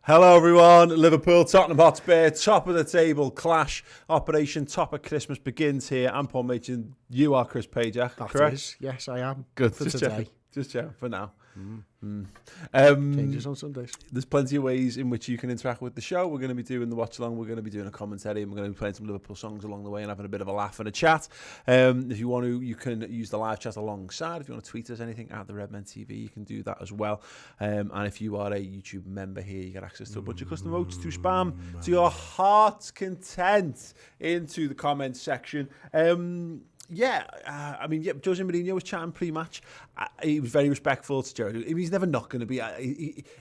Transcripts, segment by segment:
Hello everyone, Liverpool, Tottenham Hotspur, top of the table clash, Operation Top of Christmas begins here. I'm Paul Machin, you are Chris Pajak, correct? Is. Yes, I am. Good, for just today. Just for now. Changes on Sundays. There's plenty of ways in which you can interact with the show. We're going to be doing the watch along, we're going to be doing a commentary, and we're going to be playing some Liverpool songs along the way and having a bit of a laugh and a chat. If you want to, you can use the live chat alongside. If you want to tweet us anything at the Redmen TV, you can do that as well. And if you are a YouTube member here, you get access to a bunch of custom votes to spam to your heart's content into the comments section. Jose Mourinho was chatting pre-match. He was very respectful to Gerrard. He's never not going to be.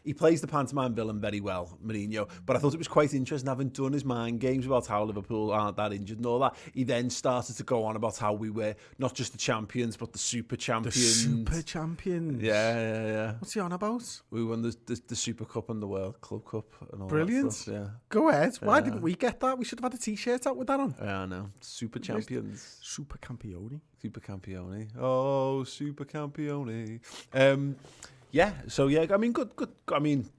He plays the pantomime villain very well, Mourinho. But I thought it was quite interesting, having done his mind games about how Liverpool aren't that injured and all that. He then started to go on about how we were not just the champions, but the super champions. The super champions. Yeah. What's he on about? We won the Super Cup and the World Club Cup and all Brilliant. that stuff. Yeah. Go ahead. Why didn't we get that? We should have had a T-shirt out with that on. Yeah, I know. Super champions. Super Campione. Super Campione. Oh, Super Campione. I mean, good. I mean,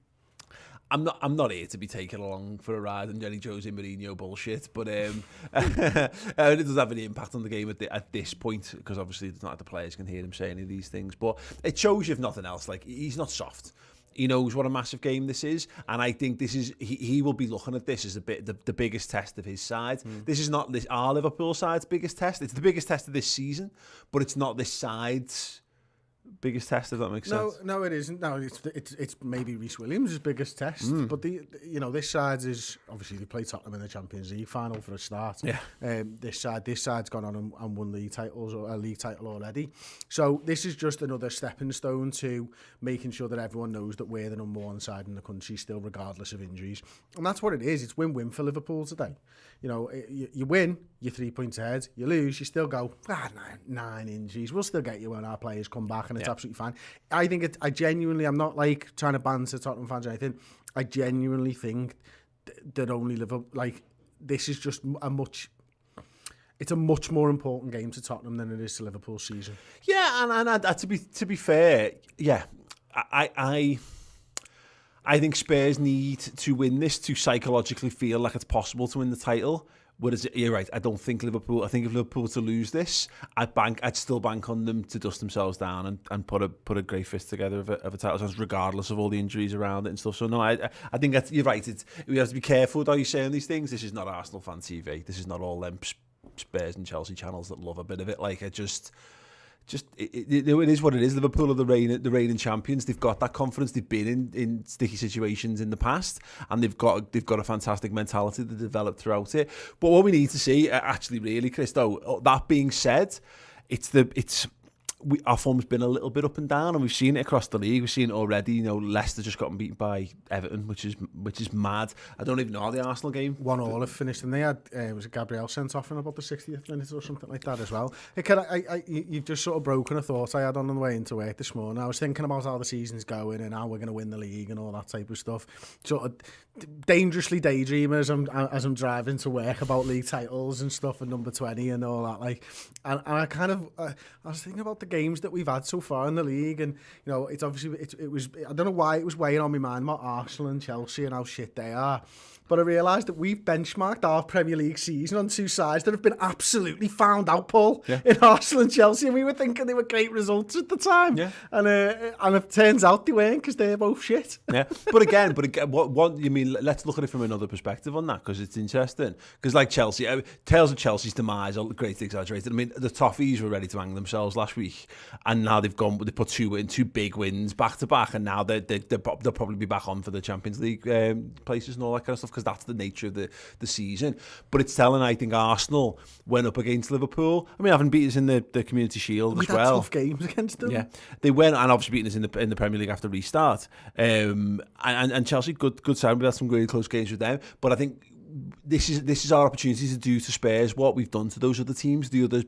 I'm not here to be taken along for a ride on Jenny Jose Mourinho bullshit, but it does have any impact on the game at this point, because obviously it's not like the players can hear him say any of these things. But it shows you, if nothing else, like, he's not soft. He knows what a massive game this is, and I think this is he will be looking at this as the biggest test of his side. This is not our Liverpool side's biggest test. It's the biggest test of this season, but it's not this side's biggest test, if that makes sense. No, it isn't. No, it's maybe Reece Williams' biggest test. But this side is obviously they play Tottenham in the Champions League final for a start. Yeah. This side's gone on and won league titles or a league title already. So this is just another stepping stone to making sure that everyone knows that we're the number one side in the country still, regardless of injuries. And that's what it is. It's win-win for Liverpool today. You know, you win, you're 3 points ahead. You lose, you still go, nine injuries. We'll still get you when our players come back, and it's absolutely fine. I think I genuinely, I'm not like trying to banter Tottenham fans or anything. I genuinely think that only Liverpool, like, this is just it's a much more important game to Tottenham than it is to Liverpool's season. Yeah, and to be fair, yeah, I think Spurs need to win this to psychologically feel like it's possible to win the title. Whereas, you're right, I don't think Liverpool. I think if Liverpool were to lose this, I'd still bank on them to dust themselves down and put a great fist together of a title chance, regardless of all the injuries around it and stuff. So no, I think you're right. We have to be careful with how you saying these things. This is not Arsenal fan TV. This is not all them Spurs and Chelsea channels that love a bit of it. Like, it is what it is. Liverpool are the reigning champions. They've got that confidence. They've been in sticky situations in the past, and they've got a fantastic mentality that developed throughout it. But what we need to see, actually, really, Chris, though, that being said, our form's been a little bit up and down, and we've seen it across the league. We've seen it already. You know, Leicester just gotten beaten by Everton, which is mad. I don't even know how the Arsenal game 1-1 have finished, and they had was it Gabriel sent off in about the 60th minute or something like that as well. You've just sort of broken a thought I had on the way into work this morning. I was thinking about how the season's going and how we're going to win the league and all that type of stuff. Sort of dangerously daydreaming as I'm driving to work about league titles and stuff and number 20 and all that. Like, and I kind of I was thinking about the games that we've had so far in the league, and you know, it's obviously it was, I don't know why it was weighing on my mind about Arsenal and Chelsea and how shit they are. But I realised that we've benchmarked our Premier League season on two sides that have been absolutely found out, Paul, in Arsenal and Chelsea. And we were thinking they were great results at the time. Yeah. And it turns out they weren't, because they're both shit. Yeah. But again, what you mean, let's look at it from another perspective on that, because it's interesting. Because like Chelsea, tales of Chelsea's demise are greatly exaggerated. I mean, the Toffees were ready to hang themselves last week, and now they put two big wins back to back, and now they'll probably be back on for the Champions League places and all that kind of stuff, because that's the nature of the season. But it's telling, I think, Arsenal went up against Liverpool. I mean, having beat us in the Community Shield as well. Tough games against them. Yeah, they went, and obviously beating us in the Premier League after restart. And Chelsea, good side. We had some really close games with them. But I think this is our opportunity to do to Spurs what we've done to those other teams. The others,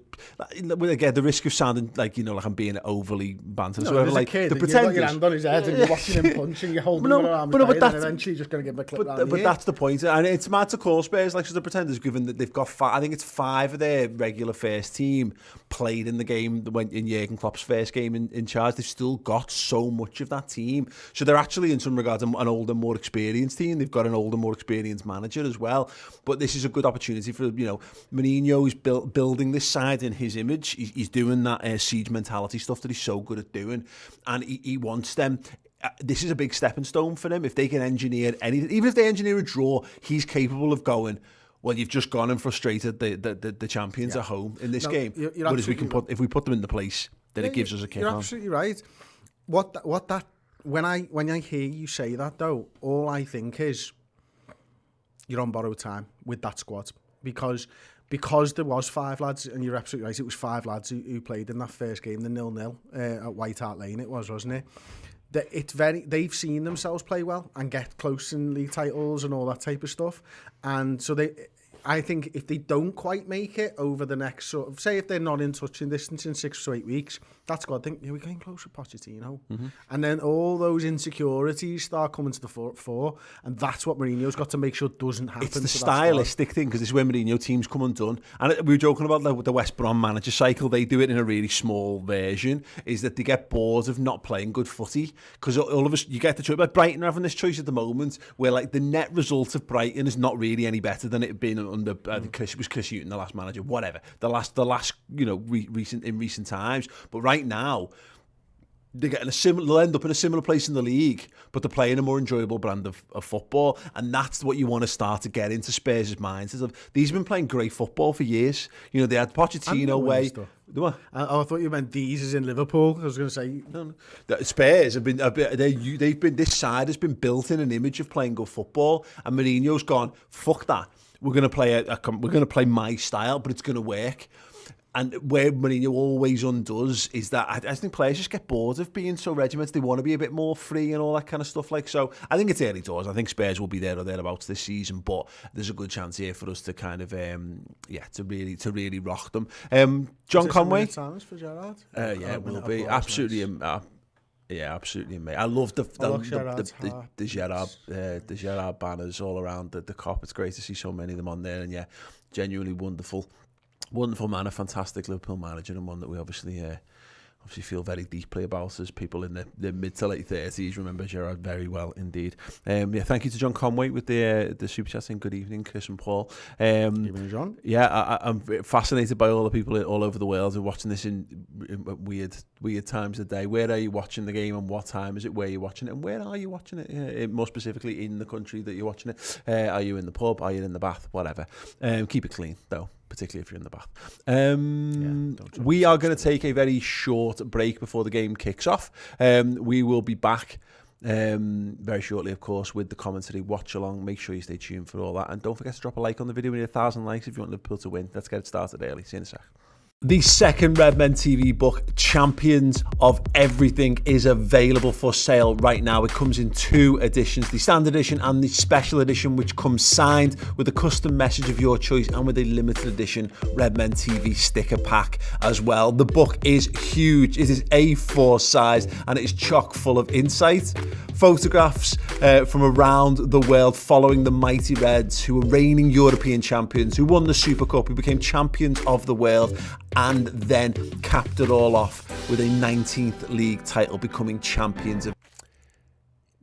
again, the risk of sounding like I'm being overly banter. No, So like the you've pretenders, got your hand on his head and you're watching him punch and you're holding him around the and eventually you're just going to give him a clip round the ear. That's the point, and it's mad to call Spurs like the pretenders, given that they've got I think it's 5 of their regular first team played in the game that went in Jurgen Klopp's first game in charge. They've still got so much of that team, so they're actually in some regards an older, more experienced team. They've got an older, more experienced manager as well. But this is a good opportunity for Mourinho's building this side in his image. He's doing that siege mentality stuff that he's so good at doing, and he wants them. This is a big stepping stone for them. If they can engineer anything, even if they engineer a draw, he's capable of going, well, you've just gone and frustrated the champions at home in this game. Whereas if we put them in the place, then it gives us a kick. You're absolutely right. When I hear you say that though, all I think is you're on borrowed time with that squad because there was 5 lads, and you're absolutely right. It was 5 lads who played in that first game, the 0-0 at White Hart Lane. It was, wasn't it? They've seen themselves play well and get close in league titles and all that type of stuff, and so I think if they don't quite make it over the next sort of, say if they're not in touching distance in 6 to 8 weeks, that's God. I think we're getting close with Pochettino, and then all those insecurities start coming to the fore, and that's what Mourinho's got to make sure doesn't happen. It's the stylistic thing, because this is where Mourinho teams come undone. And we were joking about the West Brom manager cycle. They do it in a really small version. Is that they get bored of not playing good footy, because all of us, you get the choice. Like Brighton are having this choice at the moment, where like the net result of Brighton is not really any better than it had been under Chris Hughton, the last manager, whatever. The last recent times. But right now, they'll end up in a similar place in the league, but they're playing a more enjoyable brand of football, and that's what you want to start to get into Spurs' minds. These have been playing great football for years. They had Pochettino way. I thought you meant these as in Liverpool. I was going to say no. The Spurs have been. They've been. This side has been built in an image of playing good football, and Mourinho's gone, fuck that. We're going to play we're going to play my style, but it's going to work. And where Mourinho always undoes is that I think players just get bored of being so regimented. They want to be a bit more free and all that kind of stuff. So I think it's early doors. I think Spurs will be there or thereabouts this season, but there's a good chance here for us to kind of to really rock them. John Conway. For Gerrard? Yeah, it will be absolutely. Yeah, absolutely, mate. I love the Gerrard banners all around the Kop. It's great to see so many of them on there, and genuinely wonderful man, a fantastic Liverpool manager, and one that we obviously feel very deeply about as people in the mid to late 30s. Remember Gerrard very well indeed. Thank you to John Conway with the super chat saying good evening, Chris and Paul. Good evening, John. I'm fascinated by all the people all over the world who are watching this in weird times of the day. Where are you watching the game, and what time is it? Where are you watching it, and where are you watching it? More specifically, in the country that you're watching it. Are you in the pub? Are you in the bath? Whatever. Keep it clean though, particularly if you're in the bath. We are going to take a very short break before the game kicks off. We will be back very shortly, of course, with the commentary watch along. Make sure you stay tuned for all that, and don't forget to drop a like on the video. We need 1,000 likes if you want Liverpool to win. Let's get it started early. See you in a sec. The second Redmen TV book, Champions of Everything, is available for sale right now. It comes in 2 editions, the standard edition and the special edition, which comes signed with a custom message of your choice and with a limited edition Redmen TV sticker pack as well. The book is huge. It is A4 size and it is chock full of insight, photographs from around the world following the mighty Reds, who were reigning European champions, who won the Super Cup, who became champions of the world, and then capped it all off with a 19th league title, becoming champions of...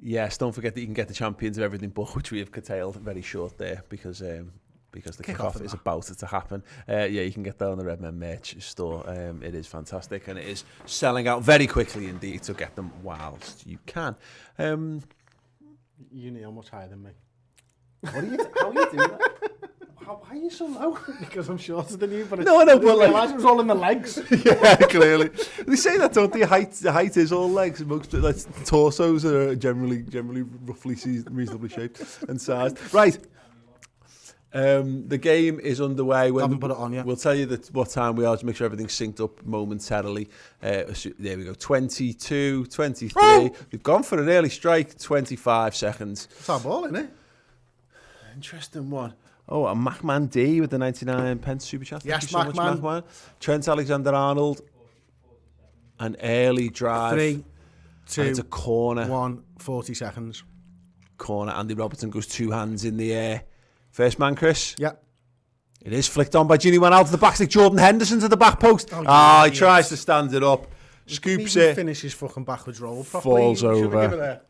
Yes, don't forget that you can get the Champions of Everything book, which we have curtailed very short there because the kickoff is about to happen. You can get that on the Redmen merch store. It is fantastic, and it is selling out very quickly indeed, so get them whilst you can. You know much higher than me. How are you doing that? Why are you so low? Because I'm shorter than you, but no, but it was all in the legs. Yeah, clearly. They say that, don't they? The height is all legs. Most torsos are generally roughly reasonably shaped and sized. Right. The game is underway. I haven't put it on yet. We'll tell you what time we are to make sure everything's synced up momentarily. There we go. 22, 23. We've gone for an early strike. 25 seconds. It's our ball, isn't it? Interesting one. Oh, and Macman D with the 99 pence super chat. Thank Yes, you so much, Macman. Macman. Trent Alexander-Arnold. An early drive. 3, 2, and it's a corner. 1, 40 seconds. Corner. Andy Robertson goes 2 hands in the air. First man, Chris. Yeah. It is flicked on by Ginny, went out to the back stick. Jordan Henderson to the back post. He tries to stand it up. Scoops it. Finish his fucking backwards roll properly. Falls over.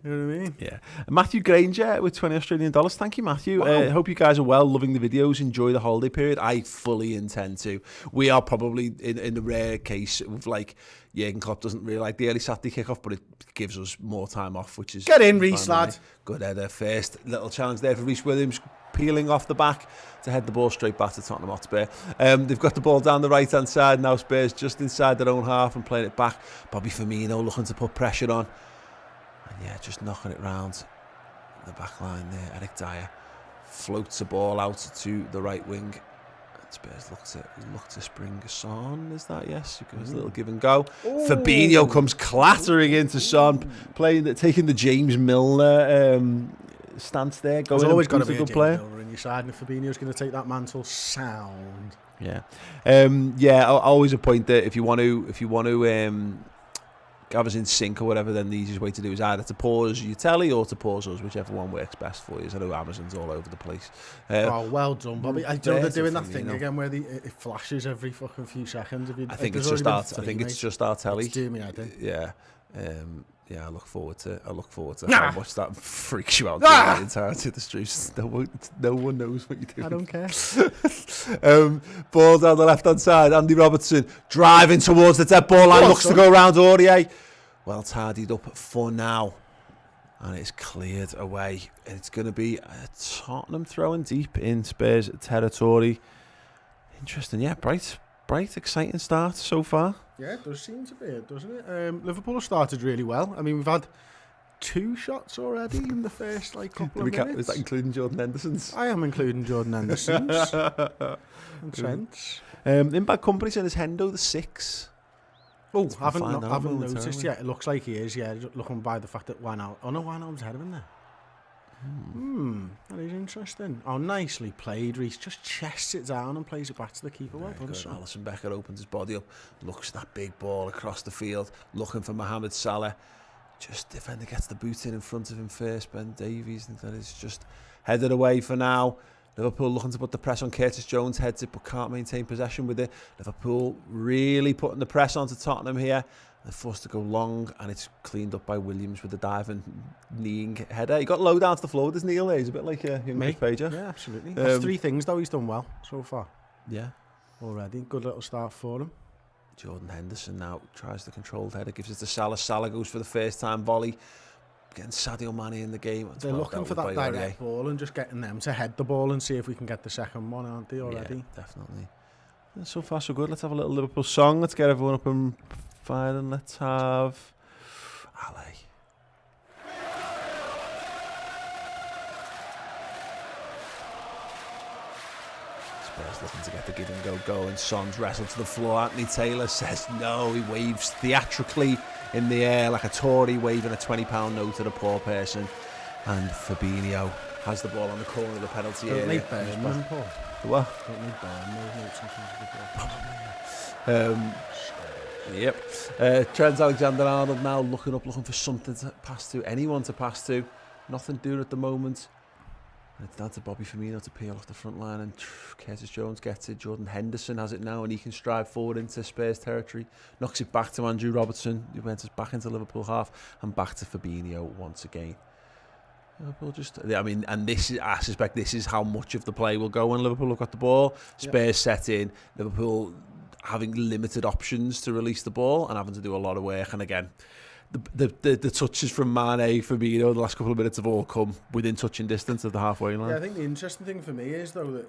You know what I mean? Yeah. Matthew Granger with $20 Australian. Thank you, Matthew. Wow. Hope you guys are well, loving the videos, enjoy the holiday period. I fully intend to. We are probably in the rare case of like, Jurgen Klopp doesn't really like the early Saturday kickoff, but it gives us more time off, which is... Get in, Reece, lad. Good header first. Little challenge there for Reece Williams, peeling off the back to head the ball straight back to Tottenham Hotspur. They've got the ball down the right-hand side now, Spurs just inside their own half and playing it back. Bobby Firmino looking to put pressure on. And yeah, just knocking it round the back line there. Eric Dyer floats the ball out to the right wing. And Spurs look to spring Son, is that? Yes, it goes a little give and go. Ooh. Fabinho comes clattering into Son, taking the James Milner stance there. There's always got to be a James Milner in your side, and if Fabinho's going to take that mantle, sound. Yeah, always a point that if you want to have us in sync or whatever, then the easiest way to do is either to pause your telly or to pause us, whichever one works best for you. I know Amazon's all over the place. Well done, Bobby. I know they're doing that thing again where it flashes every fucking few seconds. I think it's just our telly. It's doing me, I think. Yeah. I look forward to how much that freaks you out the entirety of the streets. No one knows what you're doing. I don't care. Ball down the left-hand side. Andy Robertson driving towards the dead ball line. Looks to go round Aurier. Well tidied up for now. And it's cleared away. It's going to be a Tottenham throwing deep in Spurs territory. Interesting. Yeah, bright, exciting start so far. Yeah, it does seem to be, doesn't it? Liverpool have started really well. I mean, we've had 2 shots already in the first couple of minutes. Is that including Jordan Henderson's? I am including Jordan Henderson's and Trent's. In bad company, saying is Hendo the 6. Oh, haven't noticed yet. It looks like he is. Yeah, looking by the fact that Wijnaldum's ahead of him there. That is interesting. Oh, nicely played, Reece. Just chests it down and plays it back to the keeper. Well done, son. Alisson Becker opens his body up, looks at that big ball across the field, looking for Mohamed Salah. Just defender gets the boot in front of him first. Ben Davies, and that is just headed away for now. Liverpool looking to put the press on Curtis Jones, heads it but can't maintain possession with it. Liverpool really putting the press onto Tottenham here. They're forced to go long, and it's cleaned up by Williams with the diving, kneeing header. He got low down to the floor with his knee there. He's a bit like a young Pager. Yeah, absolutely. That's 3 things, though, he's done well so far. Yeah. Already. Good little start for him. Jordan Henderson now tries the controlled header, gives it to Salah. Salah goes for the first time volley. Getting Sadio Mane in the game. They're looking for that direct ball and just getting them to head the ball and see if we can get the second one, aren't they, already? Yeah, definitely. So far, so good. Let's have a little Liverpool song. Let's get everyone up and firing. Let's have Ali. Spurs looking to get the give and go going. Son's wrestled to the floor. Anthony Taylor says no. He waves theatrically in the air like a Tory waving a £20 note at a poor person. And Fabinho has the ball on the corner of the penalty area. Don't need Burnham, Paul. What? Don't need Burnham. Yep. Trent Alexander-Arnold now looking for something to pass to, anyone to pass to. Nothing doing at the moment. And it's down to Bobby Firmino to peel off the front line, and Curtis Jones gets it. Jordan Henderson has it now, and he can stride forward into Spurs territory. Knocks it back to Andrew Robertson, who went back into Liverpool half, and back to Fabinho once again. Liverpool I suspect this is how much of the play will go when Liverpool have got the ball. Spurs set in, Liverpool having limited options to release the ball and having to do a lot of work. And again, the touches from Mane, Fabinho, the last couple of minutes have all come within touching distance of the halfway line. Yeah, I think the interesting thing for me is, though, that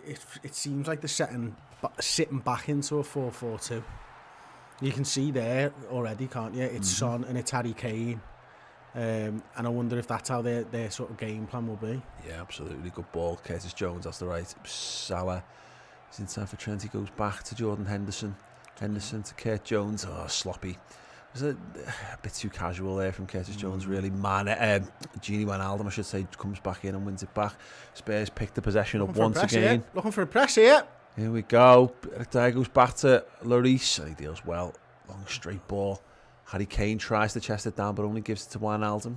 it seems like they're sitting back into a 4-4-2. You can see there already, can't you? It's Son and it's Harry Kane. And I wonder if that's how their sort of game plan will be. Yeah, absolutely. Good ball. Curtis Jones, that's the right. Salah is inside for Trent. He goes back to Jordan Henderson. Henderson to Kurt Jones. Oh, sloppy. was a bit too casual there from Curtis Jones, really. Gini Wijnaldum, I should say, comes back in and wins it back. Spurs pick the possession up once again. Looking for a press here. Here we go. There goes back to Lloris, and he deals well. Long straight ball. Harry Kane tries to chest it down, but only gives it to Wijnaldum.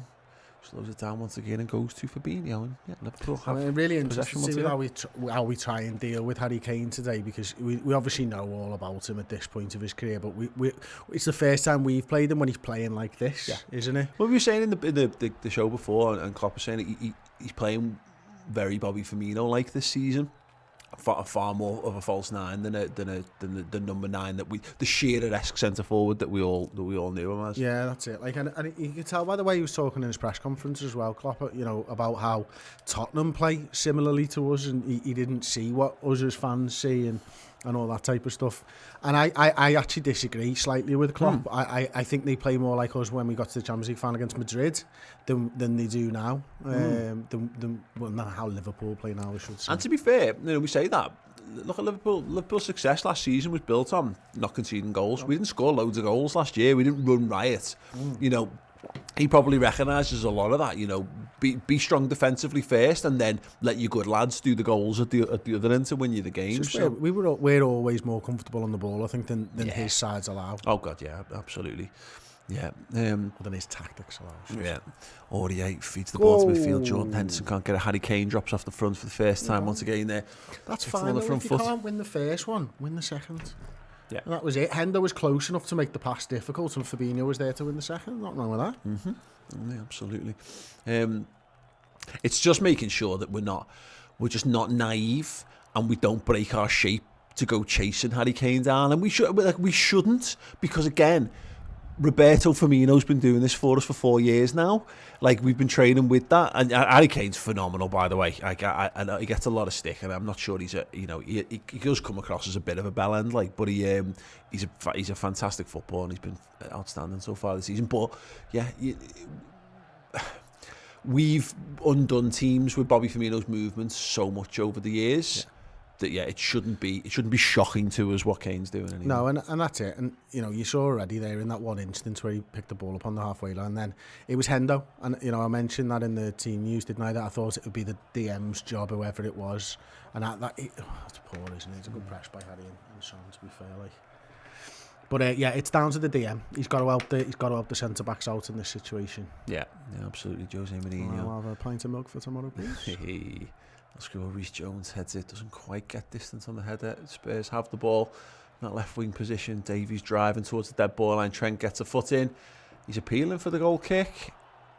Slows it down once again and goes to Fabinho. And yeah, Liverpool have really interesting to see how we try and deal with Harry Kane today, because we obviously know all about him at this point of his career, but it's the first time we've played him when he's playing like this, isn't it? Well, we were saying in the show before, and Klopp was saying he's playing very Bobby Firmino like this season. Far more of a false nine than the number 9 that the Shearer-esque centre forward that we all knew him as. Yeah, that's it. Like, and you could tell by the way he was talking in his press conference as well, Klopp, about how Tottenham play similarly to us, and he didn't see what us as fans see and all that type of stuff. And I actually disagree slightly with Klopp. I think they play more like us when we got to the Champions League final against Madrid than they do now. Not how Liverpool play now, I should say. And to be fair, we say that. Look at Liverpool. Liverpool's success last season was built on not conceding goals. We didn't score loads of goals last year. We didn't run riot. He probably recognises a lot of that. Be strong defensively first, and then let your good lads do the goals at the other end to win you the games. So we're always more comfortable on the ball, I think, than his sides allow. Oh God, yeah, absolutely. Yeah. Than his tactics allow. Yeah. Aurier feeds the ball to midfield. Jordan Henderson can't get it. Harry Kane drops off the front for the first time once again there. That's fine. Though, if you can't win the first one, win the second. Yeah. And that was it. Hendo was close enough to make the pass difficult, and Fabinho was there to win the second. Not wrong with that. Mm-hmm. Yeah, absolutely. It's just making sure that we're just not naive, and we don't break our shape to go chasing Harry Kane down. And we shouldn't, because again, Roberto Firmino's been doing this for us for 4 years now. Like, we've been training with that, and Harry Kane's phenomenal, by the way. I know he gets a lot of stick, and I'm not sure he does come across as a bit of a bellend, but he's a fantastic footballer, and he's been outstanding so far this season. But yeah, we've undone teams with Bobby Firmino's movements so much over the years. That it shouldn't be shocking to us what Kane's doing anymore. No, and that's it. And you saw already there in that one instance where he picked the ball up on the halfway line. Then it was Hendo, and I mentioned that in the team news, didn't I? That I thought it would be the DM's job, whoever it was. And that's poor, isn't it? It's a good press by Harry and Son, to be fair. But it's down to the DM. He's got to help the centre backs out in this situation. Yeah, absolutely. Jose Mourinho. I'll have a pint of milk for tomorrow, please. Reece Jones heads it, doesn't quite get distance on the header. Spurs have the ball in that left wing position. Davies driving towards the dead ball line. Trent gets a foot in. He's appealing for the goal kick,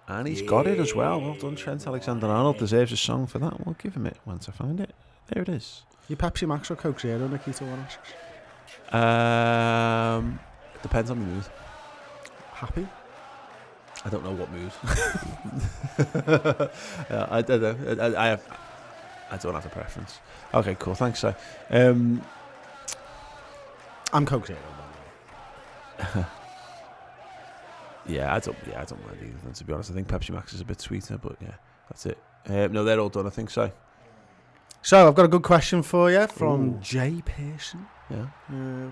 and he's got it as well. Well done, Trent Alexander-Arnold. Deserves a song for that. We'll give him it once I find it. There it is. You Pepsi Max or Coke Zero, Nikita asks? Depends on the mood. Happy? I don't know what mood. I don't know. I don't have a preference. Okay, cool. Thanks, Si. I'm Coke Zero, by the way. I don't mind either. To be honest, I think Pepsi Max is a bit sweeter, but yeah, that's it. No, they're all done, I think, Si. So I've got a good question for you from Jay Pearson. Yeah.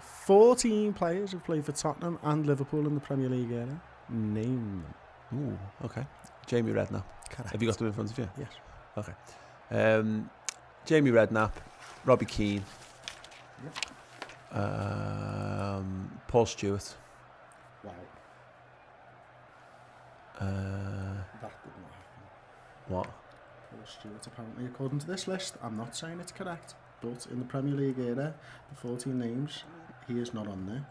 14 players have played for Tottenham and Liverpool in the Premier League era. Name them. Ooh, okay. Jamie Redknapp. Correct. Have you got them in front of you? Yes. Okay. Jamie Redknapp, Robbie Keane, Paul Stewart. Wow. That did not happen. What? Paul Stewart, apparently, according to this list, I'm not saying it's correct, but in the Premier League era, the 14 names, he is not on there.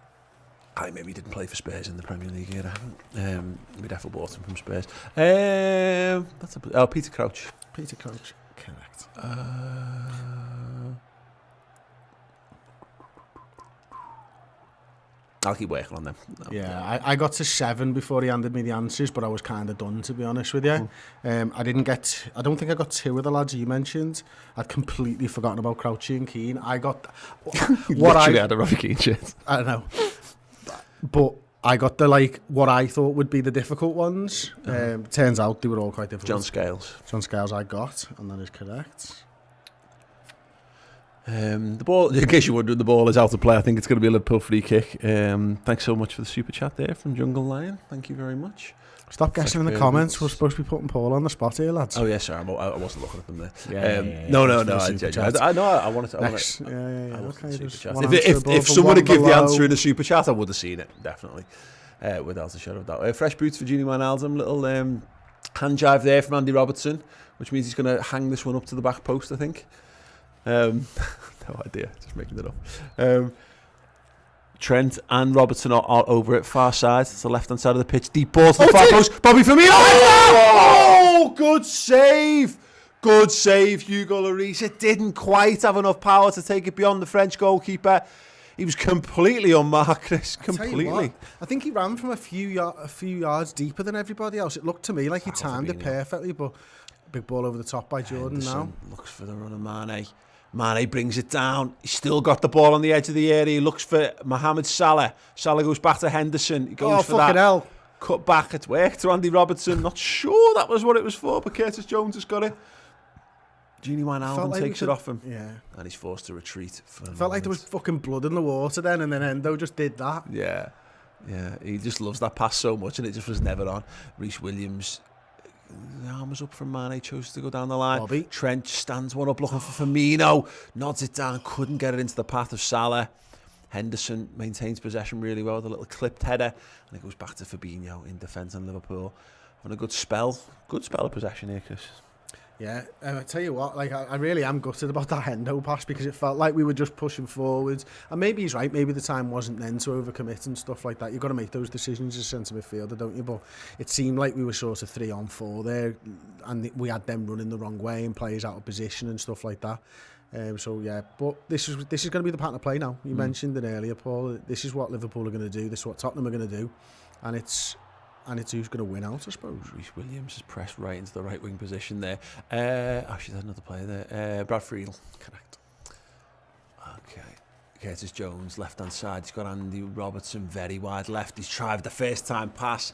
I maybe didn't play for Spurs in the Premier League era. We definitely bought him from Spurs. Peter Crouch. Peter Crouch, correct. I'll keep working on them. I got to 7 before he handed me the answers, but I was kind of done, to be honest with you. I don't think I got 2 of the lads you mentioned. I'd completely forgotten about Crouchy and Keane. I got literally had a Robbie Keane shit. I don't know, but I got the what I thought would be the difficult ones. Turns out they were all quite difficult. John Scales I got, and that is correct. The ball, in case you're wondering, the ball is out of play. I think it's going to be a Liverpool free kick. Thanks so much for the super chat there from Jungle Lion. Thank you very much. Stop guessing in the comments. We're supposed to be putting Paul on the spot here, lads. Oh, yes, sir. I wasn't looking at them there. No. I wanted to. Okay. If someone had given the answer in a super chat, I would have seen it, definitely. Without a shadow of doubt. Fresh boots for Gini Wijnaldum. Little hand jive there from Andy Robertson, which means he's going to hang this one up to the back post, I think. No idea, just making it up. Trent and Robertson are over at far side. It's the left-hand side of the pitch. Deep ball to the far post. Bobby Firmino. Oh, good save. Good save, Hugo Lloris. It didn't quite have enough power to take it beyond the French goalkeeper. He was completely unmarked, Chris. Completely. I think he ran from a few yards deeper than everybody else. It looked to me like he timed it perfectly, but big ball over the top by Jordan now. Looks for the run of Mane. Mane brings it down. He's still got the ball on the edge of the area. He looks for Mohamed Salah. Salah goes back to Henderson. He goes for that. Hell. Cut back. It's worked to Andy Robertson. Not sure that was what it was for, but Curtis Jones has got it. Gini Wijnaldum takes it off him. Yeah. And he's forced to retreat. Felt like there was fucking blood in the water then, and then Endo just did that. Yeah. Yeah. He just loves that pass so much, and it just was never on. Reece Williams... The arm was up from Mane, chose to go down the line. Bobby. Trent stands one up looking for Firmino, nods it down, couldn't get it into the path of Salah. Henderson maintains possession really well with a little clipped header, and it goes back to Fabinho in defence on Liverpool. Having a good spell of possession here, Chris. Yeah, I tell you what, like I really am gutted about that Hendo pass because it felt like we were just pushing forwards. And maybe he's right, maybe the time wasn't then to overcommit and stuff like that. You've got to make those decisions as centre midfielder, don't you? But it seemed like we were sort of 3-on-4 there, and we had them running the wrong way and players out of position and stuff like that. So yeah, but this is going to be the pattern of play now. You mentioned it earlier, Paul. This is what Liverpool are going to do. This is what Tottenham are going to do, and it's who's going to win out, I suppose. Reece Williams has pressed right into the right wing position there. She's had another player there. Brad Friedel, correct. Okay. Curtis Jones, left hand side. He's got Andy Robertson very wide left. He's tried the first time pass.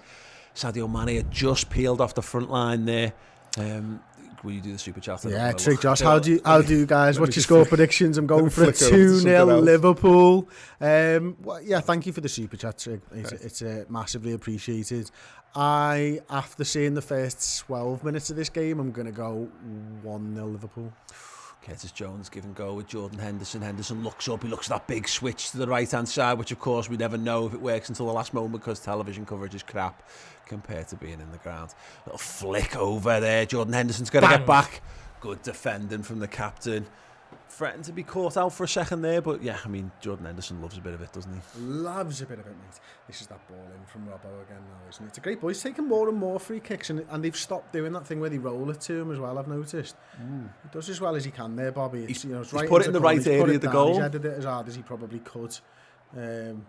Sadio Mane had just peeled off the front line there. Will you do the super chat? Yeah, Trick Josh. How do you guys? What's your score predictions? I'm going for a 2-0 Liverpool. Yeah, thank you for the super chat, Trick. It's massively appreciated. After seeing the first 12 minutes of this game, I'm going to go 1-0 Liverpool. Curtis Jones give and go with Jordan Henderson. Henderson looks up. He looks at that big switch to the right-hand side, which, of course, we never know if it works until the last moment because television coverage is crap compared to being in the ground. Little flick over there. Jordan Henderson's going to get back. Good defending from the captain. Threatened to be caught out for a second there, but yeah, I mean, Jordan Henderson loves a bit of it, doesn't he? Loves a bit of it, mate. This is that ball in from Robbo again now, isn't it? It's a great ball. He's taking more and more free kicks, and they've stopped doing that thing where they roll it to him as well, I've noticed. He does as well as he can there, Bobby. It's, it's right, put it in the right area of the goal. He's headed it as hard as he probably could. And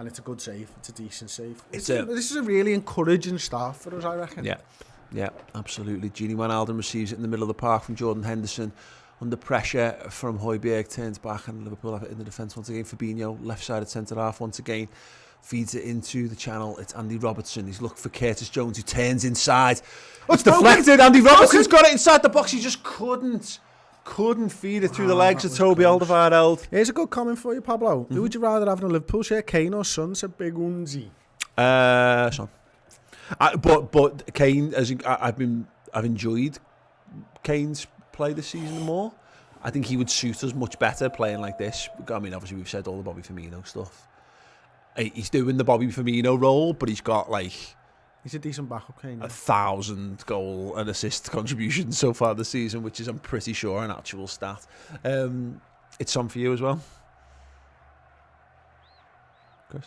it's a good save. It's a decent save. This is a really encouraging start for us, I reckon. Yeah, absolutely. Gini Wijnaldum receives it in the middle of the park from Jordan Henderson. Under pressure from Højbjerg, turns back, and Liverpool have it in the defence once again. Fabinho, left-sided centre-half once again, feeds it into the channel. It's Andy Robertson. He's looking for Curtis Jones, who turns inside. It's deflected. Andy Robertson's got it inside the box. He just couldn't feed it through the legs of Toby Alderweireld. Here's a good comment for you, Pablo. Who would you rather have in a Liverpool shirt, Kane or Son? Said Big Unzi. Son. But Kane, I've enjoyed Kane's play this season more. I think he would suit us much better playing like this. I mean, obviously we've said all the Bobby Firmino stuff. He's doing the Bobby Firmino role, but he's got he's a decent backup, Kane. 1,000 goal and assist contributions so far this season, which is, I'm pretty sure, an actual stat. It's on for you as well, Chris.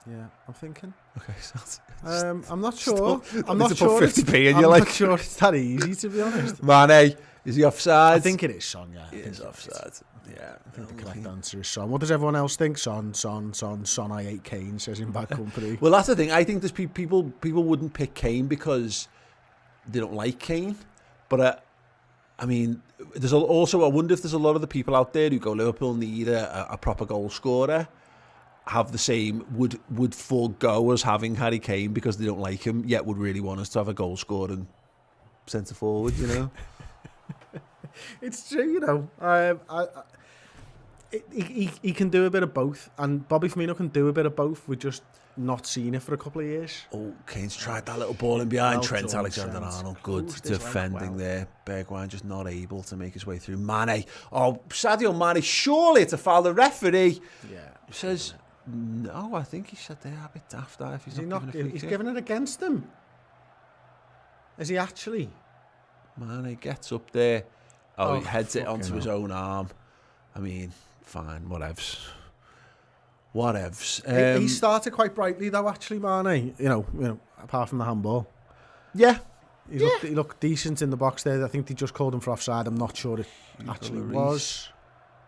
Yeah, I'm thinking. Okay, I'm not sure. I'm not sure. 50p, and I'm not sure it's that easy, to be honest. Mane, is he offside? I think it is Son. Yeah, he is offside. Yeah, I think the correct answer is Son. What does everyone else think? Son. I hate Kane. Says in Bad Company. Well, that's the thing. I think there's people wouldn't pick Kane because they don't like Kane, but I mean, there's also, I wonder if there's a lot of the people out there who go, Liverpool need a proper goal scorer, have the same, would forego us having Harry Kane because they don't like him, yet would really want us to have a goal scoring centre forward, you know? It's true, you know. He can do a bit of both, and Bobby Firmino can do a bit of both. We're just not seen it for a couple of years. Oh, Kane's tried that little ball in behind. Well Trent done, Alexander-Arnold, good Closed his leg defending well. there. Bergwijn just not able to make his way through. Mane, oh, Sadio Mane, surely it's a foul. The referee says, no, I think he said they're a bit daft if he's not giving a free He's kick. giving it against him. Is he actually? Mane gets up there. Oh, he heads it onto fucking his own arm. I mean, fine, whatevs. He started quite brightly though, actually, Mane. You know, apart from the handball. Yeah. He looked decent in the box there. I think they just called him for offside. I'm not sure it actually was.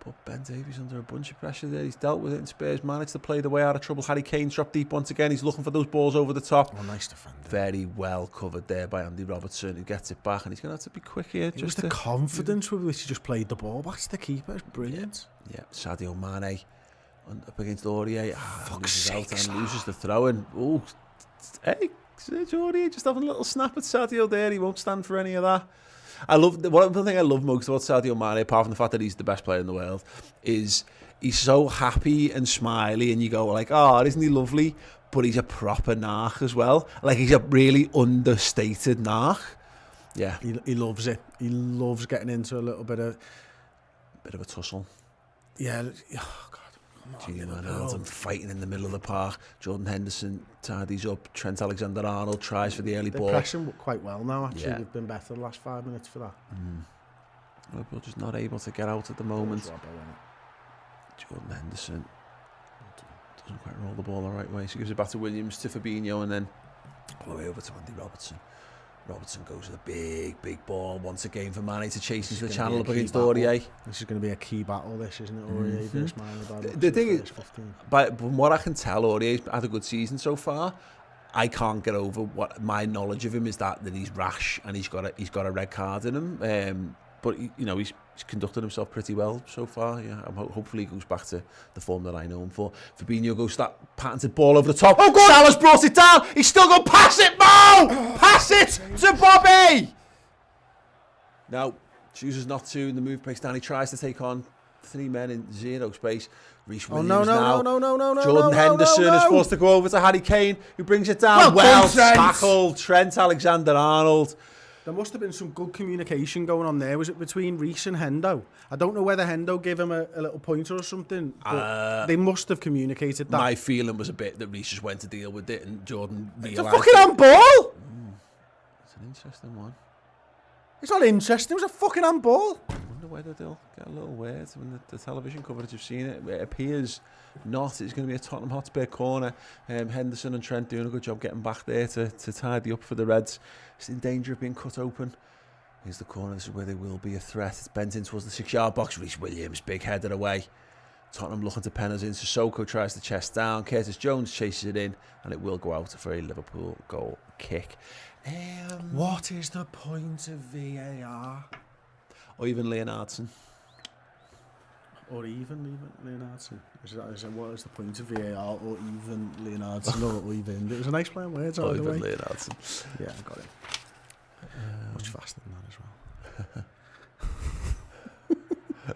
But Ben Davies under a bunch of pressure there. He's dealt with it, and Spurs managed to play the way out of trouble. Harry Kane dropped deep once again. He's looking for those balls over the top. Oh, nice defender. Very well covered there by Andy Robertson, who gets it back, and he's going to have to be quick here. Just the confidence with which he just played the ball back to the keeper is brilliant. Yeah, Sadio Mane up against Aurier. Loses out and loses the throw-in. Oh, hey, Aurier just having a little snap at Sadio there. He won't stand for any of that. One thing I love most about Sadio Mane, apart from the fact that he's the best player in the world, is he's so happy and smiley, and you go like, oh, isn't he lovely? But he's a proper narc as well. Like, he's a really understated narc. Yeah. He loves it. He loves getting into a little bit of a tussle. Yeah. Oh, God. And fighting in the middle of the park. Jordan Henderson tidies up. Trent Alexander-Arnold tries for the early ball. They're pressing quite well now, actually. We've been better the last 5 minutes for that. We're just not able to get out at the moment. Jordan Henderson doesn't quite roll the ball the right way. So he gives it back to Williams, to Fabinho, and then all the way over to Andy Robertson. Robertson goes with a big ball once again for Mane to chase into the channel up against Aurier. This is going to be a key battle, this, isn't it? Aurier versus Mane. The thing is, from what I can tell, Aurier's had a good season so far. I can't get over what my knowledge of him is that he's rash and he's got a red card in him. But he's conducted himself pretty well so far. Yeah, hopefully he goes back to the form that I know him for. Fabinho goes to that patented ball over the top. Oh, God! Salah's brought it down. He's still going to pass it, Mo! Pass it to Bobby! No, chooses not to. The move breaks down. He tries to take on 3 men in 0 space. Reece Williams no. Jordan Henderson is forced to go over to Harry Kane, who brings it down. Well tackled. Trent Alexander-Arnold. There must have been some good communication going on there. Was it between Reece and Hendo? I don't know whether Hendo gave him a little pointer or something, but they must have communicated that. My feeling was a bit that Reece just went to deal with it and Jordan realised... It's a fucking handball! It's an interesting one. It's not interesting, it was a fucking handball. I wonder whether they'll get a little weird when the television coverage have seen it. It appears not. It's going to be a Tottenham Hotspur corner. Henderson and Trent doing a good job getting back there to tidy up for the Reds. It's in danger of being cut open. Here's the corner. This is where there will be a threat. It's bent in towards the 6-yard box. Reece Williams, big header away. Tottenham looking to pen us in. Sissoko tries to chest down. Curtis Jones chases it in, and it will go out for a Liverpool goal kick. What is the point of VAR? Or even Leonardson. Or even Leonardson. What is the point of VAR? Or even Leonardson? Or even. It was a nice play on words. Or even Leonardson. Yeah, I got it. Much faster than that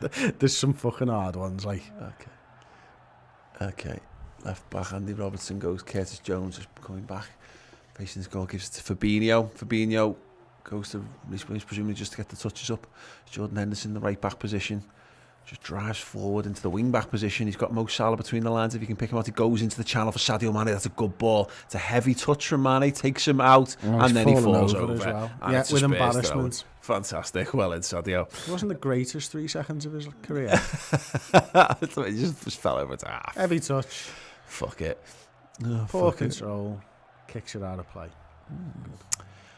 as well. There's some fucking hard ones, like. Okay. Left back, Andy Robertson goes. Curtis Jones is coming back. Facing his goal, gives it to Fabinho. Fabinho goes to Reece Williams, presumably just to get the touches up. Jordan Henderson in the right back position. Just drives forward into the wing back position. He's got Mo Salah between the lines. If he can pick him out, he goes into the channel for Sadio Mane. That's a good ball. It's a heavy touch from Mane. Takes him out, and then he falls over. As well. And yeah, with embarrassment. Fantastic. Well in, Sadio. It wasn't the greatest 3 seconds of his career. He just fell over to half. Heavy touch. Fuck it. Poor control. Kicks it out of play.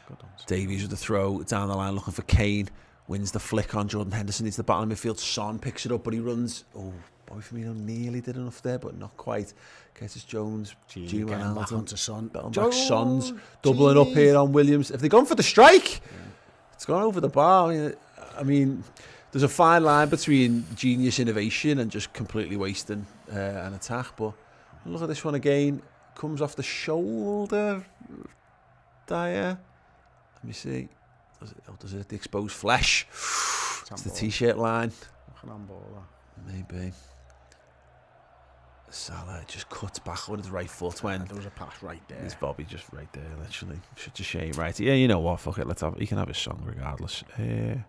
Good Davies with the throw down the line looking for Kane. Wins the flick on Jordan Henderson into the battle in midfield. Son picks it up, but he runs. Oh, Bobby Firmino nearly did enough there, but not quite. Curtis Jones, Gini onto Son. Son's doubling up here on Williams. Have they gone for the strike? Yeah. It's gone over the bar. I mean, there's a fine line between genius innovation and just completely wasting an attack. But look at this one again. Comes off the shoulder. Dyer. Let me see. Does it the exposed flesh? It's the t-shirt line. Maybe. Salah just cuts back with his right foot when there was a pass right there. It's Bobby just right there, literally. Such a shame, right? Yeah, you know what? Fuck it. He can have his song regardless. There it is.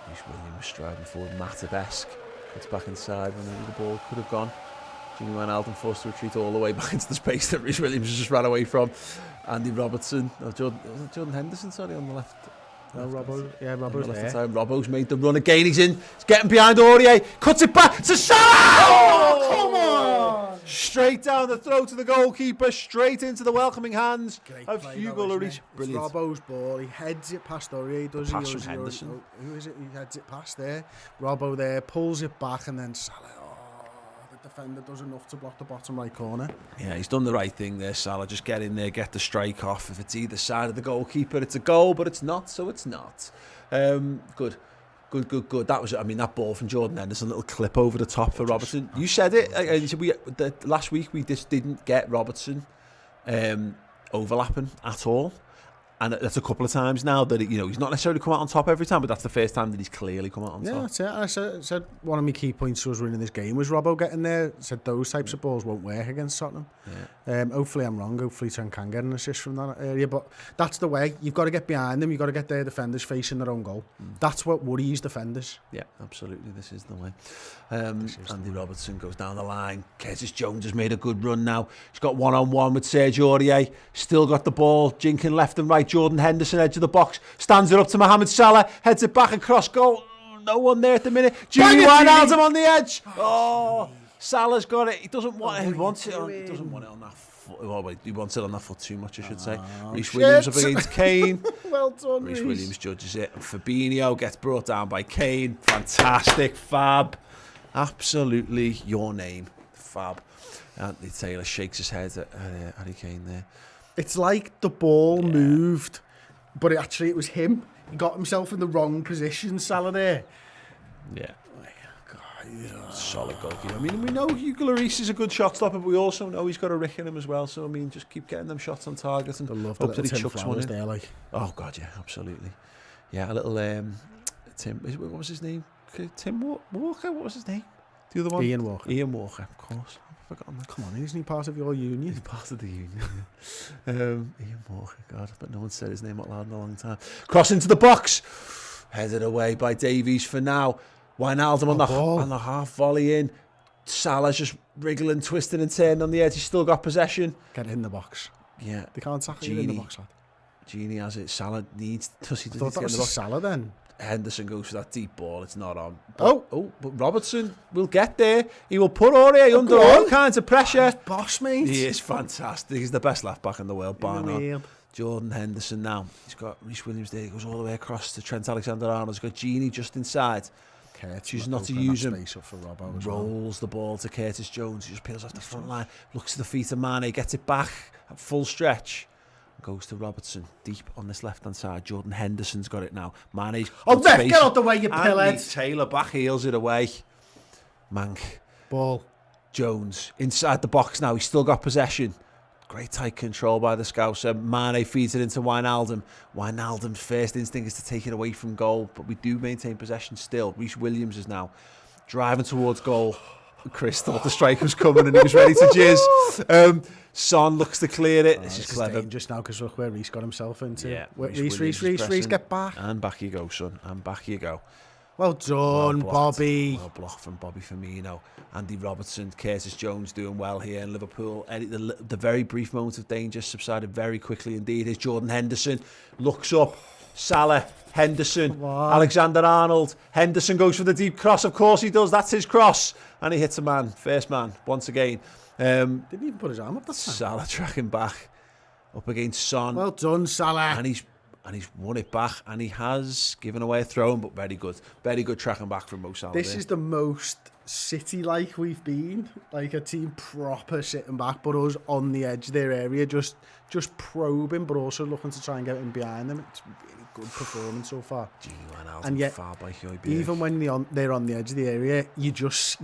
Reece Williams striding forward, Matip-esque. Cuts back inside when the ball could have gone. Gini Wijnaldum forced to retreat all the way back into the space that Reece Williams just ran away from. Andy Robertson, Jordan Henderson, sorry, on the left. No, Robbo, yeah, Robbo's there. Time. Robbo's made the run again. He's getting behind Aurier, cuts it back to Salah. Oh, come on! Straight down the throat of the goalkeeper, straight into the welcoming hands of Hugo Lloris. Brilliant. It's Robbo's ball. He heads it past Aurier. Does pass from Henderson. Who is it? He heads it past there. Robbo there pulls it back, and then Salah. Defender does enough to block the bottom right corner. Yeah, he's done the right thing there, Salah. Just get in there, get the strike off. If it's either side of the goalkeeper, it's a goal, but it's not, so it's not. Good. That was, that ball from Jordan Henderson, a little clip over the top for Robertson. You said it. Last week we just didn't get Robertson overlapping at all. And that's a couple of times now that he's not necessarily come out on top every time, but that's the first time that he's clearly come out on top. Yeah, that's it. And I said one of my key points was winning this game was Robbo getting there. I said those types of balls won't work against Tottenham. Yeah. Hopefully I'm wrong. Hopefully Trent can get an assist from that area. But that's the way. You've got to get behind them. You've got to get their defenders facing their own goal. That's what worries defenders. Yeah, absolutely. This is the way. Andy Robertson goes down the line. Curtis Jones has made a good run now. He's got one-on-one with Serge Aurier. Still got the ball. Jinking left and right. Jordan Henderson, edge of the box. Stands it up to Mohamed Salah. Heads it back across goal. No one there at the minute. Gini Wijnaldum on the edge. Oh, Salah's got it. He doesn't want it. He wants it on. He doesn't want it on that foot. Well, he wants it on that foot too much, I should say. Reece Williams up against Kane. Well done, Reece Williams judges it. And Fabinho gets brought down by Kane. Fantastic. Fab. Absolutely your name. Fab. Anthony Taylor shakes his head at Harry Kane there. It's like the ball moved, but it was him. He got himself in the wrong position, Salah there. Yeah. Solid goalkeeper. We know Hugo Lloris is a good shot stopper, but we also know he's got a rick in him as well. So, just keep getting them shots on target and hope that he chucks one in. There, like. Oh, God, yeah, absolutely. Yeah, a little Tim, what was his name? Tim Walker? What was his name? The other one? Ian Walker. Ian Walker, of course. I've forgotten that. Come on, isn't he part of your union? He's part of the union. Ian Walker, God, but no one said his name out loud in a long time. Cross into the box. Headed away by Davies for now. Wijnaldum on the half volley in. Salah's just wriggling, twisting and turning on the edge. He's still got possession. Get in the box. Yeah. They can't tackle you in the box, lad. Gini has it. Salah needs... Does he I thought that was Salah then. Henderson goes for that deep ball. It's not on. But Robertson will get there. He will put Aurier under all kinds of pressure. Boss, mate. He is fantastic. He's the best left back in the world, bar none. Jordan Henderson now. He's got Reece Williams there. He goes all the way across to Trent Alexander-Arnold. He's got Gini just inside. Chooses not to use him. For Robbo rolls the ball to Curtis Jones. He just peels off the front line. Looks to the feet of Mane. Gets it back at full stretch. Goes to Robertson deep on this left hand side. Jordan Henderson's got it now. Mane's get out the way, you pillhead. Taylor back heels it away. Mank. Ball. Jones inside the box now. He's still got possession. Great tight control by the Scouser. Mane feeds it into Wijnaldum. Wijnaldum's first instinct is to take it away from goal, but we do maintain possession still. Reece Williams is now driving towards goal. Chris thought the strike was coming and he was ready to jizz. Son looks to clear it. This is clever. Just now because look where Reece got himself into. Yeah, Reece, get back. And back you go, son. And back you go. Well done, Bobby. Well blocked from Bobby Firmino. Andy Robertson, Curtis Jones doing well here in Liverpool. The very brief moment of danger subsided very quickly indeed. Here's Jordan Henderson. Looks up. Salah, Henderson, Alexander-Arnold. Henderson goes for the deep cross. Of course he does. That's his cross. And he hits a man. First man, once again. Didn't even put his arm up that time. Salah tracking back. Up against Son. Well done, Salah. And he's won it back. And he has given away a throw, but very good. Very good tracking back from Mo Salah. This is the most City-like we've been. Like a team proper sitting back, but us on the edge of their area, just probing, but also looking to try and get in behind them. It's really good performance so far. And yet, even when they're on the edge of the area, you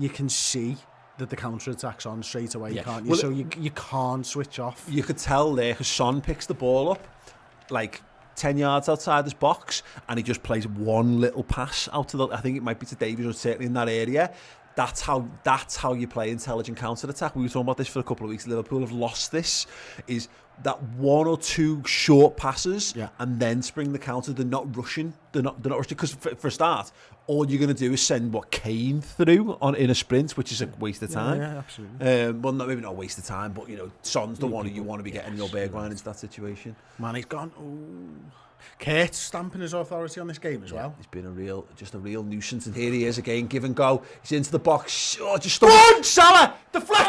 can see that the counter-attack's on straight away, can't you? So you can't switch off. You could tell there, because Son picks the ball up, like 10 yards outside his box, and he just plays one little pass out to I think it might be to Davies, or certainly in that area. That's how you play intelligent counter-attack. We were talking about this for a couple of weeks. Liverpool have lost this, is that 1 or 2 short passes and then spring the counter. They're not rushing. They're not rushing, because for a start, all you're going to do is send Kane through in a sprint, which is a waste of time. Yeah, absolutely. Well, maybe not a waste of time, but Son's the one who you want to be getting your Bergwijn into that situation. Man, he's gone. Ooh. Kurt stamping his authority on this game as well. He's been a real nuisance, and here he is again, give and go. He's into the box. Oh, just one! Salah deflected.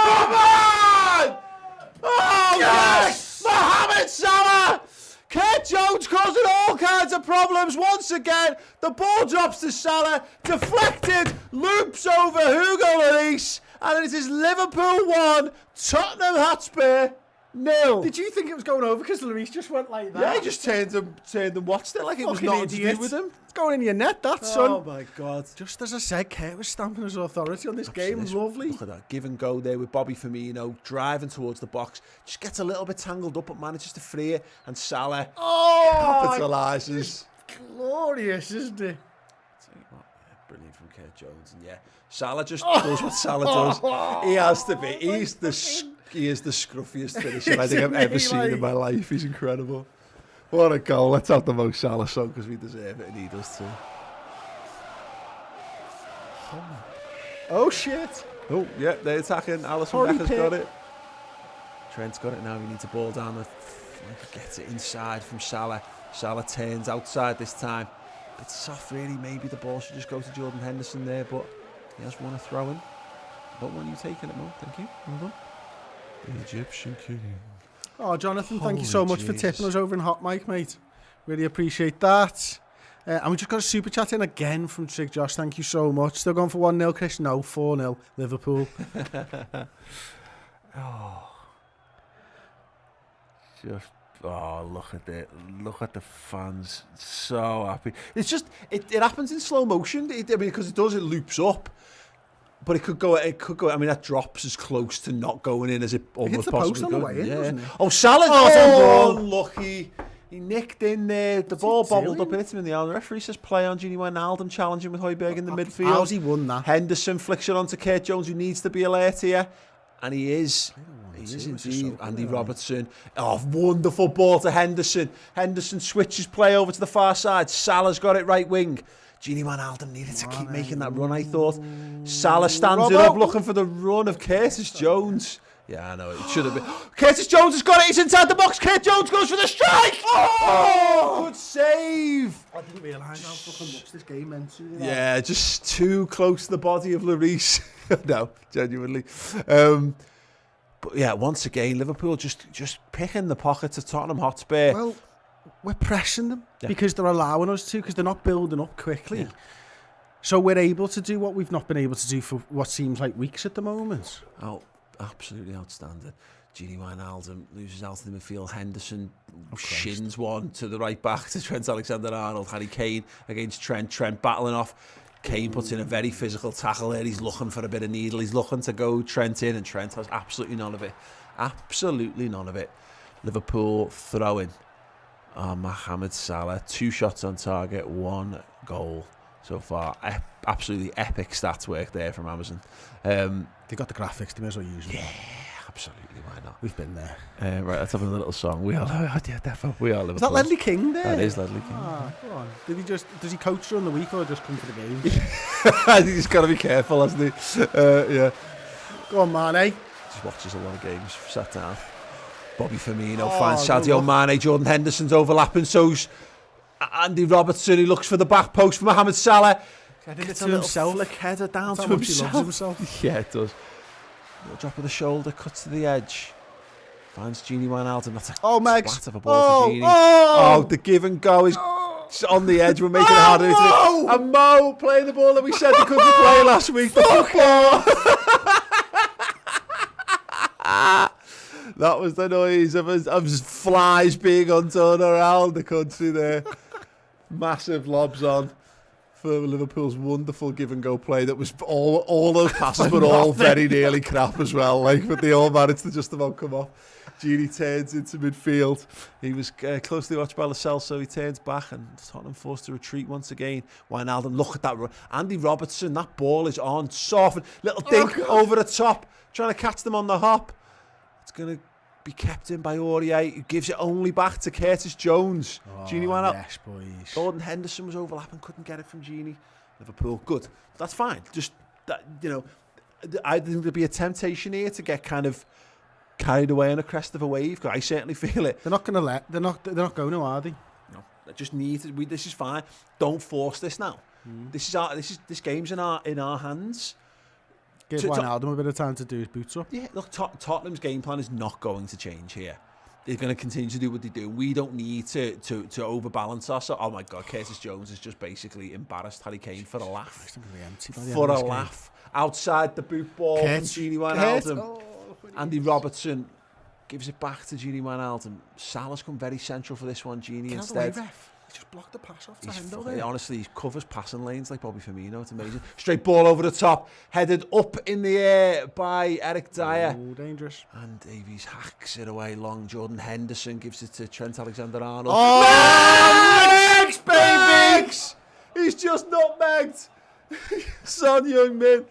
Come on! Oh yes! Mohamed Salah. Kurt Jones causing all kinds of problems once again. The ball drops to Salah, deflected, loops over Hugo Lloris, and it is Liverpool 1, Tottenham Hotspur 0. Did you think it was going over because Lloris just went like that? Yeah, he just turned and watched it like it was nothing to do with him. It's going in your net, that, son. Oh my God. Just as I said, Kurt was stamping his authority on this game. Lovely. Look at that. Give and go there with Bobby Firmino driving towards the box. Just gets a little bit tangled up, but manages to free it. And Salah capitalises. Glorious, isn't it? Brilliant from Kurt Jones. And Salah just does what Salah does. He has to be. He is the scruffiest finisher I think I've ever seen in my life. He's incredible. What a goal. Let's have the Mo Salah song, because we deserve it, and he does too. Oh, shit. Oh, yeah, they're attacking. Alisson Becker's got it. Trent's got it now. He needs a ball down. Gets it inside from Salah. Salah turns outside this time. Bit soft, really. Maybe the ball should just go to Jordan Henderson there, but he has won a throw-in. Don't want you taking it, Mo. Thank you. Well done. The Egyptian King. Oh, Jonathan, thank you so much for tipping us over in Hot Mic, mate. Really appreciate that. And we just got a super chat in again from Trig Josh. Thank you so much. Still going for 1-0, Chris? No, 4-0, Liverpool. Look at it. Look at the fans. So happy. It's just, it happens in slow motion. Because it loops up. But it could go. I mean, that drops as close to not going in as it almost possibly could. On the way in, doesn't it? Oh, Salah! Unlucky. He nicked in there. The ball bobbled up and hit him in the arm. The referee says play on Gini Wijnaldum, challenging with Højbjerg in the midfield. How's he won that? Henderson flicks it onto Kurt Jones, who needs to be alert here. And he is. He is indeed. Andy Robertson. Oh, wonderful ball to Henderson. Henderson switches play over to the far side. Salah's got it right wing. Gini Wijnaldum needed to keep making that run, I thought. Salah stands it up looking for the run of Curtis Jones. Yeah, I know, it should have been. Curtis Jones has got it, he's inside the box. Kurt Jones goes for the strike. Oh, good save. I didn't realise how fucking much this game meant to you. Yeah, just too close to the body of Lloris. No, genuinely. But yeah, once again, Liverpool just picking the pockets of Tottenham Hotspur. Well, we're pressing them because they're allowing us to, because they're not building up quickly. Yeah. So we're able to do what we've not been able to do for what seems like weeks at the moment. Oh, absolutely outstanding. Gini Wijnaldum loses out in the midfield. Henderson shins one to the right back to Trent Alexander-Arnold. Harry Kane against Trent. Trent battling off. Kane puts in a very physical tackle there. He's looking for a bit of needle. He's looking to go Trent in, and Trent has absolutely none of it. Absolutely none of it. Liverpool throwing. Mohamed Salah, 2 shots on target, 1 goal so far. Absolutely epic stats work there from Amazon. They got the graphics, they may as well use them. Yeah, absolutely, why not? We've been there. Right, let's have a little song. We are Liverpool. Is that Ledley King there? That is Ledley King. Go on. Does he coach during the week or just come for the games? I think he's got to be careful, hasn't he? Yeah. Go on, Mane. Just watches a lot of games, sat down. Bobby Firmino finds Sadio Mane. Jordan Henderson's overlapping. So's Andy Robertson, who looks for the back post for Mohamed Salah. Gets a little flick header down to himself. Yeah, it does. Little drop of the shoulder, cuts to the edge. Finds Gini Wijnaldum. That's a splat of a ball for Gini. Oh, the give and go is on the edge. We're making it harder. And Mo playing the ball that we said he couldn't play last week. The football. That was the noise of flies being untorn around the country there. Massive lobs on for Liverpool's wonderful give and go play. That was all those passes were all very nearly crap as well. But they all managed to just about come off. Gini turns into midfield. He was closely watched by Lo Celso. He turns back and Tottenham forced to retreat once again. Wijnaldum, look at that. Andy Robertson, that ball is on. Soft. Little dink over the top. Trying to catch them on the hop. It's going to be kept in by Aurier, who gives it only back to Curtis Jones. Gini Wijnaldum. Yes, boys. Gordon Henderson was overlapping, couldn't get it from Gini. Liverpool, good. That's fine. Just, that, you know, I think there'd be a temptation here to get kind of carried away on a crest of a wave. Cause I certainly feel it. They're not going to let. They're not going to, are they? No, they just need to. This is fine. Don't force this now. This game's in our hands. Give Wijnaldum a bit of time to do his boots up. Yeah, look, Tottenham's game plan is not going to change here. They're going to continue to do what they do. We don't need to overbalance ourselves. Oh my God, Curtis Jones is just basically embarrassed Harry Kane for a laugh. For a laugh. Outside the boot ball from Gini Wijnaldum. Andy Robertson gives it back to Gini Wijnaldum. Salah's come very central for this one, Gini instead. He just blocked the pass off to Hendo there. Honestly, he covers passing lanes like Bobby Firmino. It's amazing. Straight ball over the top, headed up in the air by Eric Dyer. Oh, dangerous. And Davies hacks it away long. Jordan Henderson gives it to Trent Alexander-Arnold. Oh, Megs, baby! He's just nutmegged. Son Heung-min.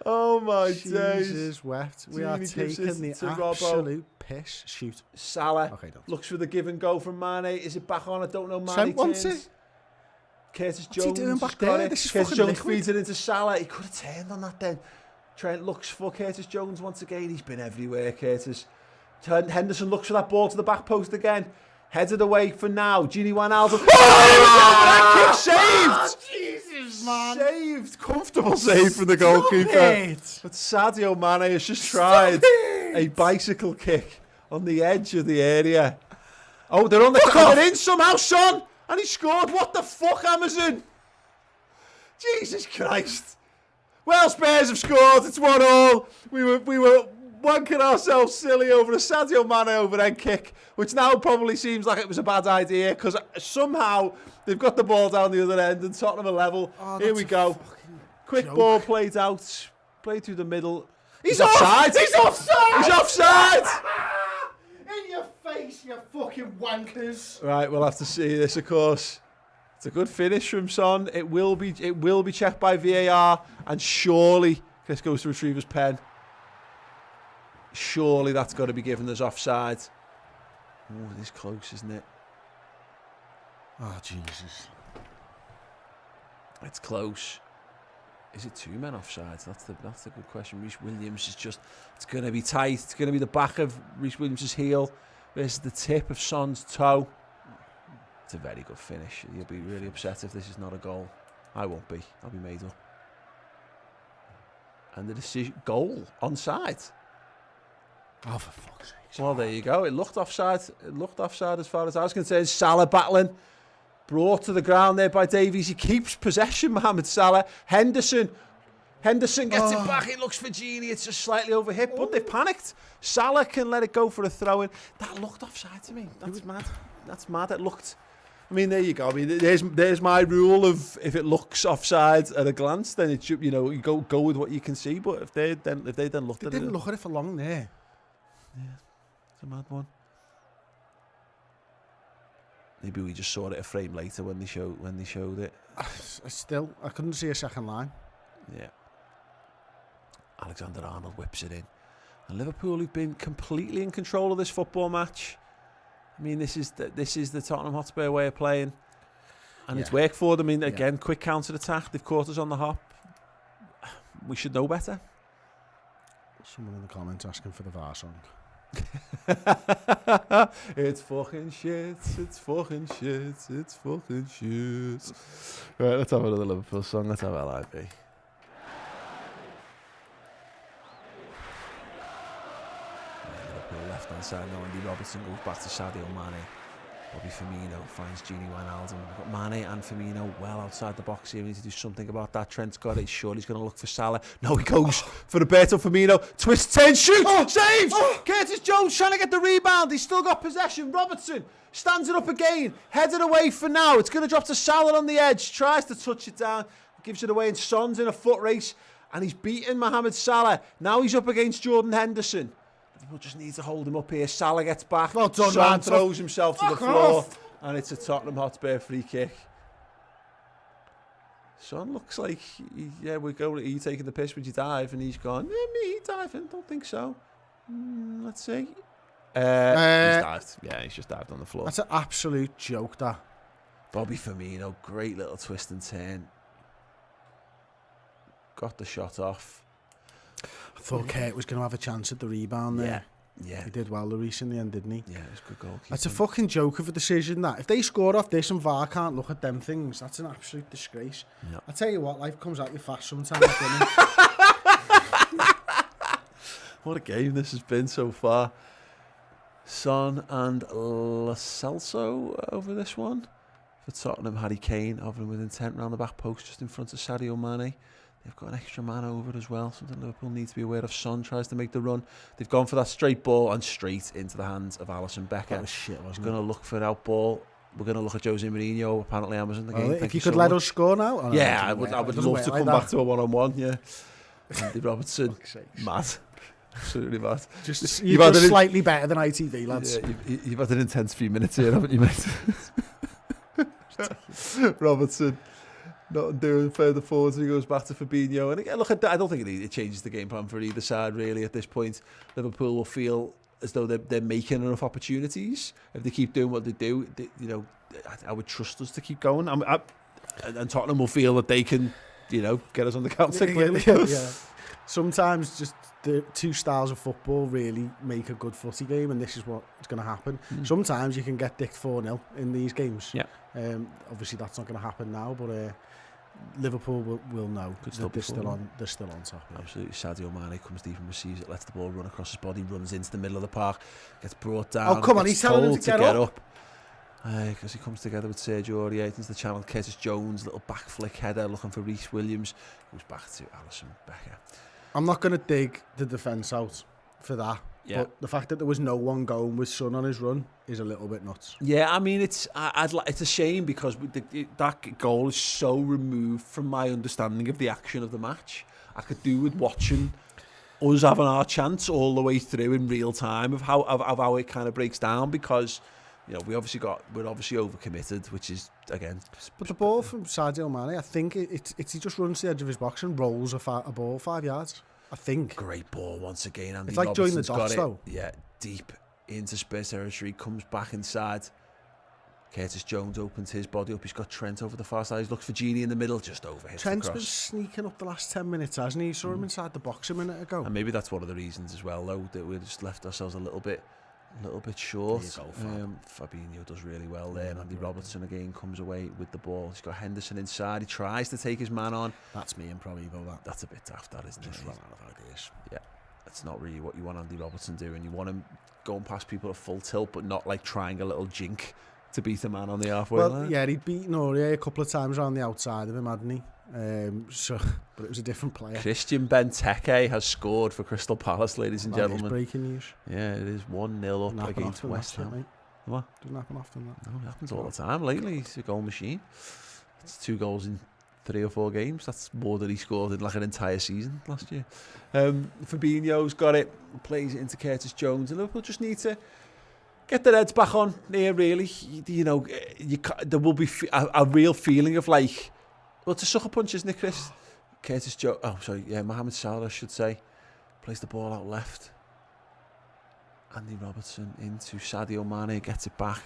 Oh my days. Jesus wept. We are taking the absolute piss. Shoot. Salah looks for the give and go from Mane. Is it back on? I don't know. Mane wants it. Curtis What's Jones he doing back there? This is Curtis fucking Jones liquid. feeds it into Salah. He could have turned on that then. Trent looks for Curtis Jones once again. He's been everywhere, Curtis. Henderson looks for that ball to the back post again. Headed away for now. Gini Wijnaldum. Oh, kick saved! Jesus, man. Saved. Comfortable save from the goalkeeper. But Sadio Mane has just tried a bicycle kick on the edge of the area. Oh, they're on the corner in somehow, son! And he scored. What the fuck, Amazon? Jesus Christ. Well, Spurs have scored. It's 1-1. We were wanking ourselves silly over a Sadio Mane overhead kick, which now probably seems like it was a bad idea because somehow they've got the ball down the other end and Tottenham are level. Here we go. Quick joke. Ball played out. Played through the middle. He's offside! He's offside! He's offside! In your face, you fucking wankers. Right, we'll have to see this, of course. It's a good finish from Son. It will be checked by VAR, and surely Chris goes to retrieve his pen. Surely that's got to be given as offside. Oh, it is close, isn't it? Oh, Jesus. It's close. Is it two men offside? That's the good question. Reece Williams is just... It's going to be tight. It's going to be the back of Reece Williams' heel versus the tip of Son's toe. It's a very good finish. You'll be really upset if this is not a goal. I won't be. I'll be made up. And the decision... Goal. Onside. Oh, for fuck's sake. Well, there you go. It looked offside. It looked offside as far as I was concerned. Salah battling. Brought to the ground there by Davies. He keeps possession, Mohamed Salah. Henderson gets it back. It looks for Gini. It's just slightly overhit, but they've panicked. Salah can let it go for a throw-in. That looked offside to me. That's mad. That's mad. It looked... I mean, there you go. I mean, there's my rule of if it looks offside at a glance, then it should, you go with what you can see. But if they then looked at it... They didn't look at it for long there. Yeah, it's a mad one. Maybe we just saw it a frame later when they showed it. I couldn't see a second line. Yeah. Alexander-Arnold whips it in. And Liverpool have been completely in control of this football match. I mean, this is the Tottenham Hotspur way of playing. And it's worked for them. I mean, again, quick counter-attack. They've caught us on the hop. We should know better. Someone in the comments asking for the VAR song. It's fucking shit, it's fucking shit, it's fucking shit. Right, let's have another Liverpool song. Let's have LIV. Liverpool left hand side now. Andy Robertson goes back to Sadio Mane. Bobby Firmino finds Gini Wijnaldum. We've got Mane and Firmino well outside the box here. We need to do something about that. Trent's got it. Sure, he's going to look for Salah. No, he goes for Roberto Firmino. Twist 10, shoots, saves! Curtis Jones trying to get the rebound. He's still got possession. Robertson stands it up again. Headed away for now. It's going to drop to Salah on the edge. Tries to touch it down. Gives it away, and Son's in a foot race. And he's beaten Mohamed Salah. Now he's up against Jordan Henderson. Liverpool just need to hold him up here. Salah gets back. Well done, Son man. throws himself to the Fuck floor. off. And it's a Tottenham Hotspur free kick. Son looks like, we're going. Are you taking the piss? Would you dive? And he's gone, me diving? Don't think so. Let's see. He's dived. Yeah, he's just dived on the floor. That's an absolute joke, that. Bobby Firmino, great little twist and turn. Got the shot off. I thought Kurt was going to have a chance at the rebound there. Yeah. He did well, Lloris, in the end, didn't he? Yeah, it was a good goal. That's a fucking joke of a decision, that. If they score off this and VAR can't look at them things, that's an absolute disgrace. Yeah. I tell you what, life comes at you fast sometimes. What a game this has been so far. Son and Lo Celso over this one. For Tottenham, Harry Kane hovering with intent round the back post just in front of Sadio Mane. They've got an extra man over as well, something Liverpool need to be aware of. Son tries to make the run. They've gone for that straight ball and straight into the hands of Alisson Becker. That was shit, wasn't We're going to look for an out ball. We're going to look at Jose Mourinho, apparently Amazon the game. If you could let us score now. Oh, no, yeah, I would love to come back to a one-on-one, yeah. Andy Robertson, mad. Absolutely mad. You're just slightly better than ITV, lads. Yeah, you've had an intense few minutes here, haven't you, mate? Robertson not doing further forwards. He goes back to Fabinho. And again, look, I don't think it changes the game plan for either side, really, at this point. Liverpool will feel as though they're making enough opportunities. If they keep doing what they do, I would trust us to keep going. And Tottenham will feel that they can, get us on the counter, clearly. Yeah. Sometimes just the two styles of football really make a good footy game, and this is what's going to happen. Sometimes you can get dicked 4-0 in these games. Yeah. Obviously, that's not going to happen now, but Liverpool will know that they're still on top. Yeah. Absolutely. Sadio Mane comes deep and receives it, lets the ball run across his body, runs into the middle of the park, gets brought down. Oh, come on, he's telling him to get up. Because he comes together with Sergio Aurier into the channel. Curtis Jones, little back flick header looking for Reece Williams. Goes back to Alisson Becker. I'm not going to dig the defence out for that. Yeah. But the fact that there was no one going with Son on his run is a little bit nuts. Yeah, I mean, it's a shame because that goal is so removed from my understanding of the action of the match. I could do with watching us having our chance all the way through in real time of how it kind of breaks down, because we're obviously overcommitted, which is again. But the ball from Sadio Mane, I think it's he just runs to the edge of his box and rolls a ball 5 yards. I think. Great ball once again. Andy it's like joining the dots, though. Yeah, deep into Spurs territory, comes back inside. Curtis Jones opens his body up. He's got Trent over the far side. He looks for Gini in the middle, just overhits Trent's the cross. Been sneaking up the last 10 minutes, hasn't he? Saw him inside the box a minute ago. And maybe that's one of the reasons as well, though, that we just left ourselves a little bit short. Fabinho does really well there. Andy Robertson again comes away with the ball. He's got Henderson inside. He tries to take his man on. That's me and probably though. That's a bit daft, that, isn't it? Just run out of ideas. Yeah, that's not really what you want Andy Robertson doing. You want him going past people at full tilt, but not like trying a little jink to beat a man on the halfway line. Yeah, he'd beaten Aurier a couple of times around the outside of him, hadn't he? But it was a different player. Christian Benteke has scored for Crystal Palace, ladies and gentlemen. Is breaking news. Yeah, it is 1-0 up against West Ham. What? Doesn't happen often, that. No, it happens all the time. Lately, he's a goal machine. It's 2 goals in 3 or 4 games. That's more than he scored in like an entire season last year. Fabinho's got it, plays it into Curtis Jones, and Liverpool just need to get their heads back on here, really. There will be a real feeling of like, well, it's a sucker punch, isn't it, Chris? Curtis Jones, Mohamed Salah, I should say, plays the ball out left. Andy Robertson into Sadio Mane, gets it back.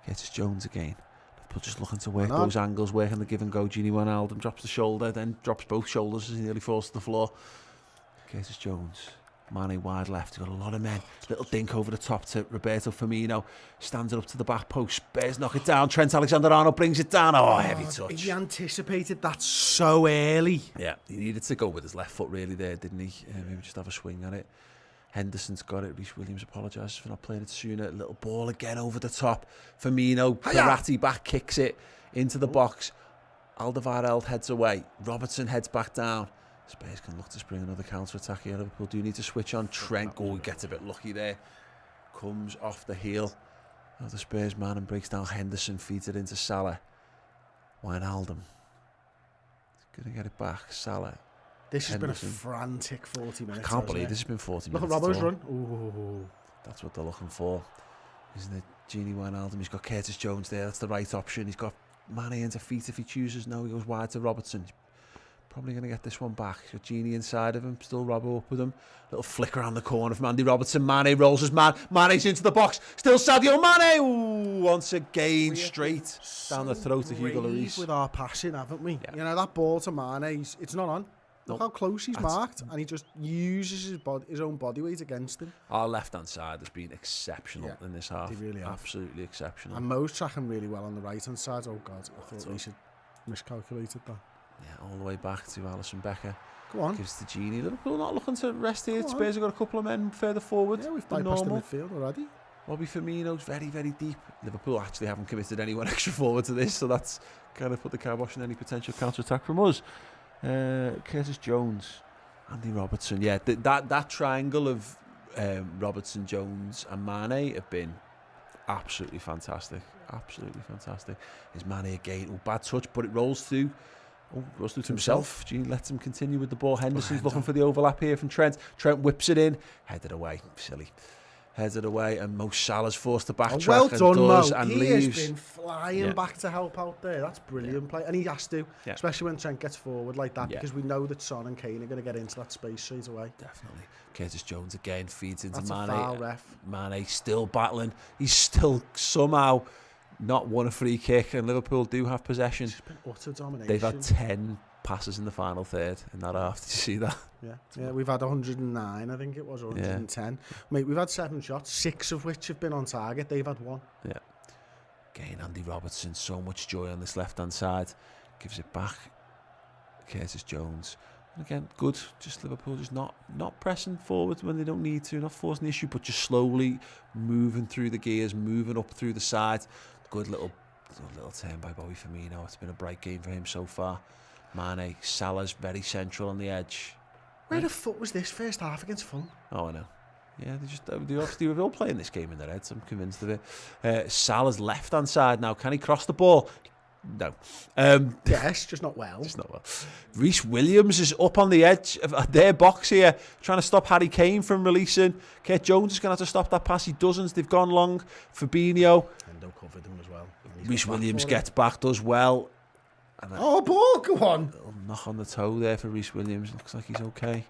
Curtis Jones again. Liverpool just looking to work those angles, working the give and go. Gini Wijnaldum drops the shoulder, then drops both shoulders as he nearly falls to the floor. Curtis Jones. Mane wide left, he's got a lot of men. Little dink over the top to Roberto Firmino. Stands it up to the back post. Spurs knock it down. Trent Alexander-Arnold brings it down. Oh, heavy touch. He anticipated that so early. Yeah, he needed to go with his left foot really there, didn't he? Maybe just have a swing at it. Henderson's got it. Reece Williams apologises for not playing it sooner. Little ball again over the top. Firmino, karate back, kicks it into the box. Alderweireld heads away. Robertson heads back down. Spurs can look to spring another counter-attack here. Liverpool do need to switch on. Trent, he gets a bit lucky there. Comes off the heel of the Spurs man and breaks down Henderson, feeds it into Salah. Wijnaldum. He's going to get it back. Salah This has been a frantic 40 minutes. I can't believe this has been 40 minutes. minutes. Look at Robbo's run. Ooh. That's what they're looking for, isn't it? Gini Wijnaldum, he's got Curtis Jones there. That's the right option. He's got Mane into feet if he chooses. No, he goes wide to Robertson. He's probably going to get this one back. He's got Gini inside of him. Still Robbo up with him. Little flick around the corner from Andy Robertson. Mane rolls his man. Mane's into the box. Still Sadio Mane. Ooh, once again, straight down the throat of Hugo Lloris. With our passing, haven't we? Yeah. You know, that ball to Mane, it's not on. Look how close he's marked, and he just uses his own body weight against him. Our left-hand side has been exceptional in this half. They really have. Absolutely exceptional. And Mo's tracking really well on the right-hand side. Oh, God, I thought we should miscalculated that. Yeah, all the way back to Alisson Becker. Go on. Gives to Gini. Liverpool not looking to rest here. Spurs have got a couple of men further forward. Yeah, we've than bypassed normal. the midfield already. Bobby Firmino's very, very deep. Liverpool actually haven't committed anyone extra forward to this, so that's kind of put the kibosh on any potential counter-attack from us. Curtis Jones, Andy Robertson. Yeah, that triangle of Robertson, Jones and Mane have been absolutely fantastic. Absolutely fantastic. Is Mane again? Oh, bad touch, but it rolls through. Oh, rolls through to himself. Gene lets him continue with the ball. Henderson's looking for the overlap here from Trent. Trent whips it in. Headed away. Silly. Headed away, and Mo Salah's forced to backtrack. Well done, and does Mo. and He leaves. has been flying back to help out there. That's brilliant play. And he has to, especially when Trent gets forward like that, because we know that Son and Kane are going to get into that space straight away. Definitely. Curtis Jones again feeds into That's Mane. a foul, ref. Mane still battling. He's still somehow not won a free kick, and Liverpool do have possession. It's been utter domination. They've had 10 passes in the final third in that half. Did you see that? Yeah, we've had 109, I think it was, or 110. Mate, we've had 7 shots, 6 of which have been on target. They've had 1. Yeah. Again, Andy Robertson, so much joy on this left-hand side. Gives it back. Curtis Jones. And again, good. Just Liverpool just not pressing forward when they don't need to, not forcing the issue, but just slowly moving through the gears, moving up through the side. Good little turn by Bobby Firmino. It's been a bright game for him so far. Mane, Salah's very central on the edge. Where the fuck was this first half against Fulham? Oh, I know. Yeah, they obviously were all playing this game in their heads. I'm convinced of it. Salah's left-hand side now. Can he cross the ball? No. Yes, just not well. Just not well. Reece Williams is up on the edge of their box here, trying to stop Harry Kane from releasing. Kurt Jones is going to have to stop that pass. He doesn't. They've gone long. Fabinho. Endo covered him as well. Reece Williams gets back, does well. And ball, go on. Little knock on the toe there for Reece Williams. Looks like he's okay.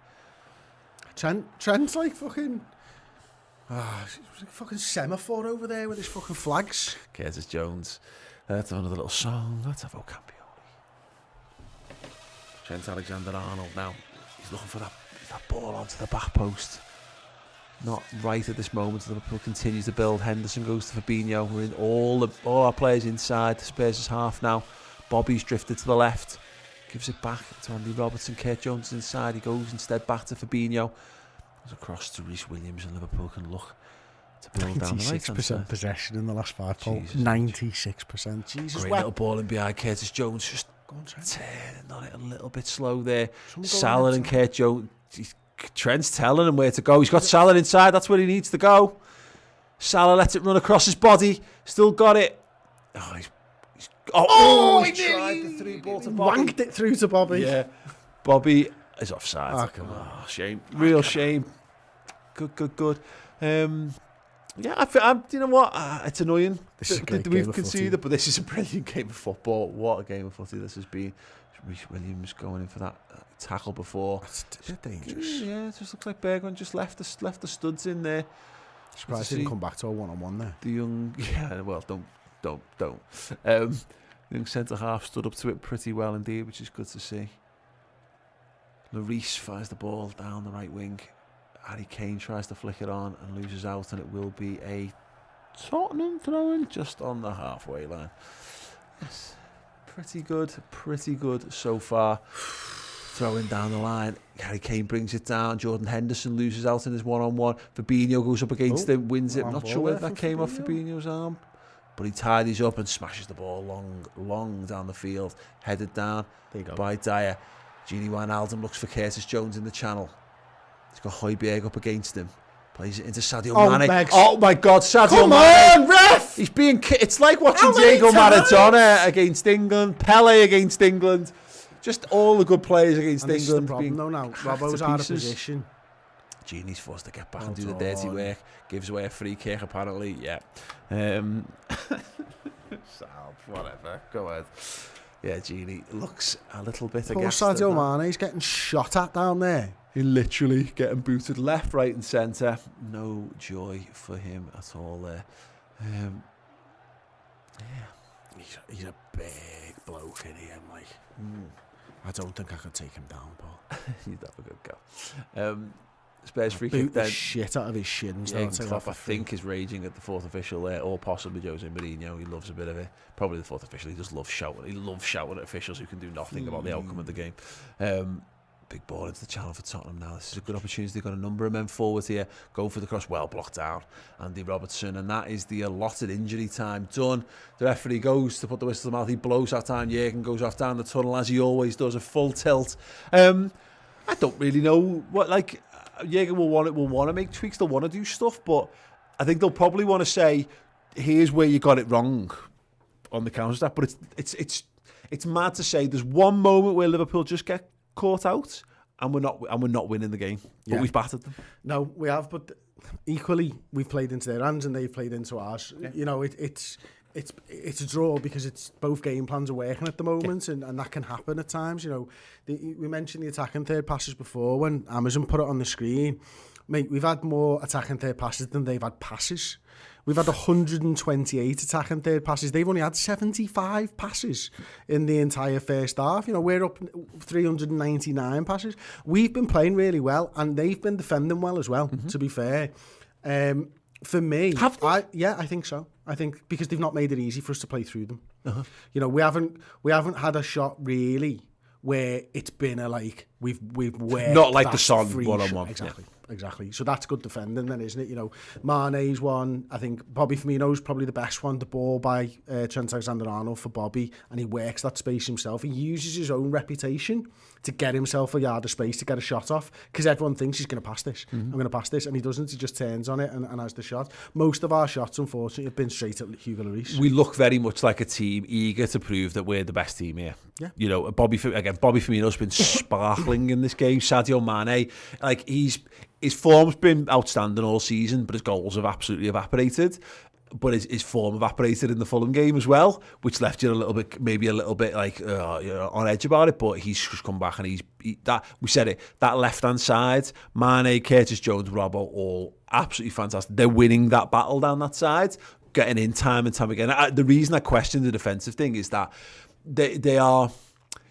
Trent's like fucking... it's like fucking semaphore over there with his fucking flags. Curtis Jones. Let's have another little song. Let's have Campione. Trent Alexander-Arnold now. He's looking for that ball onto the back post. Not right at this moment. Liverpool continues to build. Henderson goes to Fabinho. We're in all our players inside. Spurs' half now. Bobby's drifted to the left. Gives it back to Andy Robertson. Kurt Jones inside. He goes instead back to Fabinho. Goes across to Reece Williams, and Liverpool can look to build down the right hand side. Possession in the last 5 goals. 96%. Jesus. Great little ball in behind. Curtis Jones just turning on it a little bit slow there. Salah and Kurt Jones. Trent's telling him where to go. He's got Salah inside. That's where he needs to go. Salah lets it run across his body. Still got it. He tried the through ball to Bobby. Wanked it through to Bobby. Yeah. Bobby is offside. Shame. Real shame. Good. Yeah, you know what? It's annoying that we've conceded, but this is a brilliant game of football. What a game of footy this has been. Reece Williams going in for that tackle before. It's a bit dangerous. Yeah, it just looks like Bergman just left the studs in there. Surprised he didn't come back to a one-on-one there. The young, don't. The young centre-half stood up to it pretty well indeed, which is good to see. Lloris fires the ball down the right wing. Harry Kane tries to flick it on and loses out, and it will be a Tottenham throw-in just on the halfway line. Yes, pretty good so far. Throwing down the line. Harry Kane brings it down. Jordan Henderson loses out in his one-on-one. Fabinho goes up against him, wins it. I'm not sure whether that came off Fabinho's arm, but he tidies up and smashes the ball long down the field. Headed down by Dyer. Gini Wijnaldum looks for Curtis Jones in the channel. He's got Højbjerg up against him. Plays it into Sadio Mane. Megs. Oh my God, Sadio Mane! Come on, ref! He's being. It's like watching Diego Maradona against England, Pele against England. Just all the good players against and this is the England. problem, though, now. Robbo's out of position. Gini's forced to get back and do the dirty work. Gives away a free kick, apparently. Yeah. Sal, whatever. Go ahead. Yeah, Gini looks a little bit against Poor Sadio Mane, he's getting shot at down there. He literally getting booted left, right and centre. No joy for him at all there. Yeah. He's a big bloke in here, like. I don't think I could take him down, Paul. You'd have a good go. Spurs free boot kick then. The shit out of his shins. Yeah, Klopp, I think, is raging at the fourth official there, or possibly Jose Mourinho. He loves a bit of it. Probably the fourth official. He just loves shouting. He loves shouting at officials who can do nothing about the outcome of the game. Big ball into the channel for Tottenham now. This is a good opportunity. They've got a number of men forwards here. Go for the cross. Well blocked down. Andy Robertson. And that is the allotted injury time done. The referee goes to put the whistle to the mouth. He blows that time. Jürgen goes off down the tunnel as he always does. A full tilt. I don't really know what, like, Jürgen will want to make tweaks. They'll want to do stuff. But I think they'll probably want to say, here's where you got it wrong on the counter attack. But it's mad to say there's one moment where Liverpool just get caught out and we're not winning the game, but we've battered them. No, we have, but equally we've played into their hands and they've played into ours. Yeah. You know, it's a draw because it's both game plans are working at the moment, and that can happen at times. You know, we mentioned the attacking third passes before when Amazon put it on the screen. Mate, we've had more attacking third passes than they've had passes. We've had 128 attacking third passes. They've only had 75 passes in the entire first half. You know, we're up 399 passes. We've been playing really well, and they've been defending well as well, to be fair. For me, I think so. I think because they've not made it easy for us to play through them. You know, we haven't had a shot really where it's been a like we've worked not like the Son 1-on-1. Exactly. Yeah. Exactly. So that's good defending then, isn't it? You know, Mane's one. I think Bobby Firmino's probably the best one. The ball by Trent Alexander-Arnold for Bobby, and he works that space himself. He uses his own reputation to get himself a yard of space to get a shot off, because everyone thinks he's going to pass this. I'm going to pass this, and he doesn't. He just turns on it and has the shot. Most of our shots, unfortunately, have been straight at Hugo Lloris. We look very much like a team eager to prove that we're the best team here. Yeah. You know, Bobby Firmino's been sparkling in this game. Sadio Mane, like his form's been outstanding all season, but his goals have absolutely evaporated. But his form evaporated in the Fulham game as well, which left you maybe a little bit like on edge about it. But he's just come back, and that left hand side, Mane, Curtis Jones, Robbo, all absolutely fantastic. They're winning that battle down that side, getting in time and time again. The reason I question the defensive thing is that they are.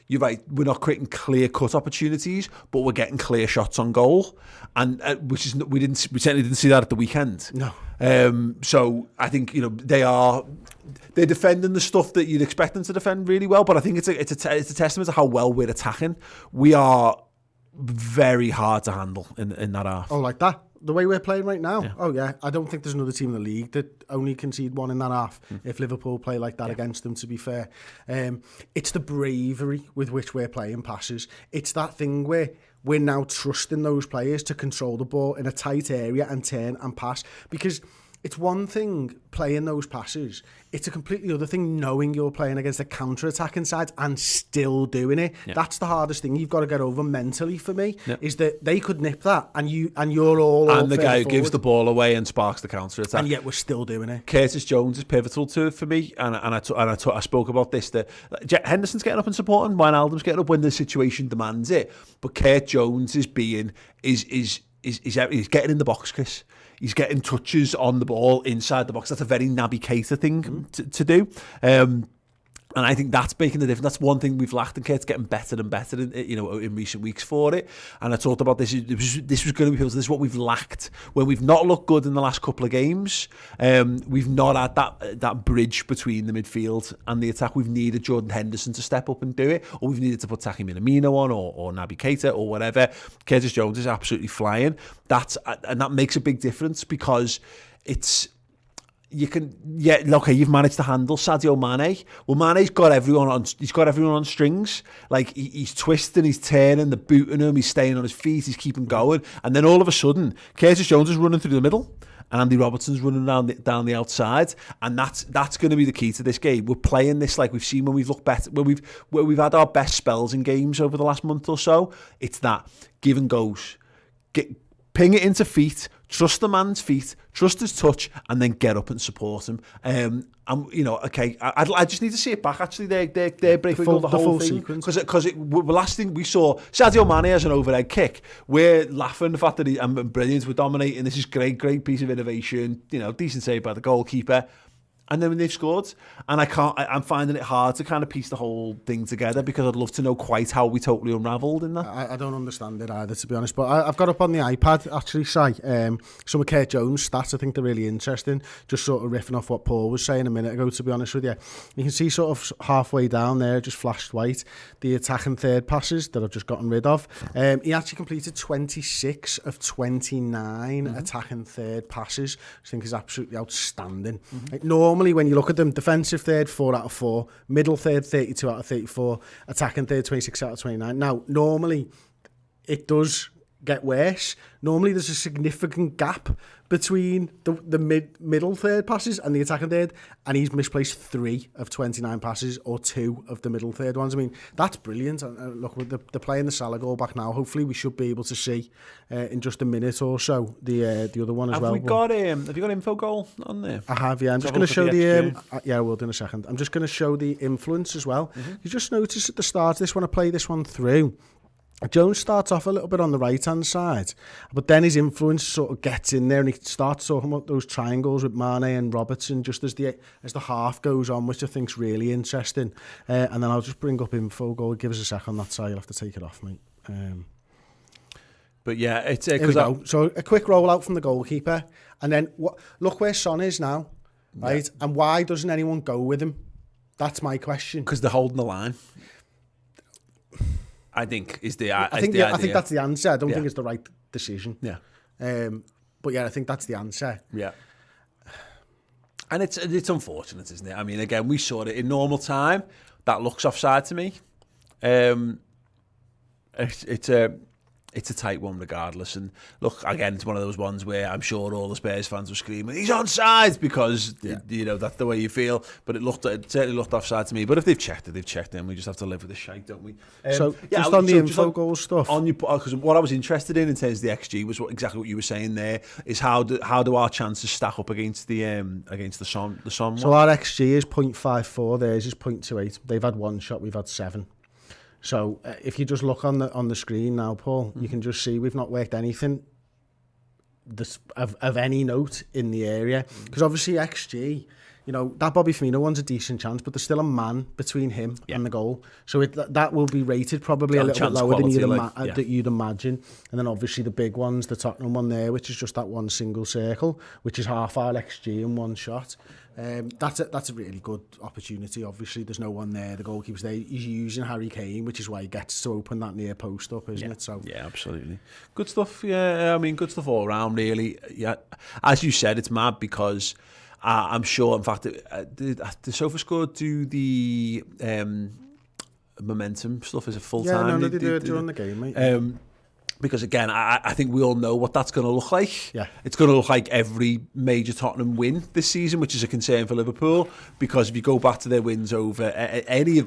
You're right. We're not creating clear-cut opportunities, but we're getting clear shots on goal, and we certainly didn't see that at the weekend. No. So I think they're defending the stuff that you'd expect them to defend really well. But I think it's a testament to how well we're attacking. We are very hard to handle in that half. Oh, like that. The way we're playing right now, Oh yeah, I don't think there's another team in the league that only concede one in that half. If Liverpool play like that against them, to be fair, it's the bravery with which we're playing passes. It's that thing where we're now trusting those players to control the ball in a tight area and turn and pass, because it's one thing playing those passes. It's a completely other thing knowing you're playing against a counter-attacking side and still doing it. Yeah. That's the hardest thing you've got to get over mentally for me, is that they could nip that and you're all and the guy who gives the ball away and sparks the counter-attack. And yet we're still doing it. Curtis Jones is pivotal for me, and I spoke about this, that Henderson's getting up and supporting, Wijnaldum's getting up when the situation demands it, but Kurt Jones is getting in the box, Chris. He's getting touches on the ball inside the box. That's a very Naby Keita thing to do. And I think that's making the difference. That's one thing we've lacked, and Kurt's getting better and better in recent weeks for it. And I talked about this. This was going to be this is what we've lacked when we've not looked good in the last couple of games. We've not had that bridge between the midfield and the attack. We've needed Jordan Henderson to step up and do it, or we've needed to put Taki Minamino on, or Naby Keita, or whatever. Curtis Jones is absolutely flying. And that makes a big difference, because it's. You've managed to handle Sadio Mane. Well, Mane's got everyone on strings. Like he's twisting, he's turning, they're booting him, he's staying on his feet, he's keeping going, and then all of a sudden, Curtis Jones is running through the middle, and Andy Robertson's running down the outside, and that's going to be the key to this game. We're playing this like we've seen when we've looked better, when we've had our best spells in games over the last month or so. It's that give and goes, ping it into feet, trust the man's feet, trust his touch, and then get up and support him. Okay, I just need to see it back. Actually, they're breaking the whole thing because the last thing we saw, Sadio Mane has an overhead kick. We're laughing the fact that I'm brilliant. We're dominating. This is great piece of innovation. Decent save by the goalkeeper. And then when they've scored, and I'm finding it hard to kind of piece the whole thing together because I'd love to know quite how we totally unravelled in that. I don't understand it either, to be honest. But I've got up on the iPad, actually, some of Kurt Jones' stats. I think they're really interesting. Just sort of riffing off what Paul was saying a minute ago, to be honest with you. You can see sort of halfway down there, just flashed white, the attacking third passes that I've just gotten rid of. He actually completed 26 of 29 attacking third passes, which I think is absolutely outstanding. Like, normally, when you look at them, defensive third, 4 out of 4, middle third, 32 out of 34, attacking third, 26 out of 29. Now, normally, it does get worse. Normally, there's a significant gap between the middle third passes and the attacking third, and he's misplaced 3 of 29 passes, or 2 of the middle third ones. I mean, that's brilliant. Look, they're playing the Salah goal back now. Hopefully, we should be able to see in just a minute or so the other one as well. Have you got info goal on there? I have, yeah. I'm just going to show the yeah, I will do in a second. I'm just going to show the influence as well. You just notice at the start of this, when I play this one through, Jones starts off a little bit on the right-hand side, but then his influence sort of gets in there and he starts talking about those triangles with Mane and Robertson just as the half goes on, which I think's really interesting. And then I'll just bring up info goal. Give us a sec on that side. You'll have to take it off, mate. But yeah, it's... Here we go. So a quick rollout from the goalkeeper. And then look where Son is now, right? Yeah. And why doesn't anyone go with him? That's my question. Because they're holding the line. I think that's the answer. I don't think it's the right decision. Yeah. But yeah, I think that's the answer. Yeah. And it's unfortunate, isn't it? I mean, again, we saw it in normal time. That looks offside to me. It's a tight one regardless. And look, again, it's one of those ones where I'm sure all the Spurs fans were screaming, he's onside, because, that's the way you feel. But it certainly looked offside to me. But if they've checked it, then we just have to live with the shite, don't we? Just on the info goal stuff. Because what I was interested in terms of the XG was exactly what you were saying there, is how do our chances stack up against the Son one? So our XG is 0.54, theirs is 0.28. They've had 1 shot, we've had 7. So if you just look on the screen now, Paul, you can just see we've not worked anything of any note in the area. Because obviously XG, that Bobby Firmino one's a decent chance, but there's still a man between him and the goal. So that will be rated probably a little bit lower than you'd imagine. And then obviously the big one's the Tottenham one there, which is just that one single circle, which is half our XG in 1 shot. That's a really good opportunity. Obviously, there's no one there. The goalkeeper's there. He's using Harry Kane, which is why he gets to open that near post up, isn't it? So yeah, absolutely. Good stuff. Yeah, I mean, good stuff all around, really. Yeah, as you said, it's mad because I'm sure. In fact, did SofaScore do the momentum stuff as a full time? Yeah, no, they do it during the game, mate. Because again, I think we all know what that's going to look like. Yeah. It's going to look like every major Tottenham win this season, which is a concern for Liverpool. Because if you go back to their wins over any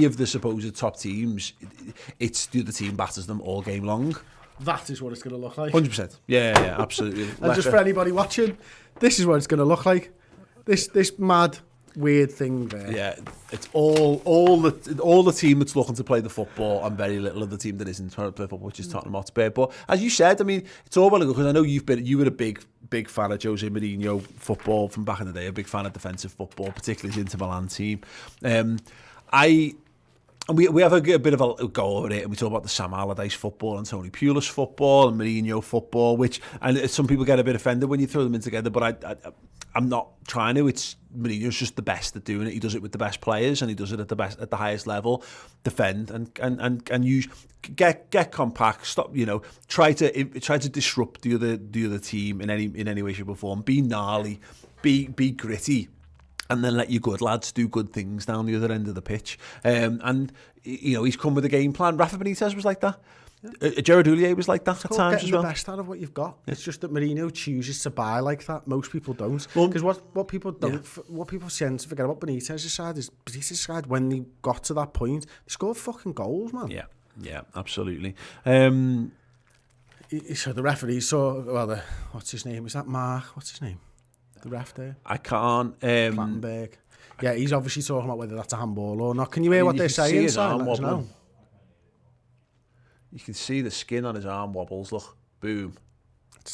of the supposed top teams, it's the other team batters them all game long. That is what it's going to look like. 100%. Yeah, absolutely. And just for anybody watching, this is what it's going to look like. This mad, weird thing there. Yeah, it's all the team that's looking to play the football and very little of the team that isn't trying to play football, which is Tottenham Hotspur. But as you said, I mean, it's all well and good, because I know you were a big fan of Jose Mourinho football from back in the day, a big fan of defensive football, particularly his Inter Milan team. We have a bit of a go over it, and we talk about the Sam Allardyce football and Tony Pulis football and Mourinho football, and some people get a bit offended when you throw them in together, but I'm not trying to. It's Mourinho's just the best at doing it. He does it with the best players, and he does it at the highest level. Defend and use, get compact. Stop. Try to disrupt the other team in any way, shape or form. Be gnarly. Be gritty. And then let your good lads do good things down the other end of the pitch. And he's come with a game plan. Rafa Benitez was like that. Gerard Houllier was like that It's at called times getting as well. the best out of what you've got. It's just that Mourinho chooses to buy like that. Most people don't. Well, Because what people don't, what people tend to forget about Benitez's side is Benitez's side, when they got to that point, they scored fucking goals, man. Yeah, absolutely. So the referee saw, well, what's his name? Is that Mark? What's his name? The ref there? I can't... Plattenberg. Yeah, he's obviously talking about whether that's a handball or not. Can you hear what they're saying? His arm Let us know. wobbling. You can see the skin on his arm wobbles. Look, boom,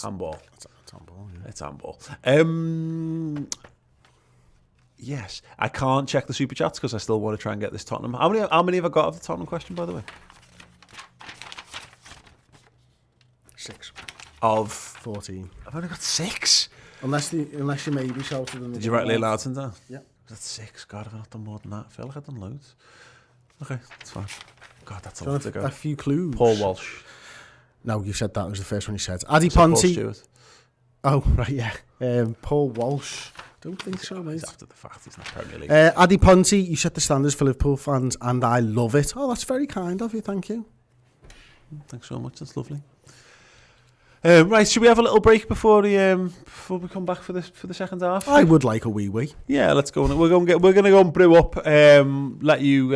handball. It's handball. Yeah. It's handball. Yes, I can't check the super chats because I still want to try and get this Tottenham. How many have I got of the Tottenham question, by the way? 6 Of 14. I've only got 6. Unless you maybe shouted them. Did you write Leigh Lardson down? Yeah. That's 6. God, have I not done more than that? I feel like I've done loads. Okay, that's fine. God, that's a Do you lot to want go. a few clues? Paul Walsh. No, you said that. It was the first one you said. Addy Paul Ponty. Stewart. Oh, right, yeah. Paul Walsh. Don't think so, mate. He's after the fact. He's not Premier League. Addy Ponty, you set the standards for Liverpool fans, and I love it. Oh, that's very kind of you. Thank you. Thanks so much. That's lovely. Right, should we have a little break before we come back for the second half? I would like a wee. Yeah, let's go. We're going to go and brew up. Let you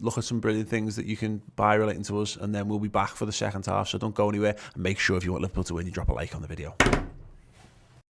look at some brilliant things that you can buy relating to us, and then we'll be back for the second half. So don't go anywhere. And make sure if you want Liverpool to win, you drop a like on the video.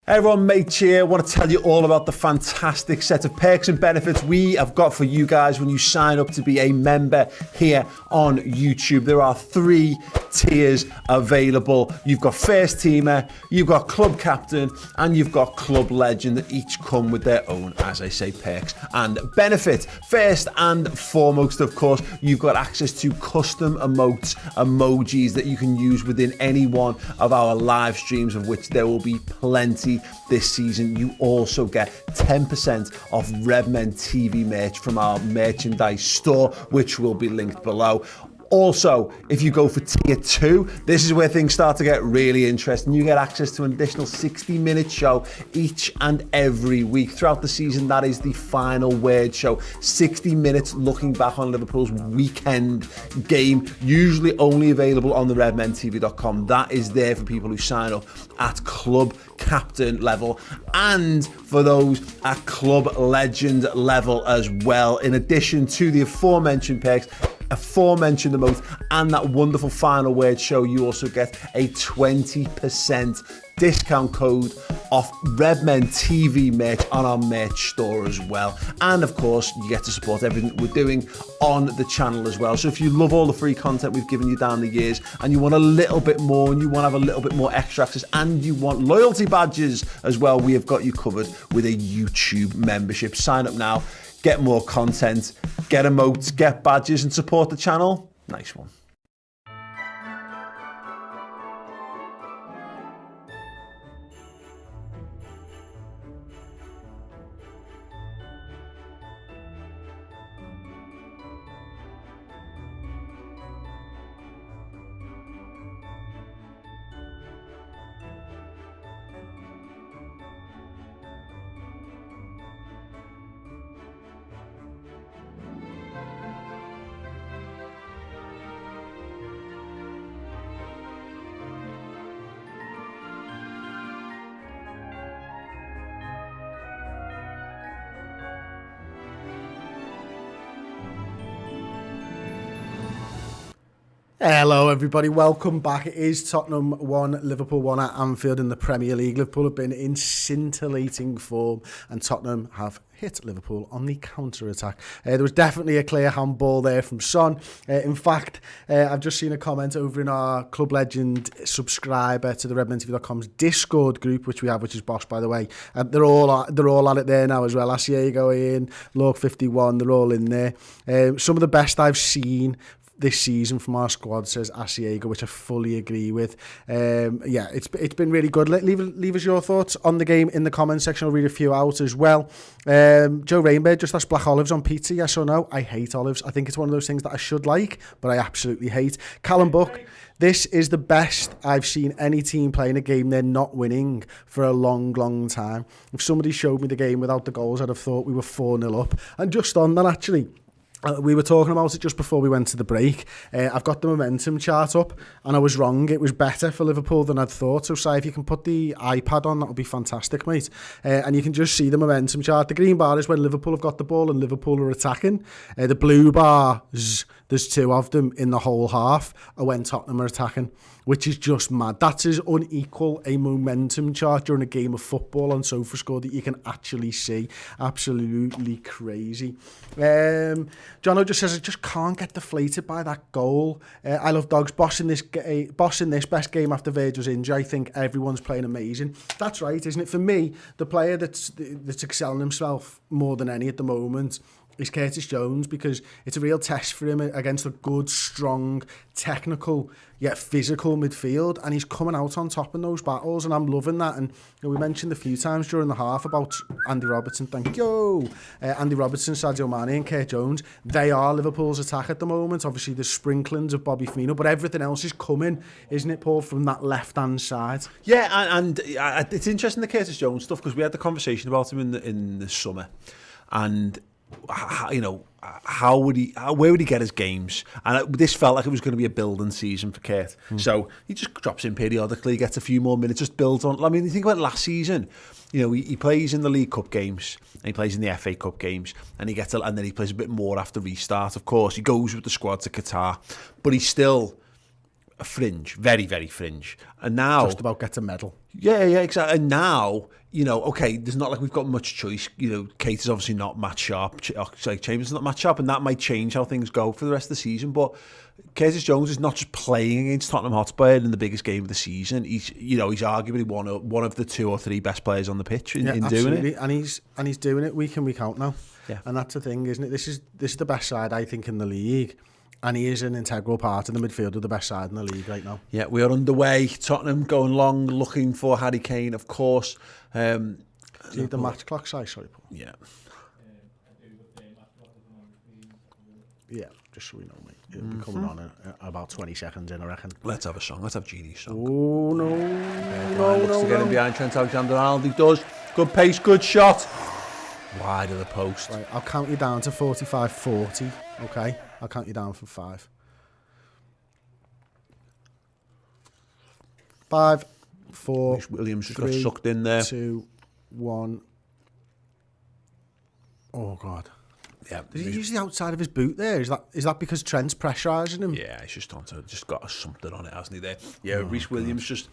Hey everyone, mate here. I want to tell you all about the fantastic set of perks and benefits we have got for you guys when you sign up to be a member here on YouTube. There are 3 tiers available. You've got first teamer, you've got club captain, and you've got club legend that each come with their own, as I say, perks and benefits. First and foremost, of course, you've got access to custom emojis that you can use within any one of our live streams, of which there will be plenty this season. You also get 10% off Redmen TV merch from our merchandise store, which will be linked below. Also, if you go for tier 2, this is where things start to get really interesting. You get access to an additional 60-minute show each and every week. Throughout the season, that is the final word show. 60 minutes looking back on Liverpool's weekend game, usually only available on the redmentv.com. That is there for people who sign up at club captain level and for those at club legend level as well. In addition to the aforementioned perks, aforementioned emotes, and that wonderful final word show, you also get a 20% discount code off Redmen TV merch on our merch store as well. And of course, you get to support everything we're doing on the channel as well. So if you love all the free content we've given you down the years and you want a little bit more and you want to have a little bit more extra access and you want loyalty badges as well, we have got you covered with a YouTube membership. Sign up now, get more content, get emotes, get badges, and support the channel. Nice one. Hello everybody, welcome back. It is Tottenham 1, Liverpool 1 at Anfield in the Premier League. Liverpool have been in scintillating form and Tottenham have hit Liverpool on the counter-attack. There was definitely a clear handball there from Son. In fact, I've just seen a comment over in our Club Legend subscriber to the redmentv.com's Discord group, which we have, which is boss, by the way. They're all at it there now as well. Asiego in, Lork 51, they're all in there. Some of the best I've seen this season from our squad, says Asiego, which I fully agree with. Yeah, it's been really good. Leave us your thoughts on the game in the comments section. I'll read a few out as well. Joe Rainbird just asked, black olives on pizza, yes or no? I hate olives. I think it's one of those things that I should like, but I absolutely hate. Callum Buck, this is the best I've seen any team playing a game they're not winning for a long time. If somebody showed me the game without the goals, I'd have thought we were 4-0 up. And just on that, actually, We were talking about it just before we went to the break. I've got the momentum chart up, and I was wrong. It was better for Liverpool than I'd thought. So, Si, if you can put the iPad on, that would be fantastic, mate. And you can just see the momentum chart. The green bar is when Liverpool have got the ball and Liverpool are attacking. The blue bars, there's 2 of them in the whole half, are when Tottenham are attacking, which is just mad. That's as unequal a momentum chart during a game of football on SofaScore that you can actually see. Absolutely crazy. Jono just says, I just can't get deflated by that goal. I love dogs. Bossing this best game after Virgil's injury. I think everyone's playing amazing. That's right, isn't it? For me, the player that's excelling himself more than any at the moment is Curtis Jones, because it's a real test for him against a good, strong, technical, yet physical midfield, and he's coming out on top in those battles, and I'm loving that. And we mentioned a few times during the half about Andy Robertson. Thank you. Andy Robertson, Sadio Mane and Kurt Jones, they are Liverpool's attack at the moment. Obviously, there's sprinklings of Bobby Firmino, but everything else is coming, isn't it, Paul, from that left-hand side? Yeah, and it's interesting, the Curtis Jones stuff, because we had the conversation about him in the summer, and where would he get his games? And this felt like it was going to be a building season for Kurt. So he just drops in periodically, gets a few more minutes, just builds on. I mean, you think about last season, he plays in the League Cup games and he plays in the FA Cup games, and and then he plays a bit more after restart. Of course, he goes with the squad to Qatar, but he's still a fringe, very, very fringe. And now just about gets a medal. Yeah, exactly. And now, okay, there's not like we've got much choice. Kate is obviously not match sharp. Chambers is not match sharp, and that might change how things go for the rest of the season. But Curtis Jones is not just playing against Tottenham Hotspur in the biggest game of the season. He's arguably one of the 2 or 3 best players on the pitch in doing it. And he's doing it week in, week out now. Yeah. And that's the thing, isn't it? This is the best side, I think, in the league. And he is an integral part of the midfield of the best side in the league right now. Yeah, we are underway. Tottenham going long, looking for Harry Kane, of course. Do you need the match clock size? Sorry, Paul. Yeah. Yeah, just so we know, mate. It'll be coming on about 20 seconds in, I reckon. Let's have a song. Let's have Genie's song. Oh, no. Looks to get him behind Trent Alexander-Arnold. He does. Good pace, good shot. Wide of the post. Right, I'll count you down to 45-40, okay? I'll count you down from 5. 5, 4, Williams just 3, got sucked in there. 2, 1. Oh, God. Yeah. Did he use the outside of his boot there? Is that because Trent's pressurising him? Yeah, he's just got something on it, hasn't he, there? Yeah, Rhys Williams just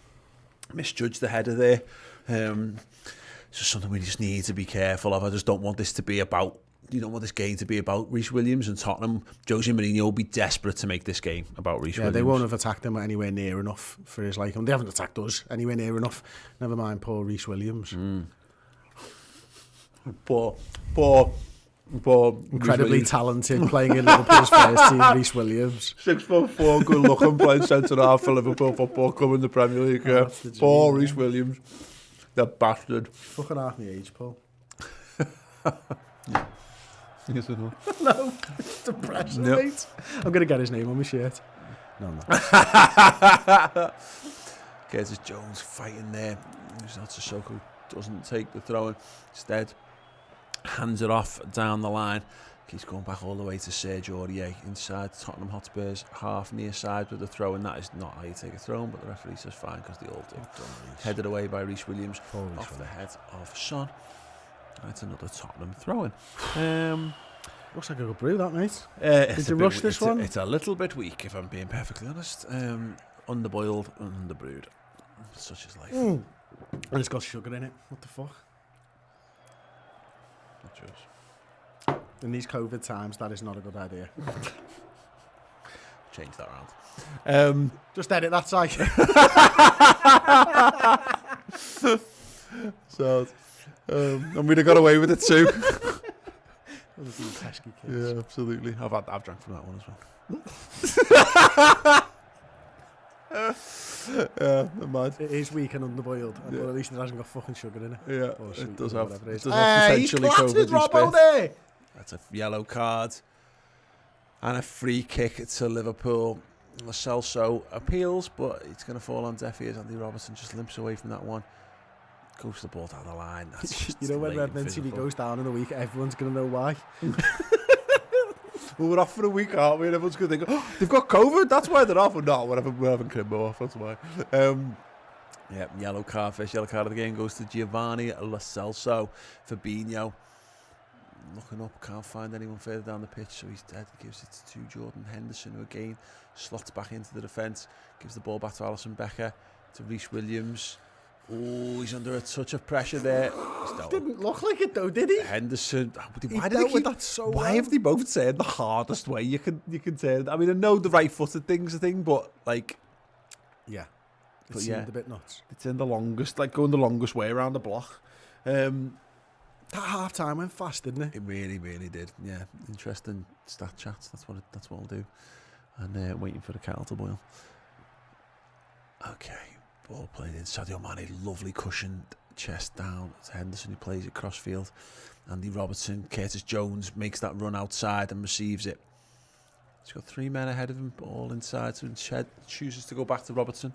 misjudged the header there. It's just something we just need to be careful of. I just don't want this to be about... You don't want this game to be about Rhys Williams and Tottenham. Jose Mourinho will be desperate to make this game about Rhys Williams. They won't have attacked him anywhere near enough for his liking. They haven't attacked us anywhere near enough. Never mind poor Rhys Williams. Poor incredibly talented, playing in Liverpool's first team, Rhys Williams. 6'4", good looking, playing centre half for Liverpool Football Club in the Premier League. Poor Rhys Williams, the bastard. Fucking half my age, Paul. Yes or no? No, it's depressing, mate. I'm gonna get his name on my shirt. No, I'm not. Curtis Jones fighting there. Sissoko doesn't take the throw-in. Instead, hands it off down the line. Keeps going back all the way to Serge Aurier inside Tottenham Hotspur's half near side with the throw-in. That is not how you take a throw-in, but the referee says fine because they all do. Headed away by Rhys Williams off the head of Son. That's another Tottenham throw-in. Looks like a good brew, that, mate. Did you rush this one? It's a little bit weak, if I'm being perfectly honest. Underboiled, underbrewed. Such is life. And it's got sugar in it. What the fuck? Not yours. In these COVID times, that is not a good idea. Change that around. Just edit that side. So, and we'd have got away with it too. Yeah, absolutely. I've drank from that one as well. Yeah, never mind. It is weak and underboiled, but at least it hasn't got fucking sugar in it. Yeah, it does have. It does have potentially COVID there. That's a yellow card and a free kick to Liverpool. Lo Celso appeals, but it's going to fall on deaf ears. Andy Robertson just limps away from that one. Goes the ball down the line. That's you know when Red Man TV goes down in a week, everyone's going to know why. we're off for a week, aren't we? And everyone's going to think, oh, they've got COVID, that's why they're off. Or no, we're having Crimbo off, that's why. Yeah, yellow card of the game goes to Giovanni Lo Celso. Fabinho, looking up, can't find anyone further down the pitch, so he's dead. He gives it to Jordan Henderson, who again slots back into the defence, gives the ball back to Alisson Becker, to Reece Williams. Oh, he's under a touch of pressure there. Didn't look like it though, did he? Henderson. Why Have they both turned the hardest way you can turn? I mean, I know the right-footed thing's a thing, but like, yeah, it seemed a bit nuts. It's in the longest, like going the longest way around the block. That half time went fast, didn't it? It really, really did. Yeah, interesting stat chats. That's what I'll do. And waiting for the kettle to boil. Okay. Ball played in. Sadio Mane, lovely cushioned chest down to Henderson, who plays it crossfield. Andy Robertson, Curtis Jones makes that run outside and receives it. He's got 3 men ahead of him, all inside, so Shed chooses to go back to Robertson,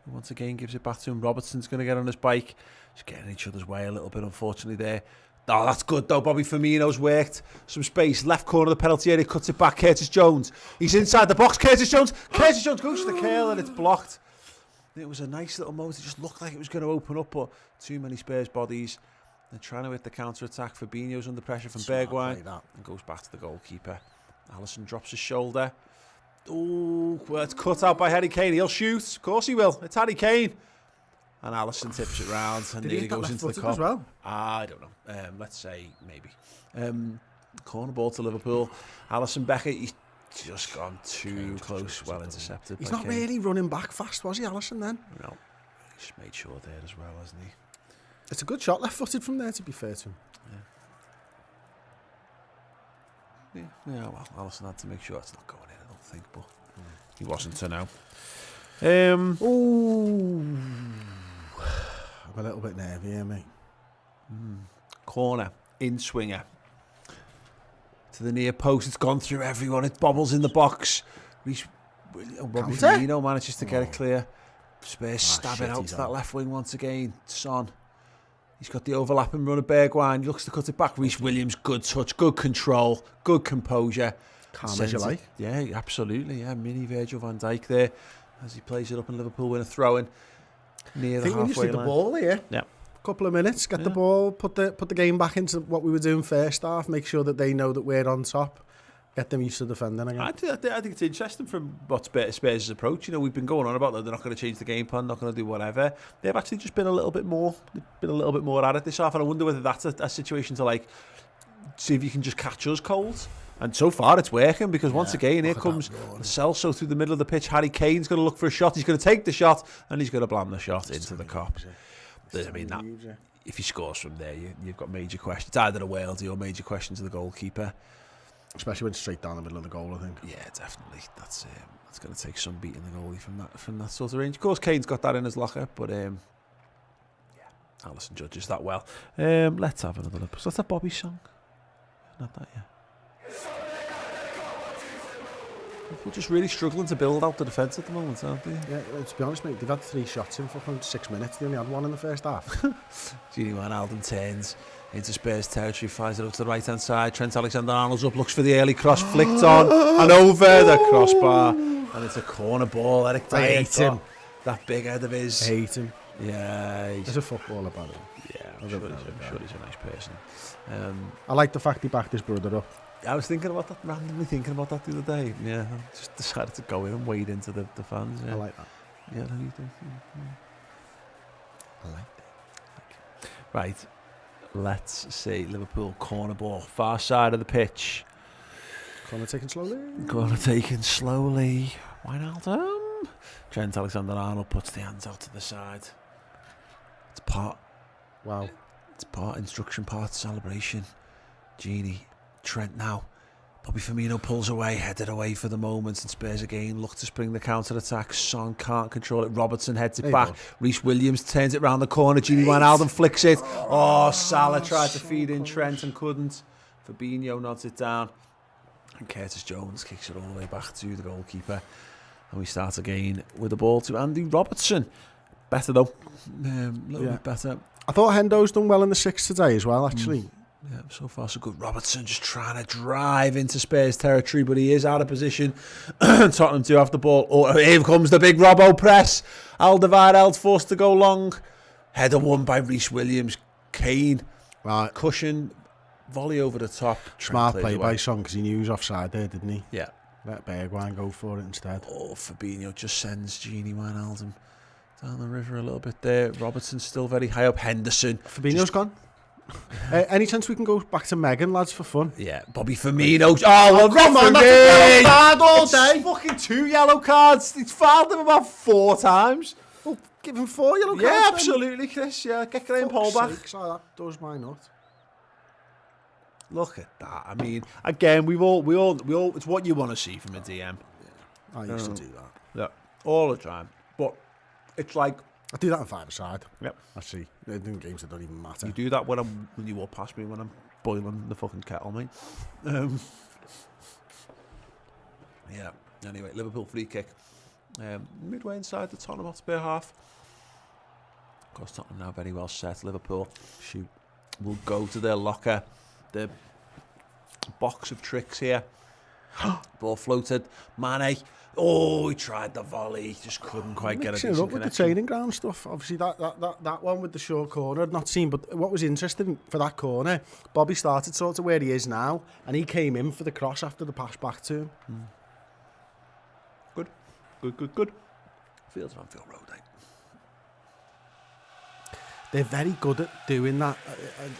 who once again gives it back to him. Robertson's going to get on his bike. Just getting in each other's way a little bit, unfortunately, there. Oh, that's good, though. Bobby Firmino's worked. Some space. Left corner of the penalty area, cuts it back. Curtis Jones. He's inside the box. Curtis Jones goes to the curl, and it's blocked. It was a nice little moment. It just looked like it was going to open up, but too many Spurs bodies. They're trying to hit the counter-attack. Fabinho's under pressure from Bergwijn and goes back to the goalkeeper. Alisson drops his shoulder. Oh, well, it's cut out by Harry Kane. He'll shoot. Of course he will. It's Harry Kane. And Alisson tips it round and nearly goes into the cup. Well? I don't know. Let's say maybe. Corner ball to Liverpool. Alisson Becker, he's just gone too close. Well intercepted. He's not really running back fast, was he, Alisson, then? No. He just made sure there as well, hasn't he? It's a good shot left-footed from there, to be fair to him. Yeah, well, Alisson had to make sure it's not going in, I don't think, but he wasn't to know. I'm a little bit nervy here, mate. Corner, in swinger. To the near post, it's gone through everyone, it bobbles in the box. Robbie Firmino manages to get it clear. Spurs stab it out to that left wing once again. Son. He's got the overlapping run of Bergwijn. He looks to cut it back. Reece Williams, good touch, good control, good composure. Calm as you like. Yeah, absolutely. Yeah, mini Virgil van Dijk there as he plays it up in Liverpool with a throw-in near the halfway line. I think we just need the ball here. Yeah. Couple of minutes, get the ball, put the game back into what we were doing first half, make sure that they know that we're on top, get them used to defending again. I think it's interesting from what Spurs' approach. You know, we've been going on about that they're not going to change the game plan, not going to do whatever. They've actually just been a little bit more at it this half, and I wonder whether that's a situation to like see if you can just catch us cold. And so far it's working, because once again here comes Celso through the middle of the pitch. Harry Kane's going to look for a shot. He's going to take the shot and he's going to blam the shot into the cup. I mean, that, if he scores from there, you've got major questions. It's either a worldie or major questions to the goalkeeper. Especially when it's straight down the middle of the goal, I think. Yeah, definitely. That's going to take some beating the goalie from that sort of range. Of course, Kane's got that in his locker, but Alisson judges that well. Let's have another look. So that's a Bobby song. Not that yet. We're just really struggling to build out the defence at the moment, aren't we? Yeah, to be honest, mate, they've had 3 shots in for 6 minutes. They only had 1 in the first half. Gini Wijnaldum turns into Spurs territory, fires it up to the right-hand side. Trent Alexander-Arnold's up, looks for the early cross, flicked on and over the crossbar. And it's a corner ball. Eric Dyer hate him. That big head of his. Hate him. Yeah. He's a footballer, about him. Yeah, I'm sure he's a nice person. I like the fact he backed his brother up. I was randomly thinking about that the other day. Yeah, I just decided to go in and wade into the fans. Yeah. I like that. Yeah, no, you do. I like that. Right, let's see. Liverpool corner ball, far side of the pitch. Corner taken slowly. Wijnaldum. Trent Alexander-Arnold puts the hands out to the side. It's part. Wow. It's part instruction, part celebration. Gini. Trent now. Bobby Firmino pulls away, headed away for the moment, and Spurs again look to spring the counter-attack. Son can't control it. Robertson heads it back. Reece Williams turns it round the corner. Gini Wijnaldum flicks it. Oh, Salah tried to feed in Trent and couldn't. Fabinho nods it down. And Curtis Jones kicks it all the way back to the goalkeeper. And we start again with the ball to Andy Robertson. Better though. A little bit better. I thought Hendo's done well in the 6 today as well, actually. Yeah, so far so good. Robertson just trying to drive into Spurs territory, but he is out of position. Tottenham do have the ball. Oh, here comes the big Robbo press. Alderweireld forced to go long. Header won by Reece Williams. Kane, Right. cushion, volley over the top. Smart play by Son, because he knew he was offside there, didn't he? Yeah. Let Bergwijn go for it instead. Oh, Fabinho just sends Gini Wijnaldum down the river a little bit there. Robertson's still very high up. Henderson. Fabinho's gone. Any chance we can go back to Megan, lads, for fun? Yeah, Bobby Firmino. Oh, well, come on, that's a yellow card all day. Fucking 2 yellow cards. He's fouled him about 4 times. Well, give him 4 yellow cards. Yeah, then. absolutely, Chris. Yeah, get Graham Paul Fuck's back. sakes, that does my nut. Look at that. I mean, again, we all. It's what you want to see from a DM. I used to do that. Yeah, all the time. But it's like I do that on 5-a-side. Yep. Actually, in games that don't even matter. you do that when you walk past me when I'm boiling the fucking kettle, mate. Yeah. Anyway, Liverpool free kick. Midway inside the Tottenham Hotspur half. Of course, Tottenham now very well set. Liverpool will go to their locker. The box of tricks here. Ball floated. Mane. Oh, he tried the volley. Just couldn't quite get a decent up with connection. the training ground stuff. Obviously, that one with the short corner I'd not seen. But what was interesting for that corner, Bobby started sort of where he is now, and he came in for the cross after the pass back to him. Good. Fields of Anfield Road, eh? They're very good at doing that.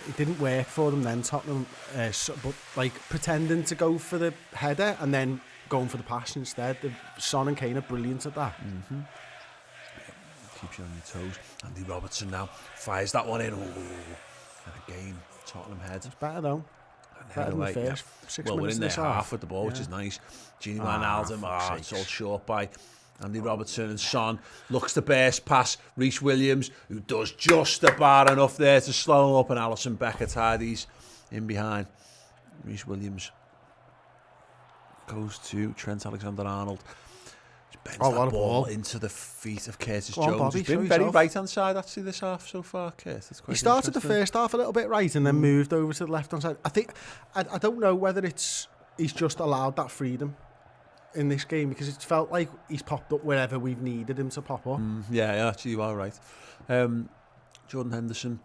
It didn't work for them then, Tottenham, but like pretending to go for the header and then going for the pass instead. Son and Kane are brilliant at that. Mm-hmm. Keeps you on your toes. Andy Robertson now fires that one in. Oh, and again, Tottenham head. It's better though. Better than the first 6 well, we're minutes in there this half half. with the ball, which is nice. Gini Ah, Wijnaldum, fuck's it's sakes. all short by Andy Robertson, and Son looks to burst past Reece Williams, who does just about enough there to slow him up, and Alisson Becker tidies in behind. Reece Williams goes to Trent Alexander-Arnold. Bends Oh, what that a ball ball. into the feet of Curtis Go on, Jones. Bobby, He's been show very yourself. right-hand side, actually, this half so far, Curtis. It's quite He started the interesting. first half a little bit right and then moved over to the left-hand side. I think, I don't know whether he's just allowed that freedom in this game, because it's felt like he's popped up wherever we've needed him to pop up. Yeah, actually, you are right. Jordan Henderson,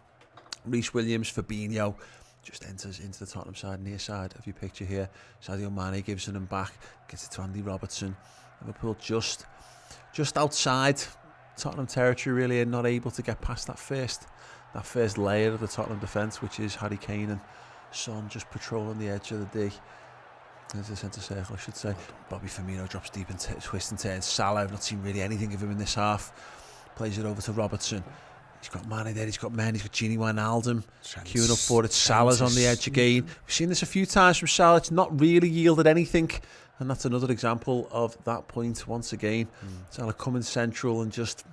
Reece Williams, Fabinho just enters into the Tottenham side, near side of your picture here. Sadio Mane gives him back, gets it to Andy Robertson. Liverpool just outside Tottenham territory, really, and not able to get past that first layer of the Tottenham defence, which is Harry Kane and Son just patrolling the edge of the D. There's the centre circle, I should say. Bobby Firmino drops deep and twists and turns. Salah, I've not seen really anything of him in this half. Plays it over to Robertson. He's got Mane there, he's got Men, he's got Gini Wijnaldum queuing up for it. Salah's on the edge again. We've seen this a few times from Salah. It's not really yielded anything. And that's another example of that point once again. Salah coming central and just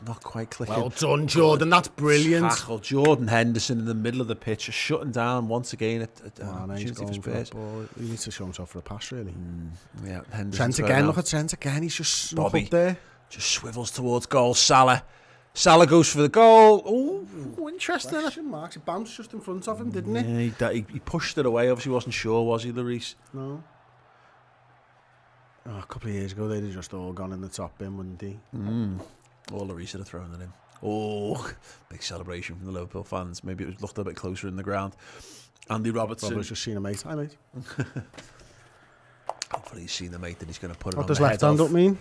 not quite clicking. Well done, Jordan. That's brilliant. Tackle. Jordan Henderson in the middle of the pitch, just shutting down once again at He's opportunity for going for that Spurs. ball. He needs to show himself for a pass, really. Yeah, Henderson Trent again. Look at Trent again. He's just snuck Bobby. up there. Just swivels towards goal. Salah goes for the goal. Oh, interesting. Question marks. It bounced just in front of him, didn't it? Yeah, he pushed it away. Obviously, wasn't sure, was he, Lloris? No. Oh, a couple of years ago, they'd have just all gone in the top bin, wouldn't they? Or Lloris would have thrown it in. Oh, big celebration from the Liverpool fans. Maybe it was looked a bit closer in the ground. Andy Robertson. Robert's just seen a mate. Hi, mate. Hopefully he's seen the mate that he's going to put it What on does the left head hand of. up mean?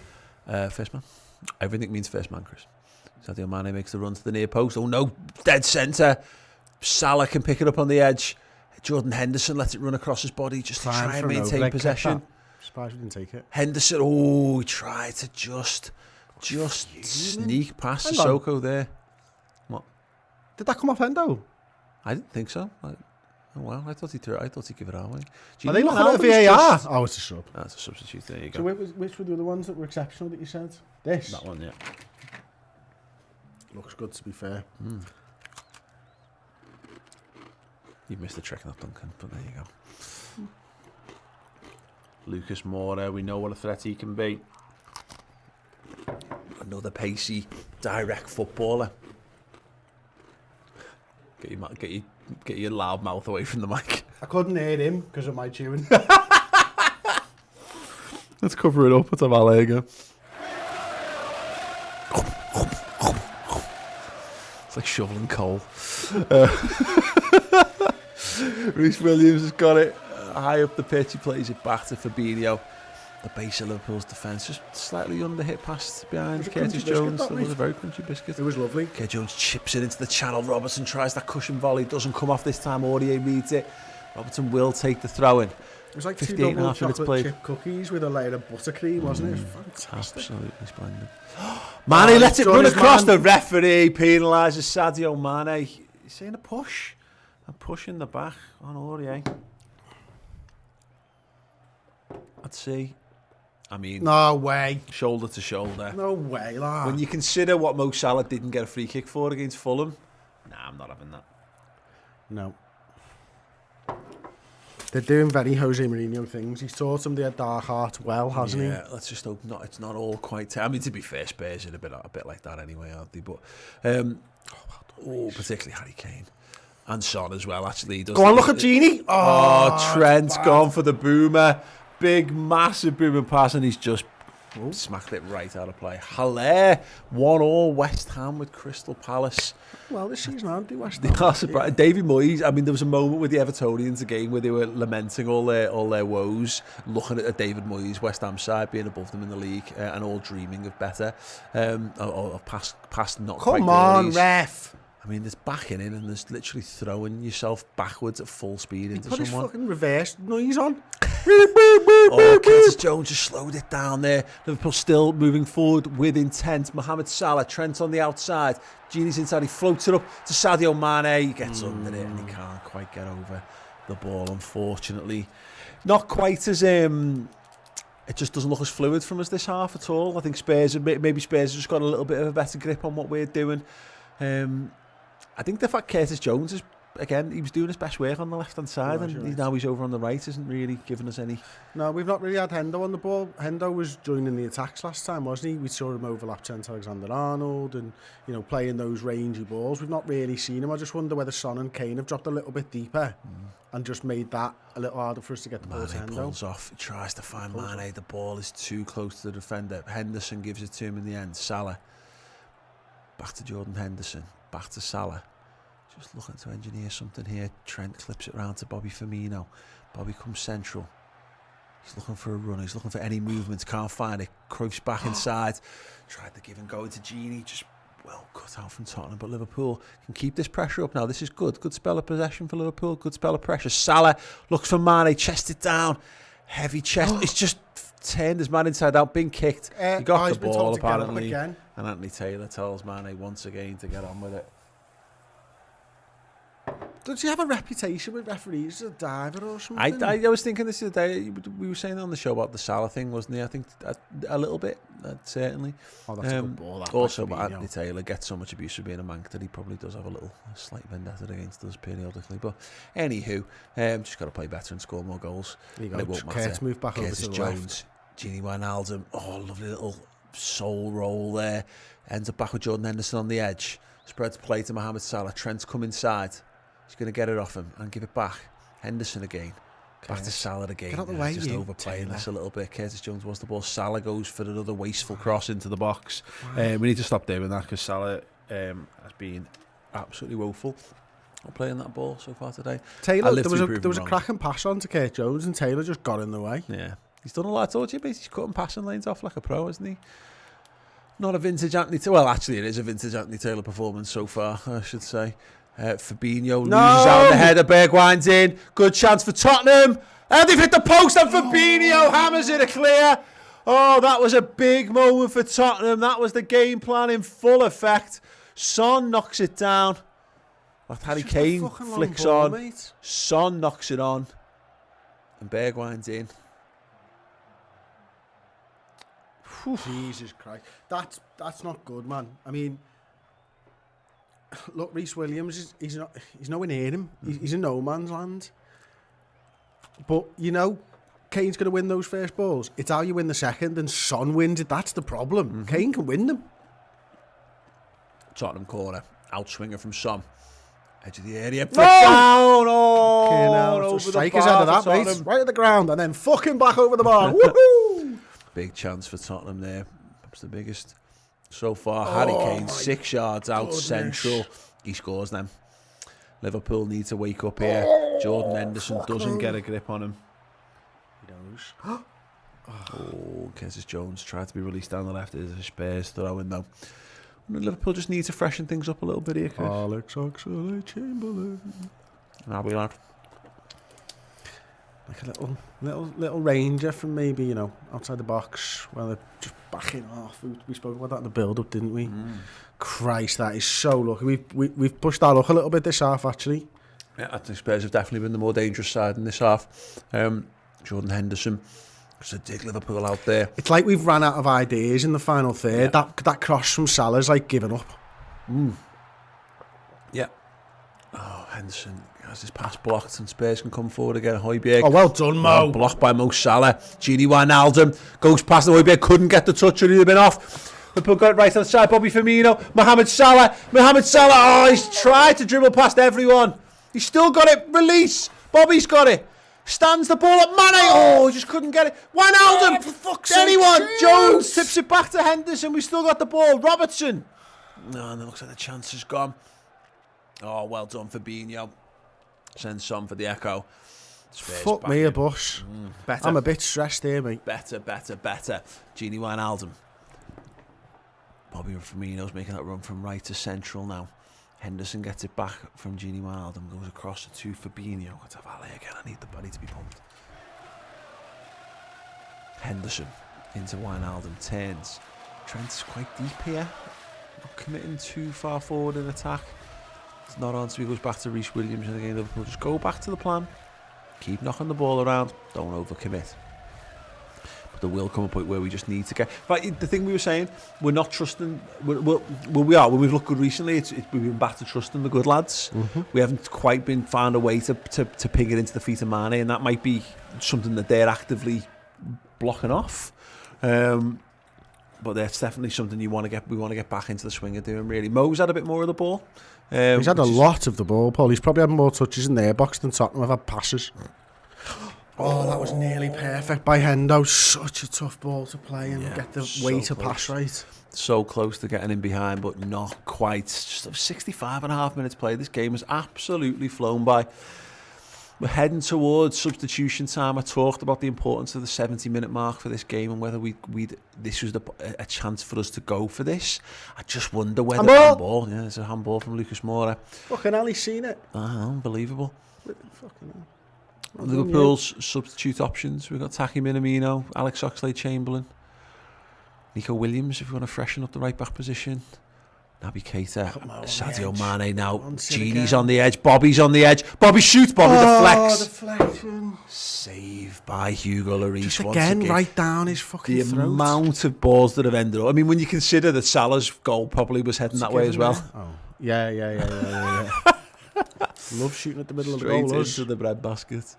First man. Everything means first man, Chris. Sadio Mane makes the run to the near post. Oh no, dead centre. Salah can pick it up on the edge. Jordan Henderson lets it run across his body just to try and maintain possession. Surprised we didn't take it. Henderson, he tried to just sneak past Hang on. Sissoko there. What? Did that come off Hendo? I didn't think so. Oh well, I thought he'd give it our way. Are they looking at VAR? Oh, it's a sub. That's a substitute. There you So go. which were the other ones that were exceptional that you said? This? That one, yeah. Looks good, to be fair. You missed the trick, not Duncan, but there you go. Lucas Moura, we know what a threat he can be. Another pacey, direct footballer. Get your loud mouth away from the mic. I couldn't hear him because of my chewing. Let's cover it up. Let's have our leg again. It's like shoveling coal. Reece Williams has got it high up the pitch. He plays it back to Fabinho. The base of Liverpool's defence just slightly under hit past behind Curtis Jones. That was a very crunchy biscuit. It was lovely. Curtis Jones chips it into the channel. Robertson tries that cushion volley. Doesn't come off this time. Aurier reads it. Robertson will take the throw in. It was like 2 double chocolate chip cookies with a layer of buttercream, wasn't it? It was fantastic. Absolutely splendid. Mane lets it run across the referee. Penalises Sadio Mane. He's saying a push. A push in the back on Aurier. I'd say. I mean, no way. Shoulder to shoulder. No way, lad. When you consider what Mo Salah didn't get a free kick for against Fulham, nah, I'm not having that. No. They're doing very Jose Mourinho things. He's taught them their dark heart well, hasn't he? Yeah, let's just hope not. It's not all quite. I mean, to be fair, Spurs are a bit like that anyway, aren't they? But particularly Harry Kane and Son as well. Actually, go on, look at Genie. Oh, Trent's gone for the boomer. Big, massive booming pass, and he's just smacked it right out of play. Haller, 1-1 West Ham with Crystal Palace. Well, this season, aren't they, West They Ham? are surprised. David Moyes, I mean, there was a moment with the Evertonians again where they were lamenting all their woes, looking at a David Moyes West Ham side being above them in the league and all dreaming of better, or past not quite. Come on, glories. ref. I mean, there's backing in and there's literally throwing yourself backwards at full speed into Put someone. his fucking reverse noise on. Oh, Curtis Jones just slowed it down there. Liverpool still moving forward with intent. Mohamed Salah, Trent on the outside. Genie's inside. He floats it up to Sadio Mane. He gets under it and he can't quite get over the ball, unfortunately. Not quite as... it just doesn't look as fluid from us this half at all. I think maybe Spurs have just got a little bit of a better grip on what we're doing. I think the fact Curtis Jones is, again, he was doing his best work on the left-hand side, and now he's over on the right, isn't really giving us any... No, we've not really had Hendo on the ball. Hendo was joining the attacks last time, wasn't he? We saw him overlap Trent Alexander-Arnold and, playing those rangy balls. We've not really seen him. I just wonder whether Son and Kane have dropped a little bit deeper and just made that a little harder for us to get the ball to Hendo. Pulls off. He tries to find Mane. The ball is too close to the defender. Henderson gives it to him in the end. Salah. Back to Jordan Henderson. Back to Salah. Just looking to engineer something here. Trent clips it round to Bobby Firmino. Bobby comes central. He's looking for a run. He's looking for any movement. Can't find it. Cruyff's back inside. Tried to give and go into Genie. Just well cut out from Tottenham. But Liverpool can keep this pressure up now. This is good. Good spell of possession for Liverpool. Good spell of pressure. Salah looks for Mane. Chest it down. Heavy chest. It's just turned his man inside out. Been kicked. He got the ball apparently. And Anthony Taylor tells Mane once again to get on with it. Does he have a reputation with referees as a diver or something? I was thinking this the other day. We were saying on the show about the Salah thing, wasn't he? I think a little bit, certainly. Oh, that's a good ball. Also, but Anthony Taylor gets so much abuse for being a mank that he probably does have a slight vendetta against us periodically. But anywho, just got to play better and score more goals. It won't matter. Move back over to the Jones, left. Gini Wijnaldum. Oh, lovely little soul roll there. Ends up back with Jordan Henderson on the edge. Spreads play to Mohamed Salah. Trent's come inside. He's going to get it off him and give it back. Henderson again. Back to Salah again. Get out the way, just overplaying this a little bit. Curtis Jones wants the ball. Salah goes for another wasteful cross into the box. We need to stop doing that because Salah has been absolutely woeful on playing that ball so far today. Taylor, there was a cracking pass on to Curtis Jones and Taylor just got in the way. Yeah. He's done a lot. I told you, he's cutting passing lanes off like a pro, isn't he? Not a vintage Anthony Taylor. Well, actually, it is a vintage Anthony Taylor performance so far, I should say. Fabinho loses out the header. Bergwijn's in. Good chance for Tottenham. And they've hit the post and Fabinho hammers it a clear. Oh, that was a big moment for Tottenham. That was the game plan in full effect. Son knocks it down. That Harry Kane flicks on. Mate. Son knocks it on. And Bergwijn's in. Jesus Christ. That's not good, man. I mean, look, Reece Williams, he's nowhere near him. He's in no man's land. But, Kane's going to win those first balls. It's how you win the second, and Son wins it. That's the problem. Kane can win them. Tottenham corner. Outswinger from Son. Edge of the area. Down. Over strike his head of that, mate. Right at the ground and then fucking back over the bar. Woohoo! Big chance for Tottenham there. Perhaps the biggest so far. Harry Kane, 6 yards out central. He scores them. Liverpool need to wake up here. Jordan Henderson doesn't get a grip on him. He knows. Curtis Jones tried to be released down the left. There's a Spurs throw-in though. Liverpool just need to freshen things up a little bit here, Chris. Alex Oxlade-Chamberlain. Now we lad. Like a little ranger from maybe, you know, outside the box. Well, they're just backing off. We spoke about that in the build-up, didn't we? Christ, that is so lucky. We've pushed our luck a little bit this half, actually. Yeah, I think Spurs have definitely been the more dangerous side in this half. Jordan Henderson. There's a dig Liverpool out there. It's like we've ran out of ideas in the final third. Yeah. That cross from Salah's like giving up. Yeah. Oh, Henderson has his pass blocked and Spurs can come forward again. Højbjerg. Oh, well done, Mo. Blocked by Mo Salah. Gini Wijnaldum goes past the Højbjerg. Couldn't get the touch or he'd have been off. Liverpool got it right on the side. Bobby Firmino. Mohamed Salah. Oh, he's tried to dribble past everyone. He's still got it. Release. Bobby's got it. Stands the ball up. Mane. Oh, he just couldn't get it. Wijnaldum. For fuck's Anyone. sake. Jones tips it back to Henderson. We still got the ball. Robertson. No, and it looks like the chance is gone. Oh, well done for Fabinho. Send some for the echo. Spurs Fuck me a bus. Better. I'm a bit stressed here, mate. Better. Gini Wijnaldum. Bobby Firmino's making that run from right to central now. Henderson gets it back from Gini Wijnaldum, goes across to Fabinho. Let's have Ali again. I need the body to be pumped. Henderson into Wijnaldum, turns. Trent's quite deep here. Not committing too far forward in attack. It's not on, so he goes back to Reece Williams, and again Liverpool just go back to the plan. Keep knocking the ball around. Don't overcommit. But there will come a point where we just need to get... But the thing we were saying, we're not trusting... Well, we are. When we've looked good recently, we've been back to trusting the good lads. We haven't quite been found a way to ping it into the feet of Mane, and that might be something that they're actively blocking off. But that's definitely something we want to get back into the swing of doing, really. Mo's had a bit more of the ball. He's had a lot of the ball, Paul. He's probably had more touches in their box than Tottenham have had passes. Oh, that was nearly perfect by Hendo. Such a tough ball to play and get the way to pass right. So close to getting in behind, but not quite. Just 65.5 minutes played. This game has absolutely flown by. We're heading towards substitution time. I talked about the importance of the 70-minute mark for this game and whether this was a chance for us to go for this. I just wonder whether handball. Yeah, it's a handball from Lucas Moura. Fucking hell, he's seen it. Unbelievable. Fucking hell. Liverpool's substitute options. We've got Taki Minamino, Alex Oxlade-Chamberlain, Nico Williams if we want to freshen up the right back position. Naby Keita, Sadio Mane now. Gini's on the edge. Bobby's on the edge. Bobby shoots. Bobby deflection. Saved by Hugo Lloris. Just again, right down his fucking throat. The amount of balls that have ended up. I mean, when you consider that Salah's goal probably was heading that way as well. Oh, yeah. Love shooting at the middle of the goal. Straight into the breadbasket.